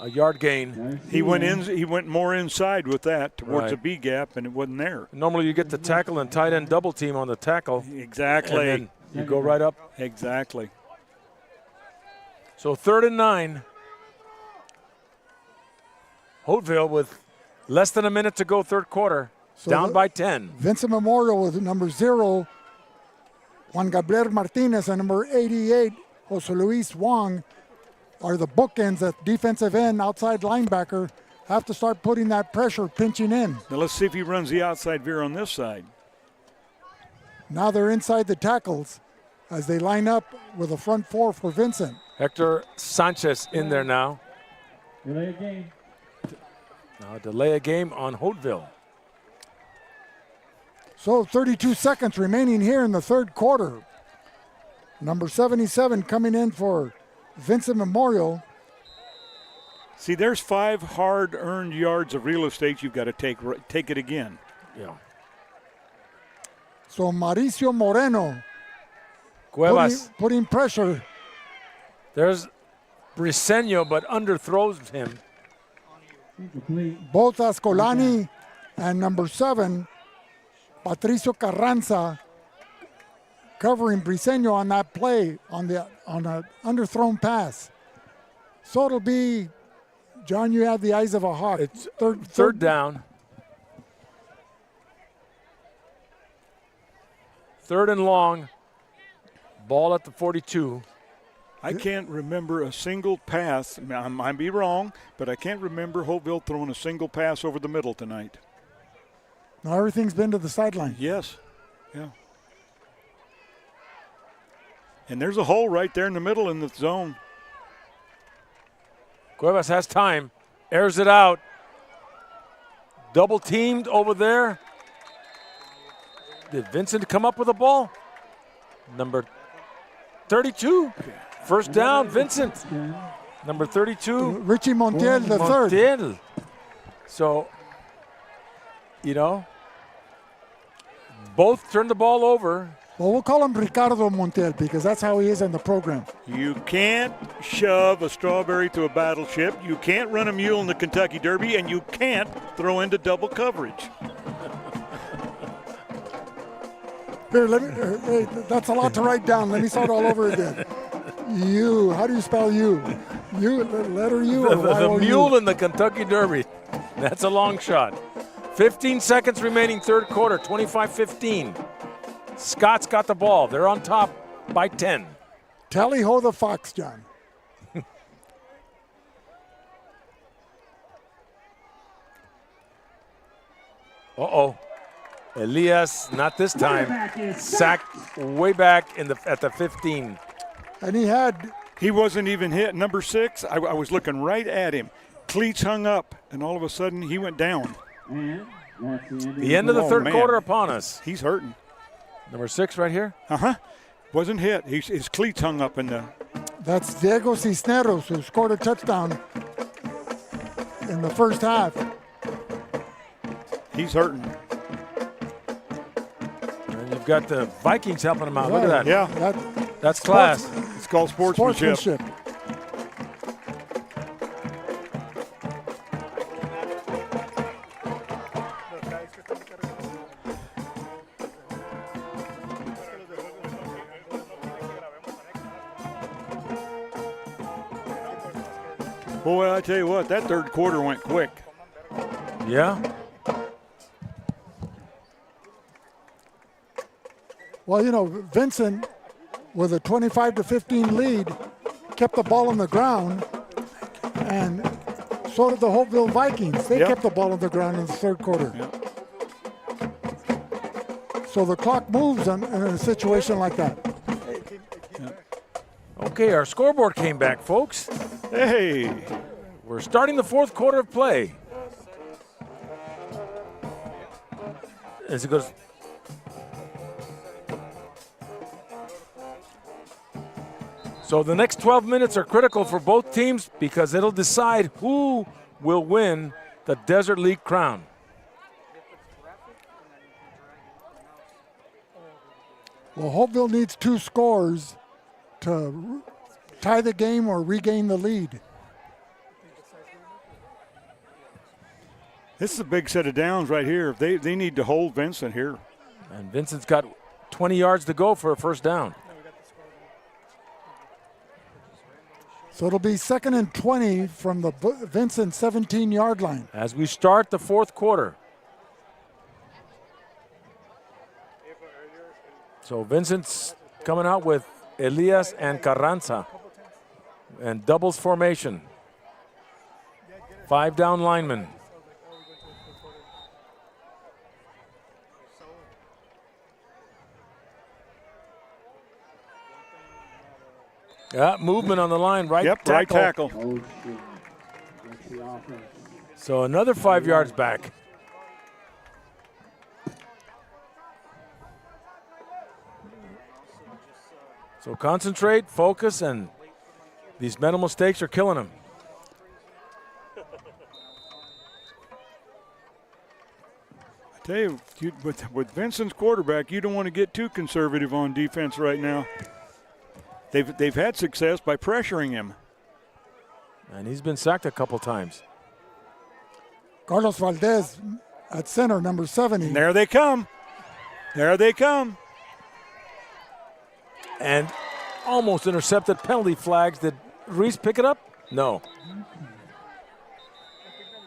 a yard gain. He went more inside with that towards the B gap, and it wasn't there. Normally you get the tackle and tight end double team on the tackle. Exactly. And then you go right up. Exactly. So 3rd and 9. Holtville with less than a minute to go, third quarter, so down by 10. Vincent Memorial with number 0, Juan Gabriel Martinez, and number 88, Jose Luis Wong, are the bookends at defensive end, outside linebacker. Have to start putting that pressure, pinching in. Now let's see if he runs the outside veer on this side. Now they're inside the tackles as they line up with a front 4 for Vincent. Hector Sanchez in there now. Delay a game. Now delay a game on Holtville. So 32 seconds remaining here in the third quarter. Number 77 coming in for Vincent Memorial. See, there's 5 hard-earned yards of real estate you've got to take it again. Yeah. So Mauricio Moreno Cuevas putting pressure. There's Briseño, but underthrows him. Both Ascolani and number 7, Patricio Carranza, covering Briseño on that play on an underthrown pass. So it'll be, John, you have the eyes of a hawk. It's third down. 3rd and long. Ball at the 42. I can't remember a single pass. I might be wrong, but I can't remember Hopeville throwing a single pass over the middle tonight. Now everything's been to the sideline. Yes. Yeah. And there's a hole right there in the middle in the zone. Cuevas has time. Airs it out. Double teamed over there. Did Vincent come up with the ball? Number 32. First down, Vincent. Number 32. Richie Montiel, the third. Montiel. So, both turned the ball over. Well, we'll call him Ricardo Montiel because that's how he is in the program. You can't shove a strawberry to a battleship. You can't run a mule in the Kentucky Derby, and you can't throw into double coverage. Here, hey, that's a lot to write down. Let me start all over again. U. How do you spell U? U, letter U. The mule in the Kentucky Derby. That's a long shot. 15 seconds remaining, third quarter, 25-15. Scots got the ball. They're on top by 10. Tally-ho the fox, John. Uh-oh. Elias, not this time. Sacked way back at the 15. And he wasn't even hit. Number 6, I was looking right at him. Cleats hung up, and all of a sudden he went down. The end of the third quarter upon us. He's hurting. Number 6 right here? Uh-huh. Wasn't hit. His cleats hung up in the... That's Diego Cisneros, who scored a touchdown in the first half. He's hurting. And you've got the Vikings helping him out. Yeah, look at that. Yeah. That's class. It's called sportsmanship. Boy, I tell you what, that third quarter went quick. Yeah. Well, Vincent, with a 25-15 lead, kept the ball on the ground, and so did the Holtville Vikings. They kept the ball on the ground in the third quarter. So the clock moves in a situation like that. Okay, our scoreboard came back, folks. Hey. We're starting the fourth quarter of play. As it goes. So the next 12 minutes are critical for both teams because it'll decide who will win the Desert League crown. Well, Hopeville needs 2 scores to tie the game or regain the lead. This is a big set of downs right here. They need to hold Vincent here. And Vincent's got 20 yards to go for a first down. So it'll be 2nd and 20 from the Vincent 17-yard line. As we start the fourth quarter. So Vincent's coming out with Elias and Carranza. And doubles formation. 5 down linemen. Yeah, movement on the line, right tackle. Right tackle. So another 5 yards back. So concentrate, focus, and these mental mistakes are killing him. I tell you, with Vincent's quarterback, you don't want to get too conservative on defense right now. They've had success by pressuring him. And he's been sacked a couple times. Carlos Valdez at center, number 70. And there they come. There they come. And almost intercepted, penalty flags. Did Reese pick it up? No.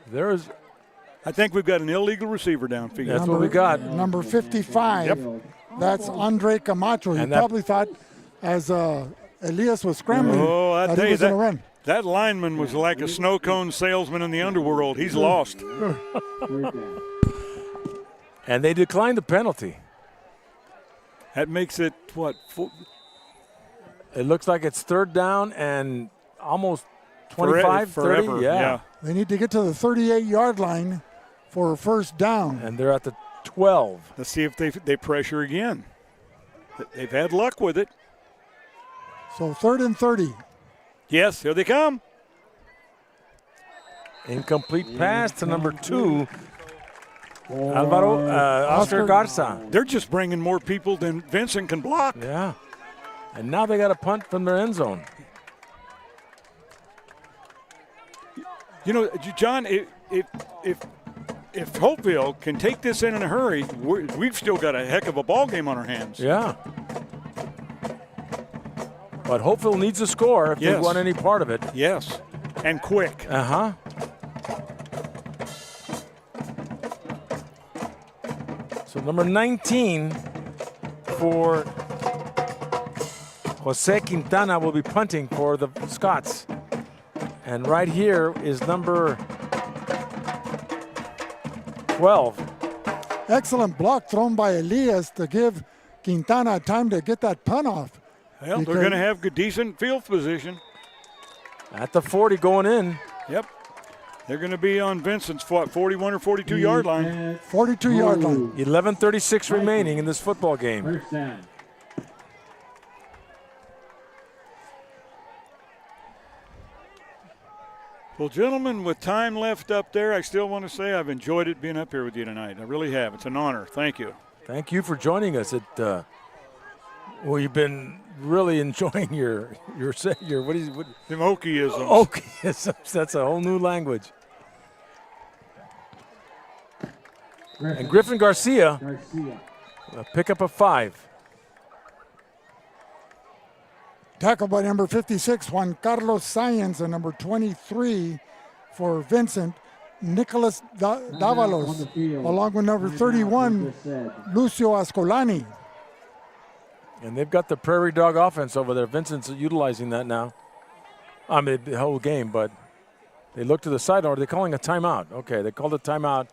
There's. I think we've got an illegal receiver downfield. That's what we got. Number 55. Yep. That's Andre Camacho. You probably thought as a Elias was scrambling. Oh, I that tell he you, was gonna run. that lineman was like a snow cone salesman in the underworld. He's lost. And they declined the penalty. That makes it, what? It looks like it's 3rd down and almost 25, 30. Forever, Yeah. They need to get to the 38-yard line for a first down. And they're at the 12. Let's see if they pressure again. They've had luck with it. So 3rd and 30. Yes, here they come. Incomplete pass to number 2, Alvaro Oscar Garza. They're just bringing more people than Vincent can block. Yeah. And now they got a punt from their end zone. You know, John, if Hopeville can take this in a hurry, we've still got a heck of a ball game on our hands. Yeah. But Hopeville needs a score if they want any part of it. Yes, and quick. Uh-huh. So number 19 for Jose Quintana will be punting for the Scots. And right here is number 12. Excellent block thrown by Elias to give Quintana time to get that punt off. Well, they're going to have good, decent field position. At the 40 going in. Yep. They're going to be on Vincent's 41 or 42-yard line. 42-yard line. 11:36 remaining in this football game. First down. Well, gentlemen, with time left up there, I still want to say I've enjoyed it being up here with you tonight. I really have. It's an honor. Thank you. Thank you for joining us. Well, you've been really enjoying your what is what? Them Okie-isms. Okie-isms. That's a whole new language. And Griffin Garcia, a pickup of 5. Tackled by number 56, Juan Carlos Sáenz, and number 23 for Vincent, Nicholas Davalos, along with number 31, Lucio Ascolani. And they've got the Prairie Dog offense over there. Vincent's utilizing that now. I mean, the whole game, but they look to the side, or are they calling a timeout? Okay, they called a timeout.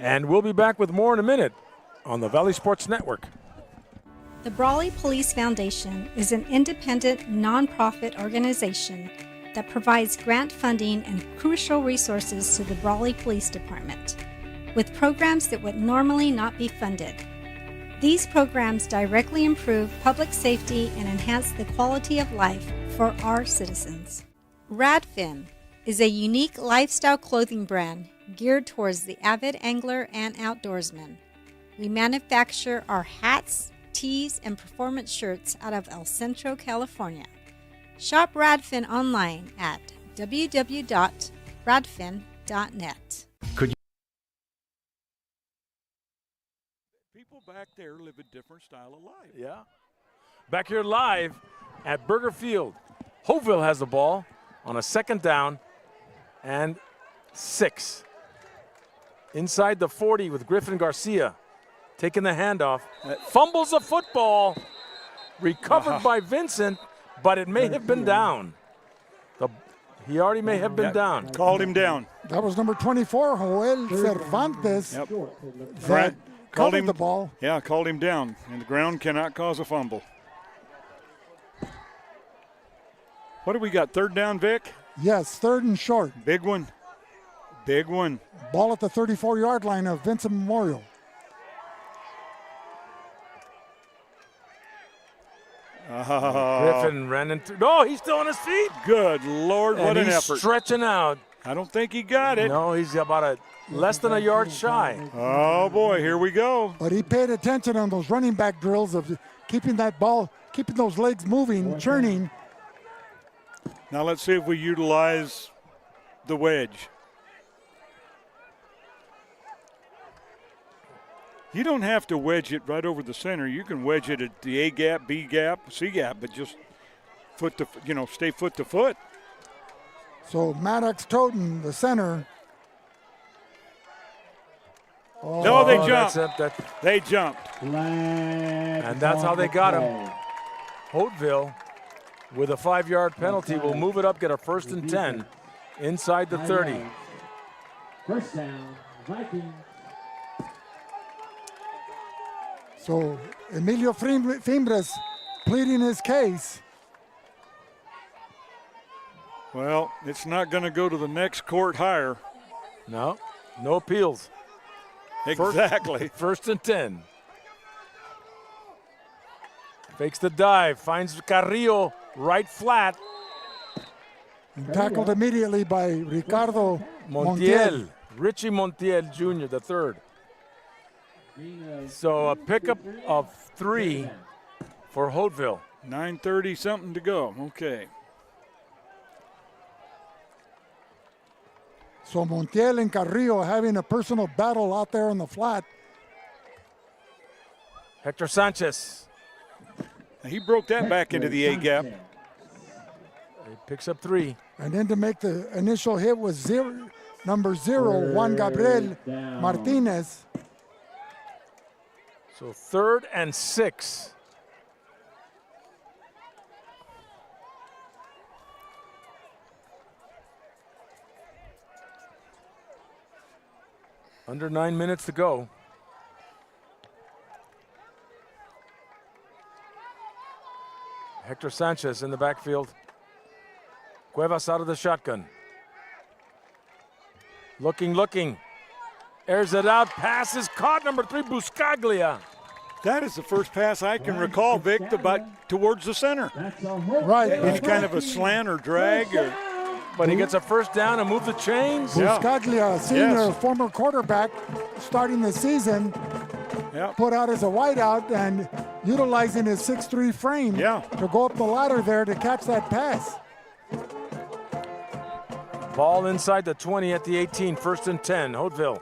And we'll be back with more in a minute on the Valley Sports Network. The Brawley Police Foundation is an independent, nonprofit organization that provides grant funding and crucial resources to the Brawley Police Department, with programs that would normally not be funded. These programs directly improve public safety and enhance the quality of life for our citizens. Radfin is a unique lifestyle clothing brand geared towards the avid angler and outdoorsman. We manufacture our hats, tees, and performance shirts out of El Centro, California. Shop Radfin online at www.radfin.net. People back there live a different style of life. Yeah. Back here live at Birger Field. Hopeville has the ball on a 2nd down and 6. Inside the 40 with Griffin Garcia taking the handoff. Fumbles the football. Recovered by Vincent, but it may have been down. He already may have been down. Called him down. That was number 24, Joel Cervantes. Yep. That covered the ball. Yeah, called him down. And the ground cannot cause a fumble. What do we got, 3rd down, Vic? Yes, 3rd and short. Big one. Big one. Ball at the 34-yard line of Vincent Memorial. Griffin ran into. No, he's still on his feet. Good Lord, what an effort. Stretching out. I don't think he got it. No, he's about less than a yard shy. Oh, boy, here we go. But he paid attention on those running back drills of keeping that ball, keeping those legs moving, churning. Now let's see if we utilize the wedge. You don't have to wedge it right over the center. You can wedge it at the A gap, B gap, C gap, but just stay foot to foot. So Maddox Toten, the center. No, they jumped. They jumped. And that's how they got him. Holtville with a 5-yard penalty, we'll move it up, get a 1st and 10 inside the 30. First down, Vikings. So Emilio Fimbres pleading his case. Well, it's not going to go to the next court higher. No appeals. Exactly. 1st and 10. Fakes the dive, finds Carrillo right flat. Tackled immediately by Ricardo Montiel. Richie Montiel Jr., the 3rd. So a pickup of 3 for Holtville. 9:30 something to go. Okay. So Montiel and Carrillo having a personal battle out there in the flat. Hector Sanchez. He broke that back into the A gap. He picks up 3. And then to make the initial hit was number 0, Juan Gabriel Martinez. So 3rd and 6. Under 9 minutes to go. Hector Sanchez in the backfield. Cuevas out of the shotgun. Looking. Airs it out. Pass is caught. Number 3, Buscaglia. That is the first pass I can recall, Vic, about towards the center. Right. Any kind of a slant or drag. But he gets a 1st down and move the chains. Buscaglia, senior, former quarterback, starting the season, put out as a wideout and utilizing his 6'3" frame to go up the ladder there to catch that pass. Ball inside the 20 at the 18, 1st and 10, Holtville.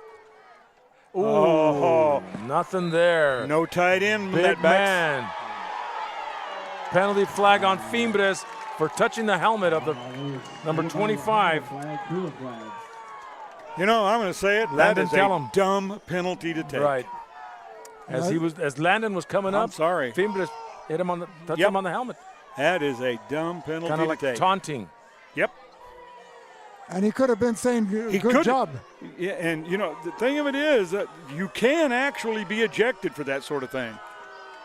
Ooh, nothing there. No tight end. Big man. Penalty flag on Fimbres for touching the helmet of the number 25. You know, I'm going to say it. That is a dumb penalty to take. Right. As Landon was coming up, Fimbres hit him touched him on the helmet. That is a dumb penalty kind of like to take. Taunting. Yep. And he could have been saying, good job. Yeah, and, you know, the thing of it is that you can actually be ejected for that sort of thing.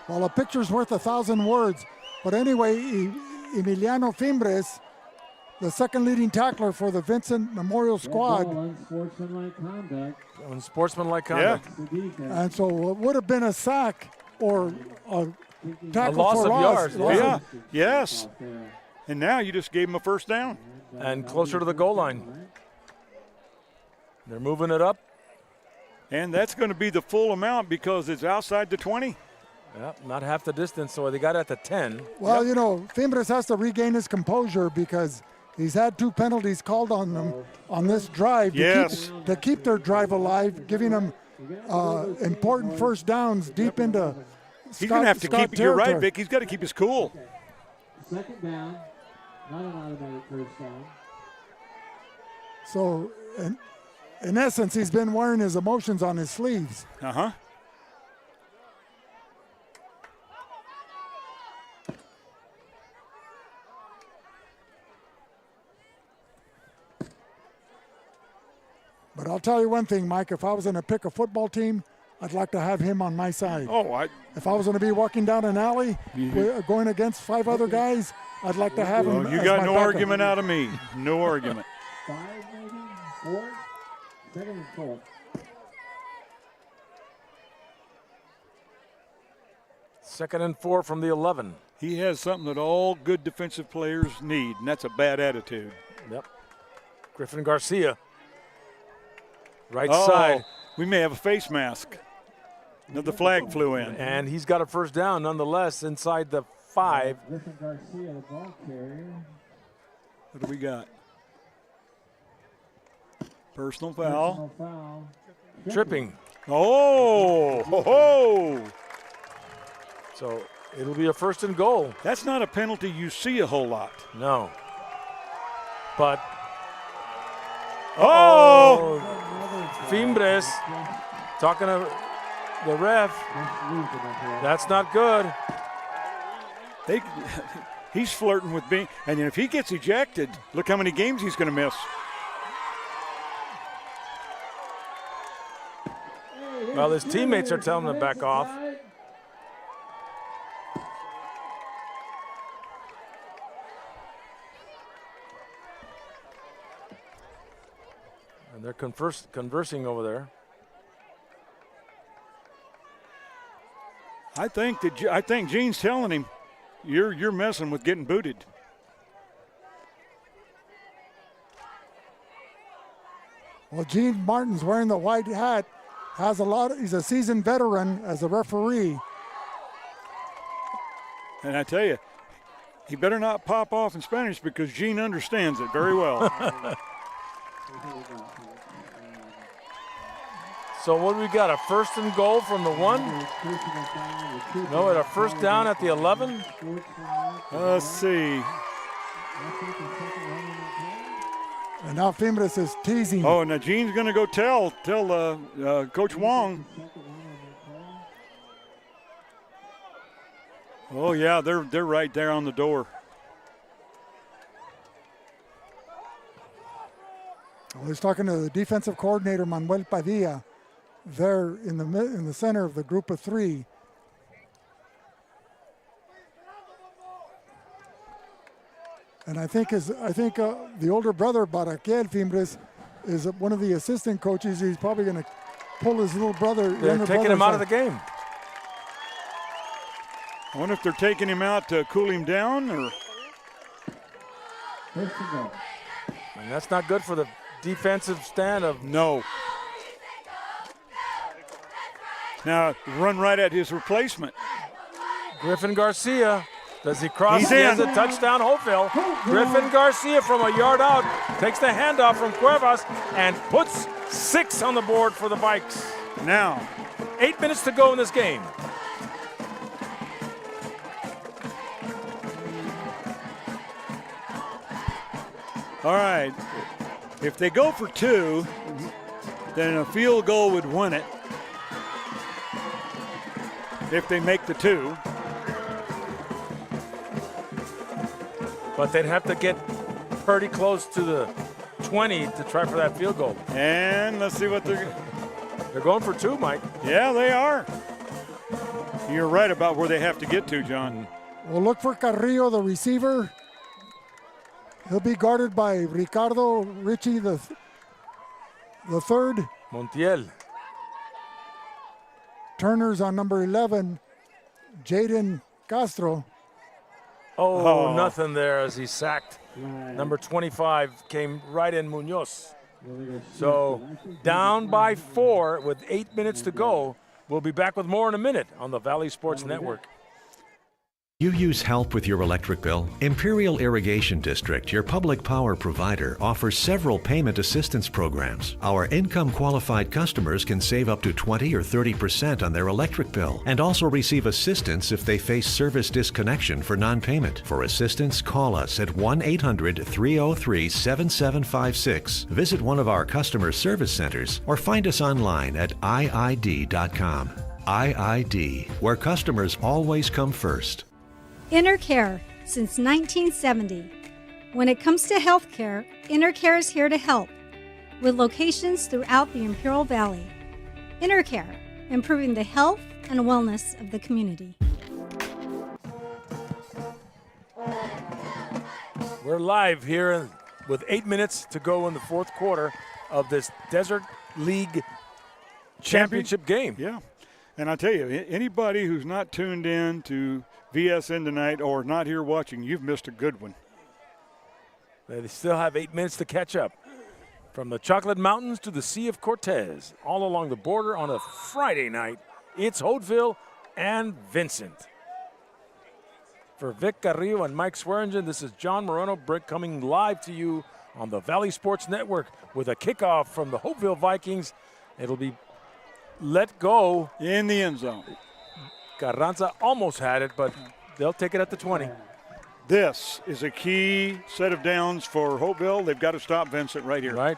Well, a picture's worth 1,000 words. But anyway, Emiliano Fimbres, the 2nd leading tackler for the Vincent Memorial Squad. Unsportsmanlike conduct. Yeah. And so it would have been a sack or a tackle loss for of yards. Yeah, yes. And now you just gave him a 1st down. And closer to the goal line. They're moving it up. And that's going to be the full amount because it's outside the 20. Yeah, not half the distance, so they got it at the 10. Well, you know, Fimbres has to regain his composure because he's had 2 penalties called on them on this drive to keep their drive alive, giving them important 1st downs deep into He's going to have to keep it. You're right, Vic. He's got to keep his cool. 2nd down. Not an automatic 1st down. So, in essence, he's been wearing his emotions on his sleeves. Uh-huh. But I'll tell you one thing, Mike. If I was going to pick a football team, I'd like to have him on my side. If I was going to be walking down an alley going against 5 other guys, I'd like to have him. You got no argument out of me. No argument. 5, maybe 4. 2nd and 4. Second and 4 from the 11. He has something that all good defensive players need, and that's a bad attitude. Yep. Griffin Garcia. Right side. We may have a face mask. Another flag flew in. And he's got a 1st down nonetheless inside the 5. Griffin Garcia, the ball carrier. What do we got? Personal foul. Tripping. Oh, ho, ho. So it'll be a 1st and goal. That's not a penalty you see a whole lot. No. But. Fimbres talking to the ref. That's not good. He's flirting with being, and if he gets ejected, look how many games he's going to miss. Well, his teammates are telling him to back off. And they're conversing over there. I think Gene's telling him, you're messing with getting booted. Well, Gene Martin's wearing the white hat. He's a seasoned veteran as a referee. And I tell you, he better not pop off in Spanish because Gene understands it very well. So what do we got, a first and goal from the 1? No, a first down at the 11? Let's see. And now Fimbres is teasing. Oh, now Gene's going to go tell Coach Wong. Oh, yeah, they're right there on the door. Well, he's talking to the defensive coordinator, Manuel Padilla. There in the center of the group of 3. And I think the older brother, Baraquiel Fimbres, is one of the assistant coaches. He's probably going to pull his little brother. They're taking him out of the game. I wonder if they're taking him out to cool him down, or. And that's not good for the defensive stand of. No. Now run right at his replacement. Griffin Garcia. Does he cross? He's He has in. a touchdown, Hopeville. Griffin Garcia from a yard out takes the handoff from Cuevas and puts 6 on the board for the Vikes. Now, 8 minutes to go in this game. All right. If they go for 2, then a field goal would win it. If they make the 2. But they'd have to get pretty close to the 20 to try for that field goal. And let's see what they're going for 2, Mike. Yeah, they are. You're right about where they have to get to, John. We'll look for Carrillo, the receiver. He'll be guarded by Ricardo Ritchie, the third. Montiel. Turner's on number 11, Jaden Castro. Oh, nothing there as he sacked. Number 25 came right in Munoz. So down by 4 with 8 minutes to go. We'll be back with more in a minute on the Valley Sports Network. You use help with your electric bill? Imperial Irrigation District, your public power provider, offers several payment assistance programs. Our income-qualified customers can save up to 20 or 30% on their electric bill and also receive assistance if they face service disconnection for non-payment. For assistance, call us at 1-800-303-7756, visit one of our customer service centers, or find us online at iid.com. IID, where customers always come first. InterCare, since 1970. When it comes to healthcare, InterCare is here to help, with locations throughout the Imperial Valley. InterCare, improving the health and wellness of the community. We're live here with 8 minutes to go in the 4th quarter of this Desert League Championship game. Yeah. And I tell you, anybody who's not tuned in to VSN tonight or not here watching, you've missed a good one. They still have 8 minutes to catch up. From the Chocolate Mountains to the Sea of Cortez, all along the border on a Friday night, it's Holtville and Vincent. For Vic Carrillo and Mike Swearingen, this is John Moreno coming live to you on the Valley Sports Network with a kickoff from the Hopeville Vikings. It'll be let go. In the end zone. Carranza almost had it, but they'll take it at the 20. This is a key set of downs for Hopeville. They've got to stop Vincent right here. Right.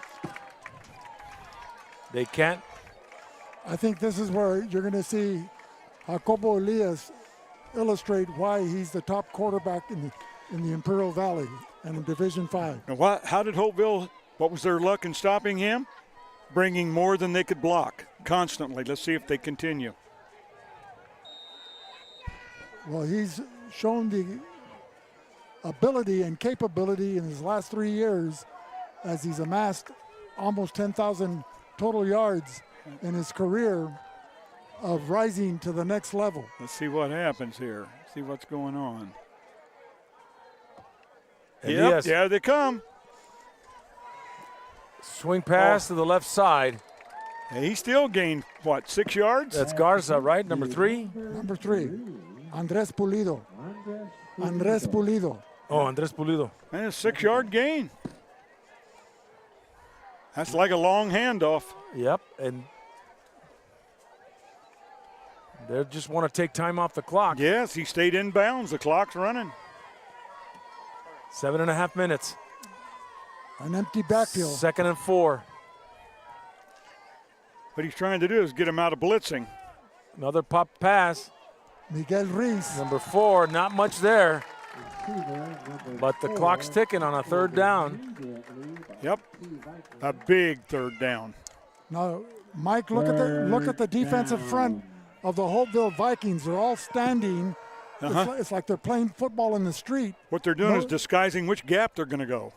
They can't. I think this is where you're going to see Jacobo Elias illustrate why he's the top quarterback in in the Imperial Valley and in Division 5. Now how did Hopeville, what was their luck in stopping him? Bringing more than they could block constantly. Let's see if they continue. Well, he's shown the ability and capability in his last 3 years as he's amassed almost 10,000 total yards in his career of rising to the next level. Let's see what happens here. See what's going on. Yep, yeah, they come. Swing pass to the left side. And he still gained, what, 6 yards? That's Garza, right? Number 3? Number 3, Andres Pulido. Andres Pulido. Oh, Andres Pulido. And a 6-yard gain. That's like a long handoff. Yep, and they just want to take time off the clock. Yes, he stayed in bounds. The clock's running. 7.5 minutes. An empty backfield. 2nd and 4. What he's trying to do is get him out of blitzing. Another pop pass. Miguel Reese. Number 4, not much there. But the clock's ticking on a 3rd down. Yep, a big 3rd down. Now, Mike, look at the defensive front of the Holtville Vikings. They're all standing. It's like they're playing football in the street. What they're doing is disguising which gap they're going to go.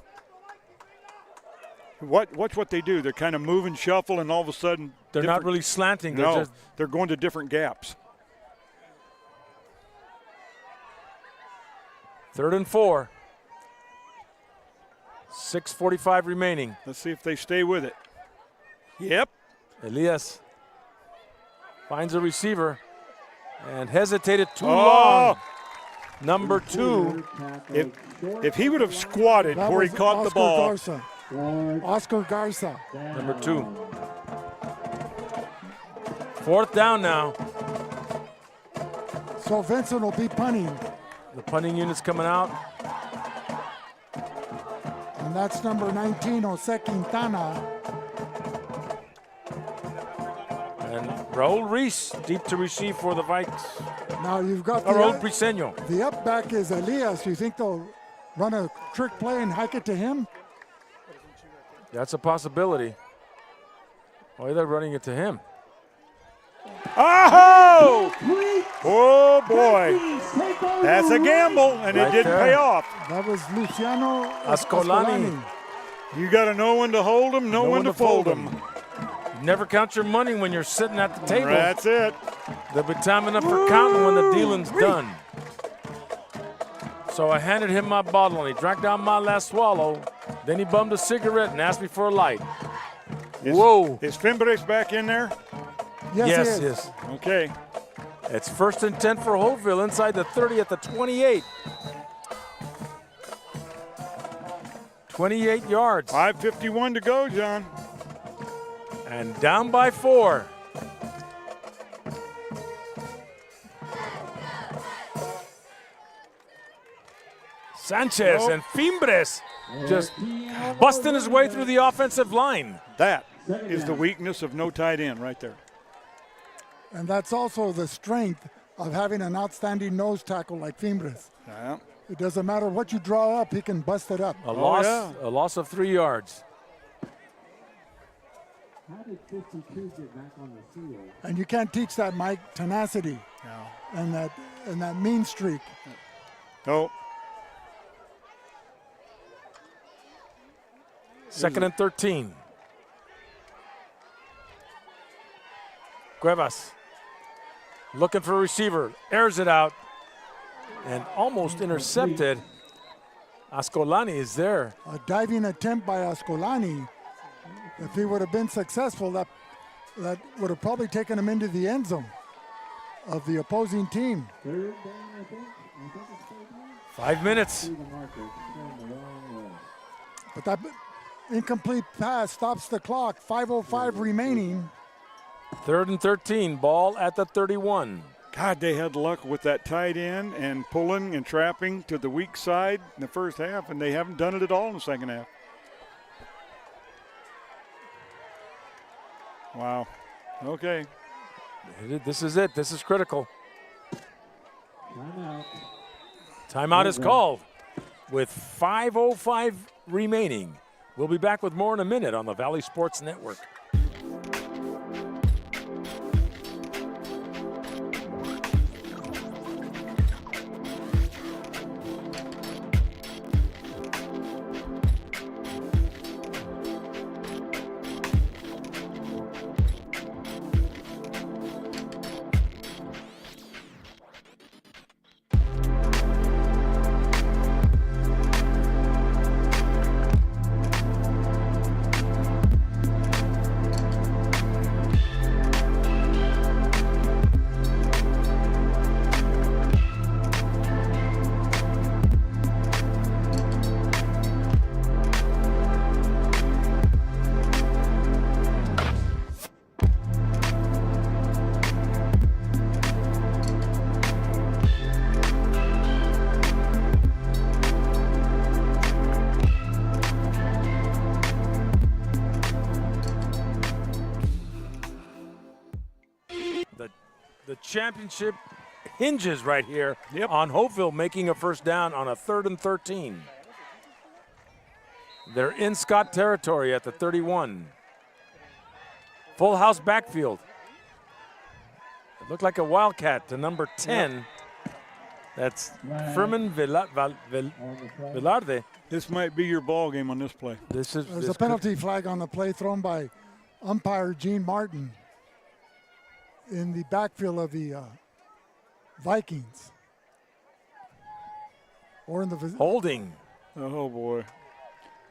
Watch what they do. They're kind of move and shuffle, and all of a sudden they're not really slanting. They're going to different gaps. 3rd and 4. 6:45 remaining. Let's see if they stay with it. Yep. Elias finds a receiver and hesitated too long. Number 2. If he would have squatted where he caught the ball. Oscar Garza. Number 2. 4th down now. So Vincent will be punting. The punting unit's coming out. And that's number 19, Jose Quintana. And Raul Reese deep to receive for the Vikes. Now you've got Raul Briseño. The up back is Elias. You think they'll run a trick play and hike it to him? That's a possibility. Oh, they're running it to him. Oh! Oh, boy. That's a gamble, and it didn't pay off. That was Luciano Ascolani. You got to know when to hold them, know when to fold them. Never count your money when you're sitting at the table. That's it. There'll be time enough for counting when the dealing's done. So I handed him my bottle, and he drank down my last swallow. Then he bummed a cigarette and asked me for a light. Whoa. Is Fimbres back in there? Yes. Okay. It's 1st and 10 for Hopeville inside the 30 at the 28. 28 yards. 5:51 to go, John. And down by 4. Sanchez and Fimbres just busting his way through the offensive line. That is the weakness of no tight end right there. And that's also the strength of having an outstanding nose tackle like Fimbres. Yeah. It doesn't matter what you draw up, he can bust it up. A loss of 3 yards. How did 52 get back on the field? And you can't teach that, Mike, tenacity. No. And that mean streak. No. 2nd and 13. Cuevas looking for a receiver, airs it out, and almost intercepted. Ascolani is there. A diving attempt by Ascolani. If he would have been successful, that would have probably taken him into the end zone of the opposing team. 5 minutes. But that incomplete pass stops the clock. 5:05 remaining. 3rd and 13, ball at the 31. God, they had luck with that tight end and pulling and trapping to the weak side in the first half, and they haven't done it at all in the second half. Wow. Okay. This is it. This is critical. Timeout. Timeout is called. with 5:05 remaining. We'll be back with more in a minute on the Valley Sports Network. The championship hinges right here on Hopeville making a first down on a 3rd and 13. They're in Scott territory at the 31. Full house backfield. It looked like a Wildcat to number 10. That's Firmin Velarde. This might be your ball game on this play. There's a penalty flag on the play thrown by umpire Gene Martin in the backfield of the Vikings. Or in the holding. Oh boy.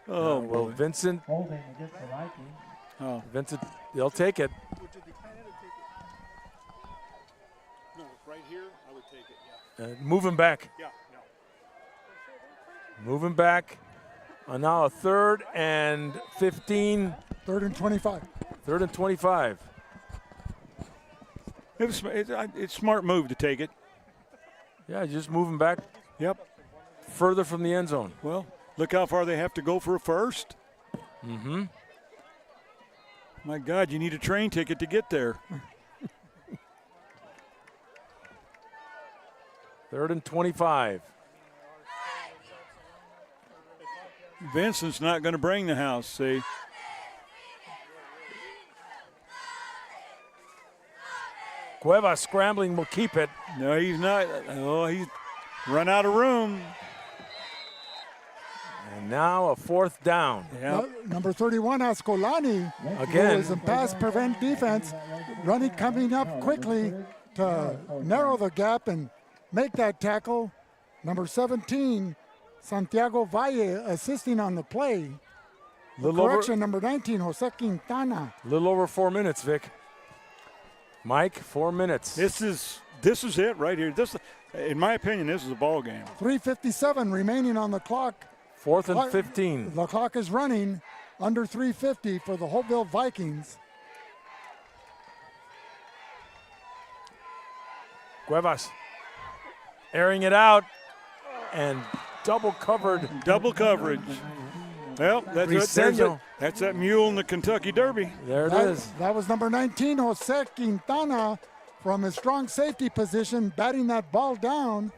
Oh well, boy. Vincent. Holding against the Vikings. Oh, Vincent, they'll take it. No, right here, I would take it. Yeah. Move him back. Yeah. Move him back. Now a 3rd and 15. 3rd and 25. 3rd and 25. It's a smart move to take it. Yeah, just move him back. Yep. Further from the end zone. Well, look how far they have to go for a first. Mm-hmm. My God, you need a train ticket to get there. 3rd and 25. Vincent's not going to bring the house, see. Cuevas scrambling will keep it. No, he's not. Oh, he's run out of room. And now a 4th down. Number 31, Ascolani, again, who is in pass prevent defense, coming up quickly to narrow the gap and make that tackle. Number 17, Santiago Valle, assisting on the play. Correction, number 19, Jose Quintana. A little over 4 minutes, Vic. Mike, 4 minutes. This is it right here. This, in my opinion, this is a ball game. 3:57 remaining on the clock. 4th and 15. The clock is running under 3:50 for the Holtville Vikings. Cuevas airing it out and double covered. Double coverage. Well, that's that mule in the Kentucky Derby. There it is. That was number 19, Jose Quintana, from his strong safety position, batting that ball down.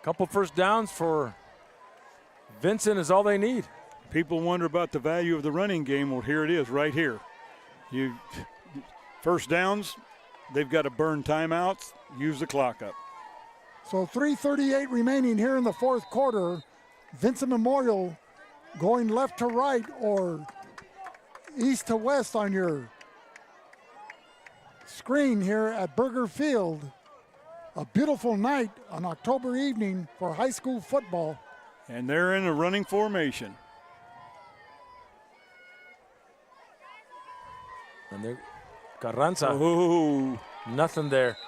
Couple first downs for Vincent is all they need. People wonder about the value of the running game. Well, here it is right here. First downs, they've got to burn timeouts, use the clock up. So 3:38 remaining here in the 4th quarter. Vincent Memorial going left to right or east to west on your screen here at Birger Field. A beautiful night on October evening for high school football. And they're in a running formation. And they're Carranza. Oh, nothing there.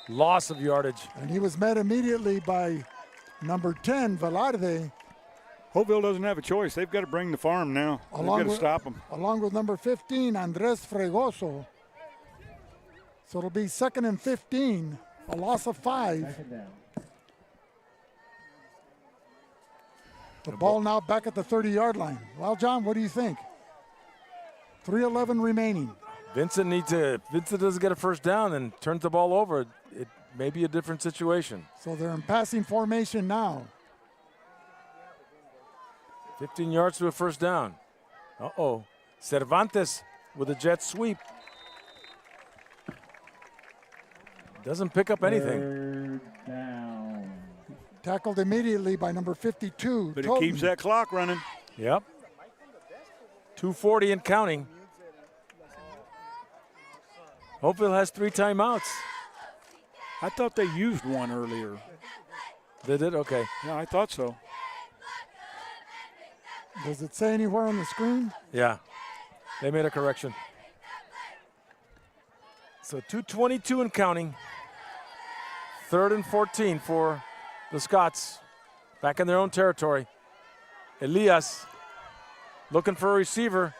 Loss of yardage. And he was met immediately by number 10, Velarde. Hopeville doesn't have a choice. They've got to bring the farm now. They've got to stop them. Along with number 15, Andres Fregoso. So it'll be 2nd and 15, a loss of 5. The ball now back at the 30-yard line. Well, John, what do you think? 3:11 remaining. Vincent doesn't get a first down and turns the ball over. It may be a different situation. So they're in passing formation now. 15 yards to a first down. Uh-oh. Cervantes with a jet sweep. Doesn't pick up anything. Tackled immediately by number 52. But Tolton. it keeps that clock running. Yep. 2:40 and counting. Hopeville has 3 timeouts. I thought they used one earlier. They did? Okay. Yeah, I thought so. Does it say anywhere on the screen? Yeah. They made a correction. So 2:22 and counting. 3rd and 14 for the Scots. Back in their own territory. Elias looking for a receiver.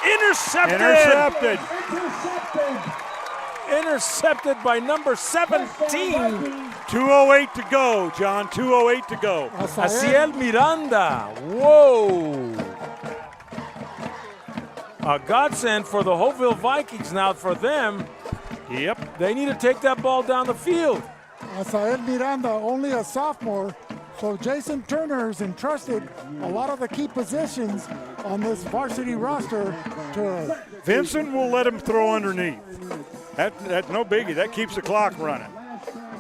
Intercepted! Intercepted! Intercepted by number 17. 2:08 to go, John. 2:08 to go. Asiel Miranda. Whoa. A godsend for the Holtville Vikings now for them. Yep. They need to take that ball down the field. Asael Miranda, only a sophomore, so Jason Turner has entrusted a lot of the key positions on this varsity roster to Vincent will let him throw underneath. That's no biggie. That keeps the clock running.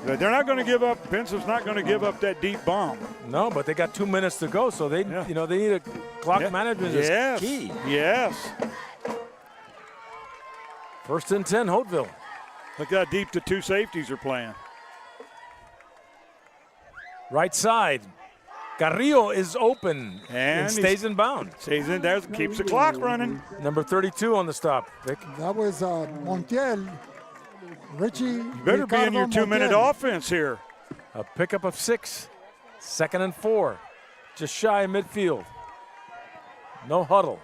They're not going to give up. Vincent's not going to give up that deep bomb. No, but they got 2 minutes to go, so they, they need a clock management is key. Yes. 1st and 10, Holtville. Look how deep the 2 safeties are playing. Right side. Carrillo is open and stays in bounds. Stays in there, keeps the clock running. Number 32 on the stop, Vic. That was Montiel. Richie. You better be in your 2-minute offense here. A pickup of 6. 2nd and 4. Just shy of midfield. No huddle.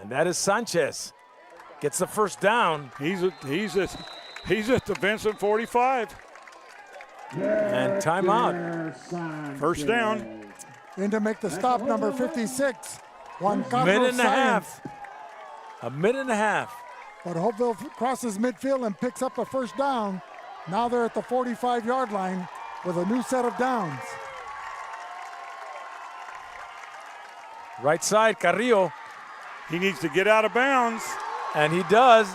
And that is Sanchez. Gets the first down. He's at the Vincent 45. And timeout. First down. In to make the stop, number 56. Juan Carlos minute and a Sáenz. half. A minute and a half. But Hopeville crosses midfield and picks up a first down. Now they're at the 45-yard line with a new set of downs. Right side, Carrillo. He needs to get out of bounds. And he does.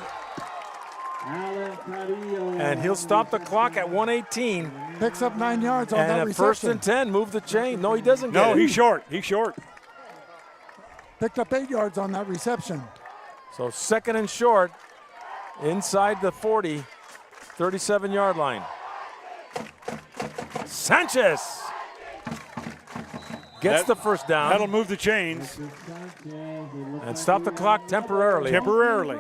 And he'll stop the clock at 1:18. Picks up 9 yards on and that at reception. 1st and 10, move the chain. No, he doesn't get it. No, he's short. He's short. Picked up 8 yards on that reception. So 2nd and short, inside the 40, 37-yard line. Sanchez gets the first down. That'll move the chains. And stop the clock temporarily. Temporarily.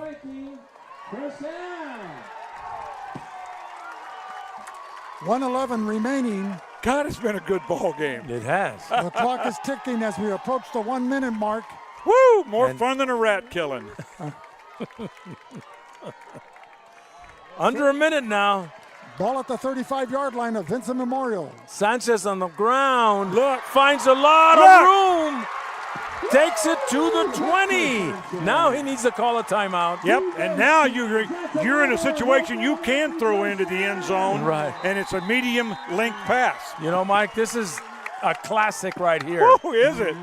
1:11 remaining. God, it's been a good ball game. It has. The clock is ticking as we approach the 1-minute mark. Woo! More fun than a rat killing. Under a minute now. Ball at the 35-yard line of Vincent Memorial. Sanchez on the ground. Look. Finds a lot of room. Takes it to the 20. Now he needs to call a timeout. Yep, and now you're in a situation you can throw into the end zone. Right. And it's a medium length pass. You know, Mike, this is a classic right here. Who is it?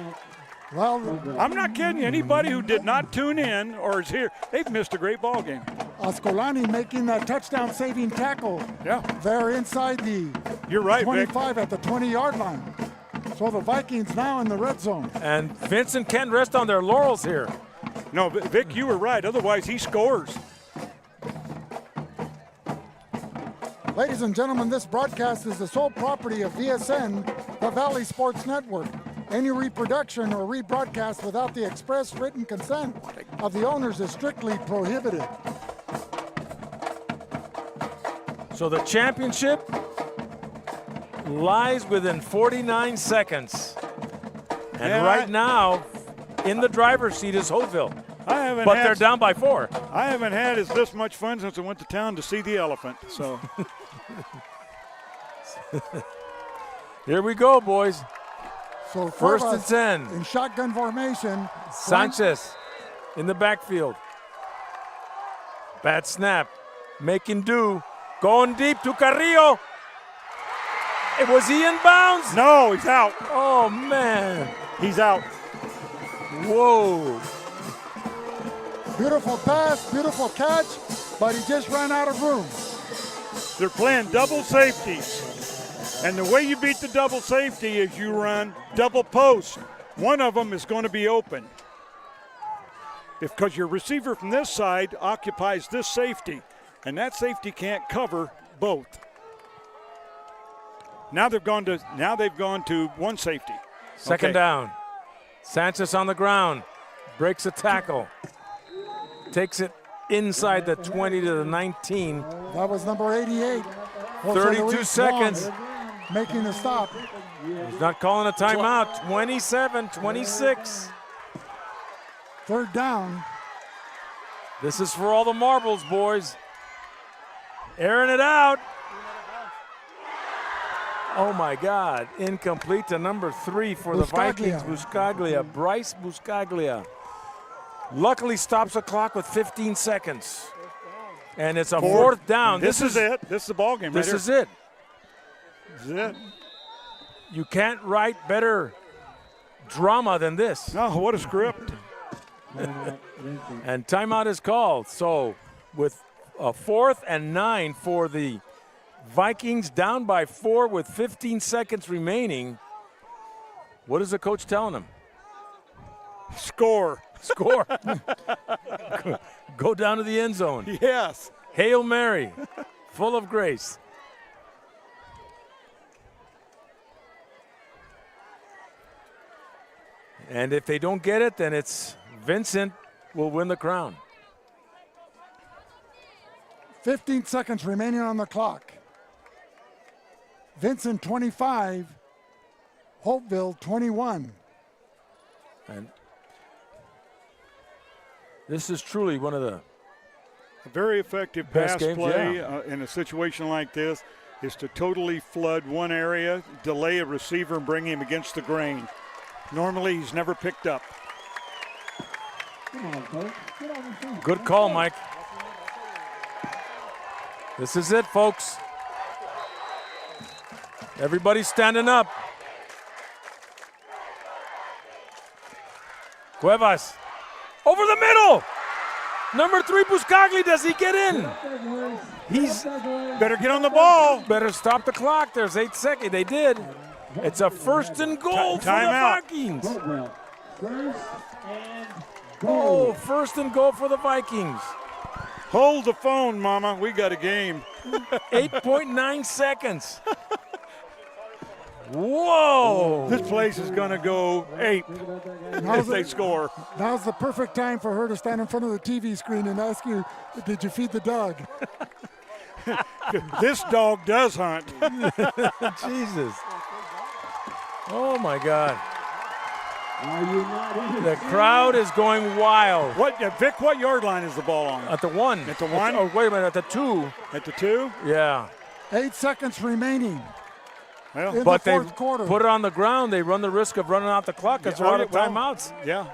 Well, I'm not kidding you. Anybody who did not tune in or is here, they've missed a great ball game. Ascolani making that touchdown-saving tackle. Yeah. They're inside the You're right, 25 Vic. at the 20-yard line. So the Vikings now in the red zone. And Vincent can't rest on their laurels here. No, Vic, you were right. Otherwise, he scores. Ladies and gentlemen, this broadcast is the sole property of VSN, the Valley Sports Network. Any reproduction or rebroadcast without the express written consent of the owners is strictly prohibited. So the championship lies within 49 seconds. And right now, in the driver's seat is Hopeville. But they're down by 4. I haven't had this much fun since I went to town to see the elephant. So here we go, boys. So 1st and 10. In shotgun formation. Sanchez in the backfield. Bad snap. Making do. Going deep to Carrillo. Was he in bounds? No, he's out. Oh, man. He's out. Whoa. Beautiful pass, beautiful catch, but he just ran out of room. They're playing double safeties. And the way you beat the double safety is you run double post. One of them is going to be open. Because your receiver from this side occupies this safety, and that safety can't cover both. Now they've gone to one safety. Second down. Sanchez on the ground, breaks a tackle, takes it inside the 20 to the 19. That was number 88. 32 seconds. Making the stop. He's not calling a timeout. 27-26. Third down. This is for all the marbles, boys. Airing it out. Oh, my God. Incomplete to number 3 for the Vikings. Buscaglia. Bryce Buscaglia. Luckily stops the clock with 15 seconds. And it's a fourth down. This is it. This is the ball game. This is it. This is it. You can't write better drama than this. No, what a script. And timeout is called. So with a 4th and 9 for the Vikings, down by 4 with 15 seconds remaining. What is the coach telling them? Score. Score. Go down to the end zone. Yes. Hail Mary, full of grace. And if they don't get it, then it's Vincent will win the crown. 15 seconds remaining on the clock. Vincent 25, Holtville 21. And this is truly one of the a very effective best pass games, play in a situation like this is to totally flood one area, delay a receiver, and bring him against the grain. Normally, he's never picked up. Good call, Mike. This is it, folks. Everybody's standing up. Cuevas. Over the middle. Number 3, Buscaglia. Does he get in? He's better get on the ball. Better stop the clock. There's 8 seconds. They did. It's a 1st and goal for the Vikings. Oh, 1st and goal for the Vikings. Hold the phone, Mama. We got a game. 8.9 seconds. Whoa! This place is going to go 8 if they score. Now's the perfect time for her to stand in front of the TV screen and ask you, did you feed the dog? This dog does hunt. Jesus. Oh, my God. The crowd is going wild. Vic, what yard line is the ball on? At the 1. At the 1? Oh, wait a minute, at the 2. At the 2? Yeah. 8 seconds remaining. Well, but they put it on the ground. They run the risk of running out the clock because they're out of timeouts. Yeah.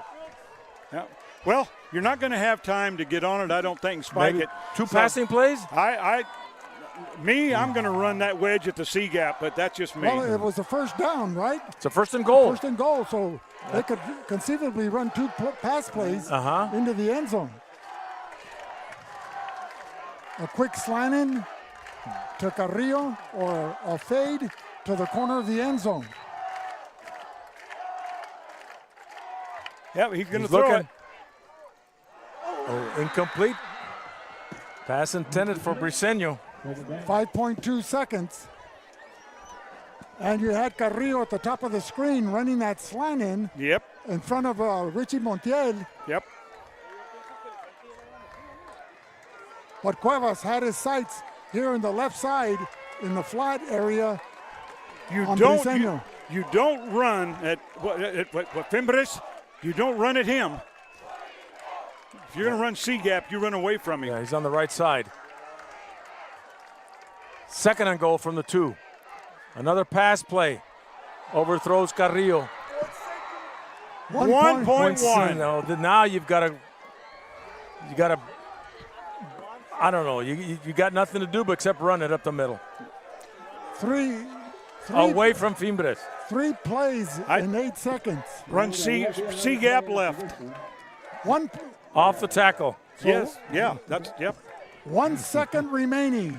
Well, you're not going to have time to get on it, I don't think, spike Maybe it. 2 passing plays? I'm going to run that wedge at the C gap, but that's just me. Well, it was a 1st down, right? It's a 1st and goal. 1st and goal, so they could conceivably run 2 pass plays into the end zone. A quick slant in to Carrillo or a fade to the corner of the end zone. Yeah, he's going to throw it. Oh, incomplete. Pass intended for Briseño. 5.2 seconds. And you had Carrillo at the top of the screen running that slant in. Yep. In front of Richie Montiel. Yep. But Cuevas had his sights here in the left side in the flat area. You don't run at Fimbres. You don't run at him. If you're going to run C-gap, you run away from him. Yeah, he's on the right side. 2nd and goal from the 2. Another pass play. Overthrows Carrillo. 1.1. No, now you've got to, I don't know. You got nothing to do but except run it up the middle. away from Fimbres. 3 plays in 8 seconds. Run C gap left. One off the tackle. Yes, yeah, that's, yep. 1 second remaining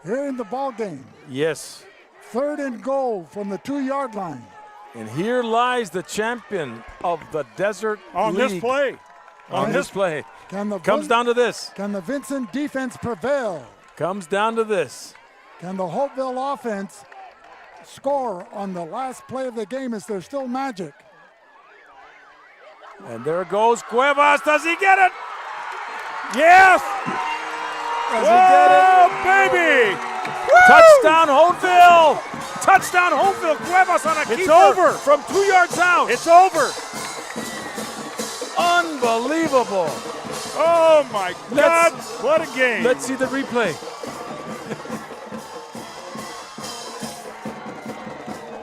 here in the ball game. Yes. 3rd and goal from the 2-yard line. And here lies the champion of the Desert on League. this play. On this play. Comes down to this. Can the Vincent defense prevail? Comes down to this. Can the Hopeville offense score on the last play of the game? Is there still magic? And there goes Cuevas. Does he get it? Yes! Does he get it? Baby! Woo! Touchdown Holtville! Touchdown Holtville! Cuevas on a keeper. It's over. From 2 yards out. It's over. Unbelievable. Oh, my God. What a game. Let's see the replay.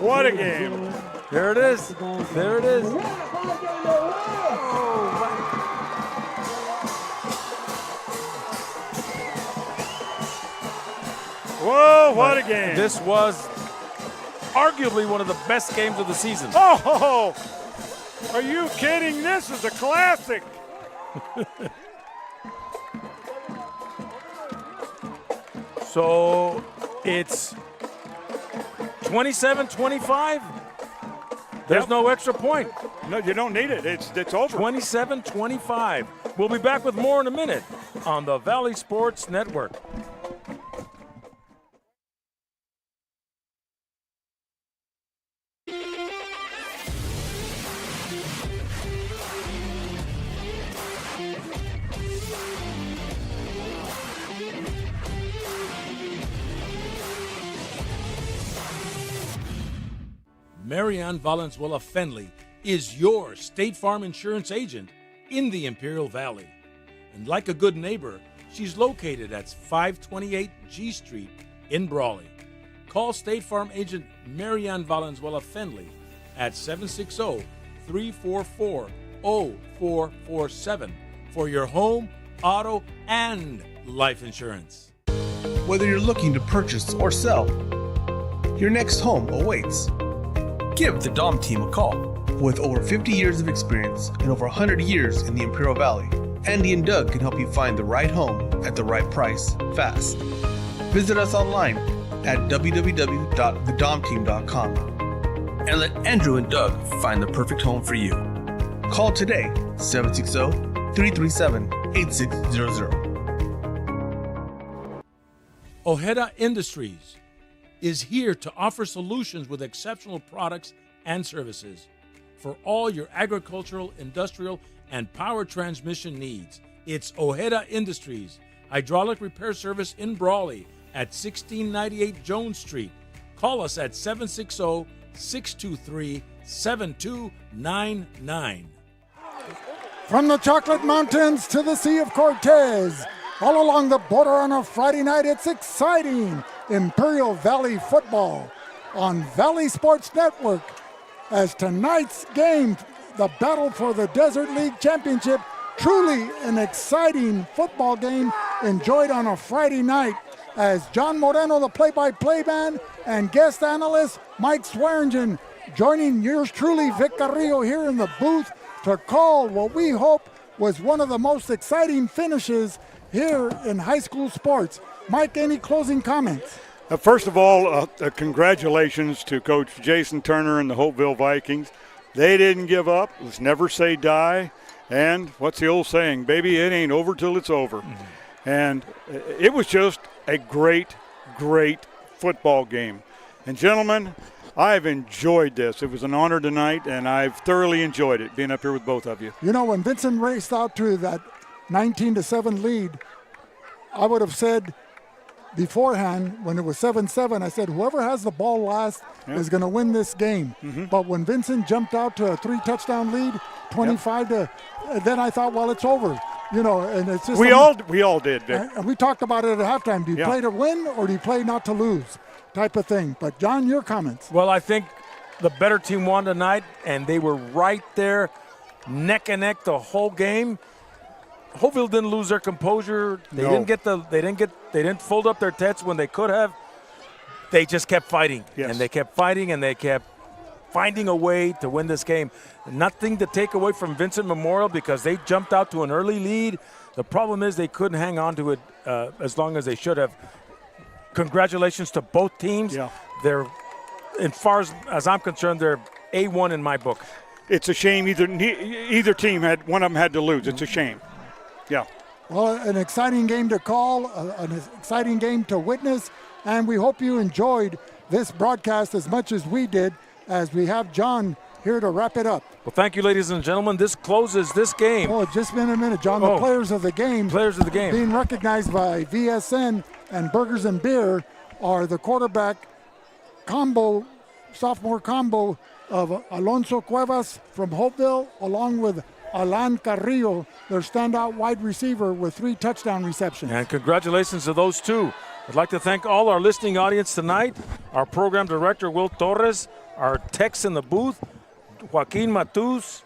What a game. There it is. There it is. Whoa, what a game. This was arguably one of the best games of the season. Oh, are you kidding? This is a classic. So it's 27-25. There's no extra point. No, you don't need it. It's over. 27-25. We'll be back with more in a minute on the Valley Sports Network. Marianne Valenzuela Fenley is your State Farm insurance agent in the Imperial Valley. And like a good neighbor, she's located at 528 G Street in Brawley. Call State Farm agent Marianne Valenzuela Fenley at 760-344-0447 for your home, auto, and life insurance. Whether you're looking to purchase or sell, your next home awaits. Give the Dom team a call. With over 50 years of experience and over 100 years in the Imperial Valley, Andy and Doug can help you find the right home at the right price fast. Visit us online at www.thedomteam.com and let Andrew and Doug find the perfect home for you. Call today, 760-337-8600. Ojeda Industries is here to offer solutions with exceptional products and services for all your agricultural, industrial, and power transmission needs. It's Ojeda Industries, hydraulic repair service in Brawley at 1698 Jones Street. Call us at 760-623-7299. From the Chocolate Mountains to the Sea of Cortez, all along the border on a Friday night, it's exciting Imperial Valley football on Valley Sports Network as tonight's game, the battle for the Desert League Championship, truly an exciting football game enjoyed on a Friday night as John Moreno, the play-by-play man, and guest analyst Mike Swearingen joining yours truly, Vic Carrillo, here in the booth to call what we hope was one of the most exciting finishes here in high school sports. Mike, any closing comments? First of all, congratulations to Coach Jason Turner and the Holtville Vikings. They didn't give up. Let's never say die. And what's the old saying? Baby, it ain't over till it's over. Mm-hmm. And it was just a great, great football game. And gentlemen, I've enjoyed this. It was an honor tonight, and I've thoroughly enjoyed it, being up here with both of you. You know, when Vincent raced out to that 19-7 lead, I would have said beforehand, when it was 7-7, I said, whoever has the ball last is going to win this game. Mm-hmm. But when Vincent jumped out to a 3-touchdown lead, 25 to, then I thought, well, it's over. You know, and it's just we all did, Vic. And we talked about it at halftime. Do you play to win or do you play not to lose? Type of thing. But John, your comments. Well, I think the better team won tonight, and they were right there, neck and neck the whole game. Hopeville didn't lose their composure. They didn't fold up their tets when they could have. they just kept fighting. Yes. And they kept fighting, and they kept finding a way to win this game. Nothing to take away from Vincent Memorial because they jumped out to an early lead. The problem is they couldn't hang on to it as long as they should have. Congratulations to both teams. Yeah. They're, as far as I'm concerned, they're A1 in my book. It's a shame either team one of them had to lose. It's a shame. Yeah. Well, an exciting game to call, an exciting game to witness, and we hope you enjoyed this broadcast as much as we did, as we have John here to wrap it up. Well, thank you, ladies and gentlemen. This closes this game. Oh, just been a minute, John. The players of the game. Players of the game. Being recognized by VSN and Burgers and Beer are the quarterback combo, sophomore combo of Alonso Cuevas from Hopeville, along with Alan Carrillo, their standout wide receiver with 3 touchdown receptions. And congratulations to those two. I'd like to thank all our listening audience tonight, our program director, Will Torres, our techs in the booth, Joaquin Matus,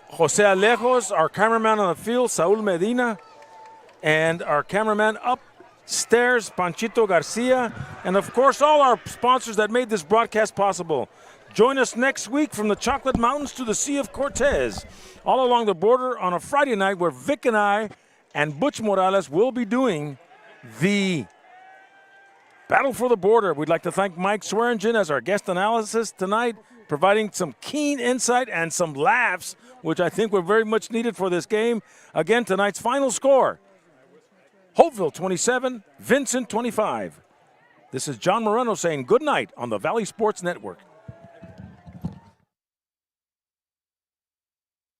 Jose Alejos, our cameraman on the field, Saul Medina, and our cameraman upstairs, Panchito Garcia, and of course all our sponsors that made this broadcast possible. Join us next week from the Chocolate Mountains to the Sea of Cortez, all along the border on a Friday night where Vic and I and Butch Morales will be doing the Battle for the Border. We'd like to thank Mike Swearingen as our guest analysis tonight, providing some keen insight and some laughs, which I think were very much needed for this game. Again, tonight's final score, Holtville 27, Vincent 25. This is John Moreno saying good night on the Valley Sports Network.